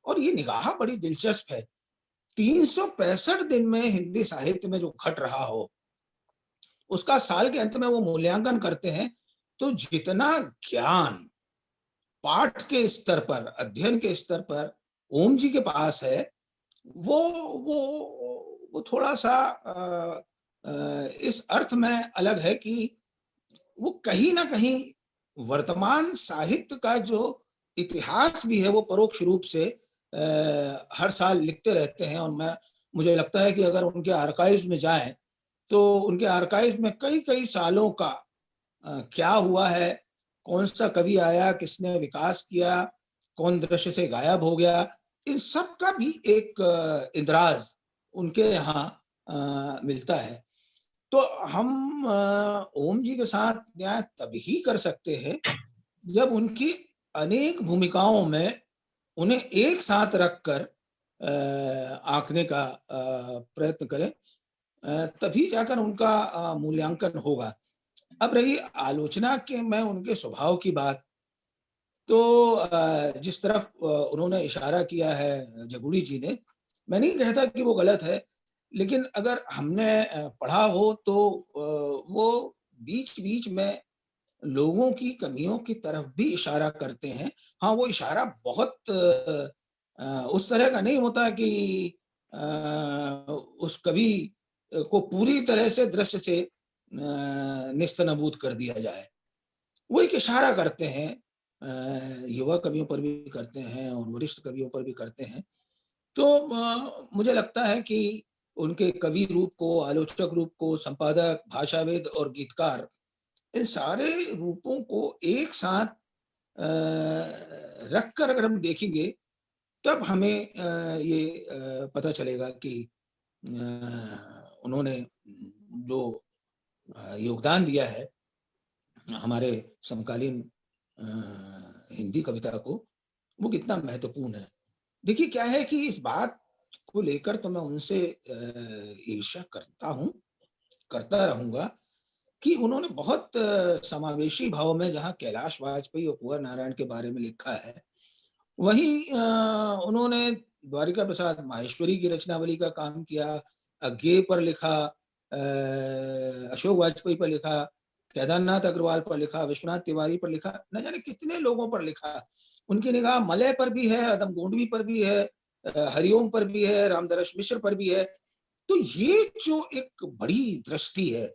और ये निगाह बड़ी दिलचस्प है। 365 दिन में हिंदी साहित्य में जो घट रहा हो उसका साल के अंत में वो मूल्यांकन करते हैं। तो जितना ज्ञान पाठ के स्तर पर, अध्ययन के स्तर पर ओम जी के पास है, वो थोड़ा सा इस अर्थ में अलग है कि वो कहीं ना कहीं वर्तमान साहित्य का जो इतिहास भी है वो परोक्ष रूप से हर साल लिखते रहते हैं। और मुझे लगता है कि अगर उनके आर्काइव्स में जाएं तो उनके आर्काइव्स में कई कई सालों का क्या हुआ है, कौन सा कवि आया, किसने विकास किया, कौन दृश्य से गायब हो गया, इन सब का भी एक इंद्राज उनके यहाँ मिलता है। तो हम ओम जी के साथ न्याय तभी कर सकते हैं जब उनकी अनेक भूमिकाओं में उन्हें एक साथ रखकर आंकने का प्रयत्न करें, तभी जाकर उनका मूल्यांकन होगा। अब रही आलोचना के मैं उनके स्वभाव की बात, तो जिस तरफ उन्होंने इशारा किया है जगुड़ी जी ने, मैं नहीं कहता कि वो गलत है, लेकिन अगर हमने पढ़ा हो तो वो बीच बीच में लोगों की कमियों की तरफ भी इशारा करते हैं। हाँ, वो इशारा बहुत उस तरह का नहीं होता कि उस कवि को पूरी तरह से दृश्य से निस्तनाबूद कर दिया जाए। वो एक इशारा करते हैं, युवा कवियों पर भी करते हैं और वरिष्ठ कवियों पर भी करते हैं। तो मुझे लगता है कि उनके कवि रूप को, आलोचक रूप को, संपादक, भाषाविद और गीतकार इन सारे रूपों को एक साथ रखकर अगर हम देखेंगे तब हमें ये पता चलेगा कि उन्होंने जो योगदान दिया है हमारे समकालीन हिंदी कविता को, वो कितना महत्वपूर्ण है। देखिए क्या है कि इस बात को लेकर तो मैं उनसे ईर्ष्या करता हूँ, करता रहूंगा कि उन्होंने बहुत समावेशी भाव में जहाँ कैलाश वाजपेयी और कुंवर नारायण के बारे में लिखा है, वहीं उन्होंने द्वारिका प्रसाद माहेश्वरी की रचनावली का काम किया, अज्ञेय पर लिखा, अशोक वाजपेयी पर लिखा, केदारनाथ अग्रवाल पर लिखा, विश्वनाथ तिवारी पर लिखा, न जाने कितने लोगों पर लिखा। उनकी निगाह मलय पर भी है, अदम गोंडवी पर भी है, हरिओम पर भी है, रामदरस मिश्र पर भी है। तो ये जो एक बड़ी दृष्टि है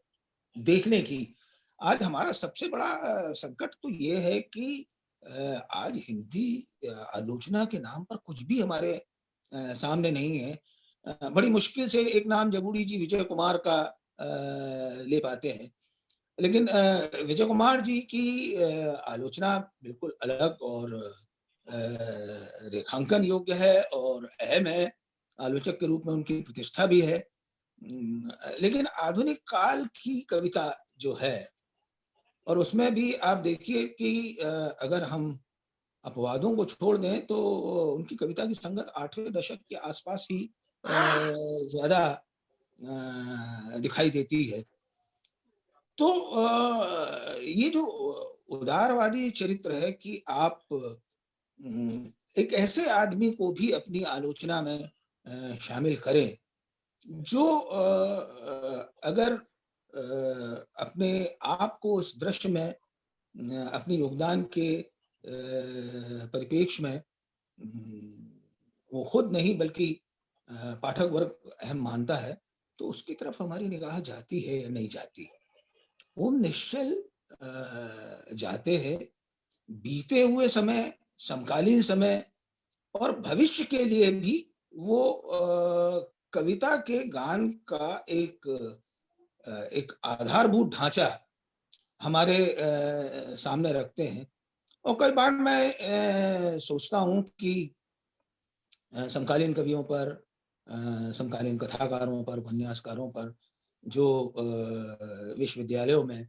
देखने की, आज हमारा सबसे बड़ा संकट तो ये है कि आज हिंदी आलोचना के नाम पर कुछ भी हमारे सामने नहीं है। बड़ी मुश्किल से एक नाम जगूड़ी जी विजय कुमार का ले पाते हैं, लेकिन विजय कुमार जी की आलोचना बिल्कुल अलग और रेखांकन योग्य है और अहम है। आलोचक के रूप में उनकी प्रतिष्ठा भी है। लेकिन आधुनिक काल की कविता जो है, और उसमें भी आप देखिए कि अगर हम अपवादों को छोड़ दें तो उनकी कविता की संगत 8वें दशक के आसपास ही ज्यादा दिखाई देती है। तो ये जो उदारवादी चरित्र है कि आप एक ऐसे आदमी को भी अपनी आलोचना में शामिल करें जो अगर अपने आप को उस दृश्य में अपने योगदान के परिप्रेक्ष्य में वो खुद नहीं बल्कि पाठक वर्ग अहम मानता है, तो उसकी तरफ हमारी निगाह जाती है या नहीं जाती। ओम निश्चल जाते हैं बीते हुए समय, समकालीन समय और भविष्य के लिए भी। वो कविता के गान का एक आधारभूत ढांचा हमारे सामने रखते हैं। और कई बार मैं सोचता हूँ कि समकालीन कवियों पर, समकालीन कथाकारों पर, उपन्यासकारों पर जो विश्वविद्यालयों में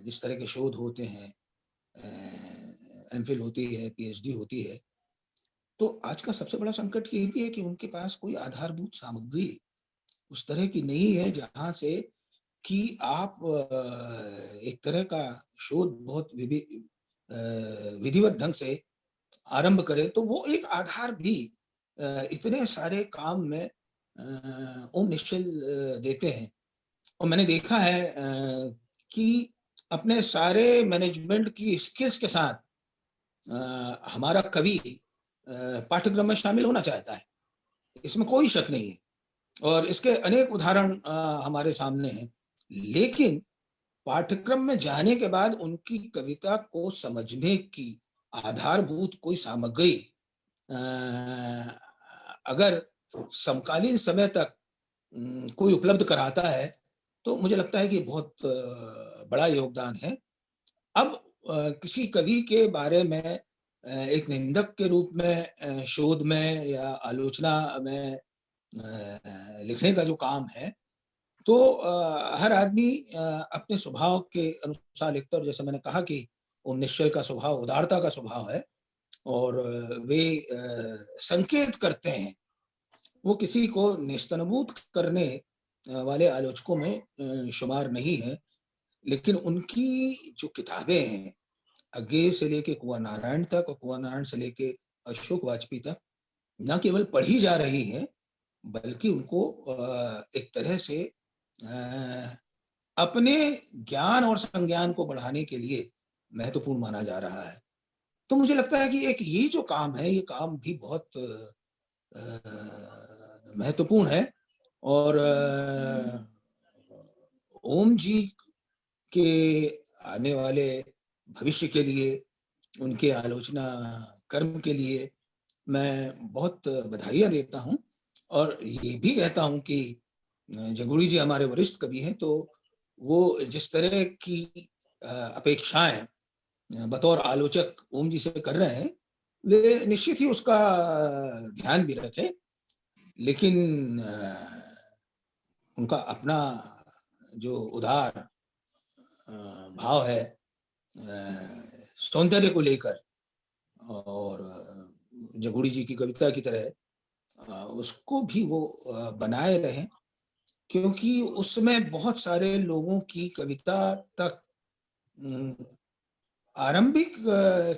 जिस तरह के शोध होते हैं, एमफिल होती है, पीएचडी होती है, तो आज का सबसे बड़ा संकट ये भी है कि उनके पास कोई आधारभूत सामग्री उस तरह की नहीं है जहां से कि आप एक तरह का शोध बहुत विधिवत ढंग से आरंभ करें। तो वो एक आधार भी इतने सारे काम में ओम निश्चल देते हैं। और मैंने देखा है कि अपने सारे मैनेजमेंट की स्किल्स के साथ हमारा कवि पाठ्यक्रम में शामिल होना चाहता है, इसमें कोई शक नहीं है, और इसके अनेक उदाहरण हमारे सामने हैं। लेकिन पाठ्यक्रम में जाने के बाद उनकी कविता को समझने की आधारभूत कोई सामग्री अगर समकालीन समय तक कोई उपलब्ध कराता है तो मुझे लगता है कि बहुत बड़ा योगदान है। अब किसी कवि के बारे में एक निंदक के रूप में शोध में या आलोचना में लिखने का जो काम है, तो हर आदमी अपने स्वभाव के अनुसार लिखता है। और जैसे मैंने कहा कि ओम निश्चल का स्वभाव उदारता का स्वभाव है, और वे संकेत करते हैं, वो किसी को निस्तनभूत करने वाले आलोचकों में शुमार नहीं है। लेकिन उनकी जो किताबें हैं, अज्ञेय से लेके कुंवर नारायण तक और कुंवर नारायण से लेके अशोक वाजपेयी तक, न केवल पढ़ी जा रही हैं बल्कि उनको एक तरह से अपने ज्ञान और संज्ञान को बढ़ाने के लिए महत्वपूर्ण माना जा रहा है। तो मुझे लगता है कि एक ये जो काम है, ये काम भी बहुत महत्वपूर्ण है। और ओम जी के आने वाले भविष्य के लिए, उनके आलोचना कर्म के लिए मैं बहुत बधाइयाँ देता हूँ। और ये भी कहता हूँ कि जगूड़ी जी हमारे वरिष्ठ कवि हैं, तो वो जिस तरह की अपेक्षाएं बतौर आलोचक ओम जी से कर रहे हैं, वे निश्चित ही उसका ध्यान भी रखें, लेकिन उनका अपना जो उदार भाव है सौंदर्य को लेकर, और जगूड़ी जी की कविता की तरह उसको भी वो बनाए रहें, क्योंकि उसमें बहुत सारे लोगों की कविता तक आरंभिक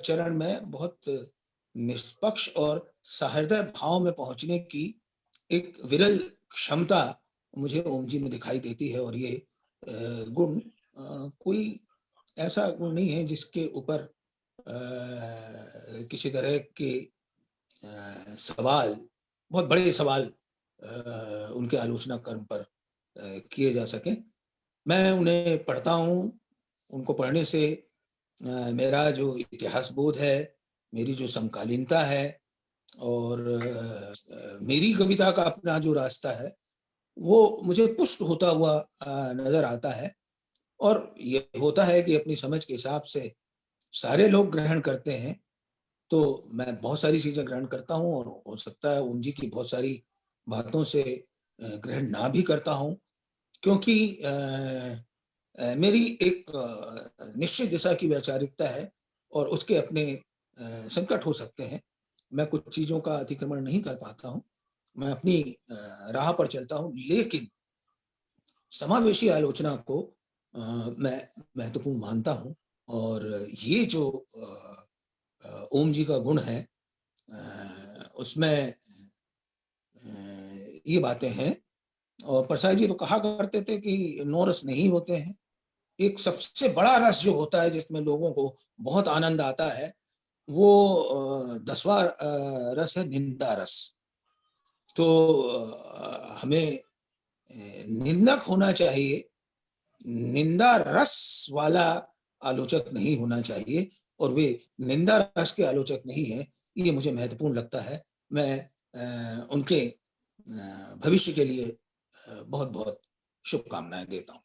चरण में बहुत निष्पक्ष और सहृदय भाव में पहुंचने की एक विरल क्षमता मुझे ओम जी में दिखाई देती है। और ये गुण कोई ऐसा गुण नहीं है जिसके ऊपर किसी तरह के सवाल, बहुत बड़े सवाल उनके आलोचना कर्म पर किए जा सके। मैं उन्हें पढ़ता हूँ, उनको पढ़ने से मेरा जो इतिहास बोध है, मेरी जो समकालीनता है और मेरी कविता का अपना जो रास्ता है, वो मुझे पुष्ट होता हुआ नजर आता है। और ये होता है कि अपनी समझ के हिसाब से सारे लोग ग्रहण करते हैं, तो मैं बहुत सारी चीजें ग्रहण करता हूँ, और हो सकता है ओम जी की बहुत सारी बातों से ग्रहण ना भी करता हूँ, क्योंकि मेरी एक निश्चित दिशा की वैचारिकता है और उसके अपने संकट हो सकते हैं। मैं कुछ चीजों का अतिक्रमण नहीं कर पाता हूँ, मैं अपनी राह पर चलता हूँ, लेकिन समावेशी आलोचना को मैं महत्वपूर्ण मानता हूँ। और ये जो ओम जी का गुण है, उसमें ये बातें हैं। और प्रसाद जी तो कहा करते थे कि 9 रस नहीं होते हैं, एक सबसे बड़ा रस जो होता है जिसमें लोगों को बहुत आनंद आता है, वो 10वां रस है निंदा रस। तो हमें निंदक होना चाहिए, निंदा रस वाला आलोचक नहीं होना चाहिए, और वे निंदा रस के आलोचक नहीं है, ये मुझे महत्वपूर्ण लगता है। मैं उनके भविष्य के लिए बहुत बहुत शुभकामनाएं देता हूँ।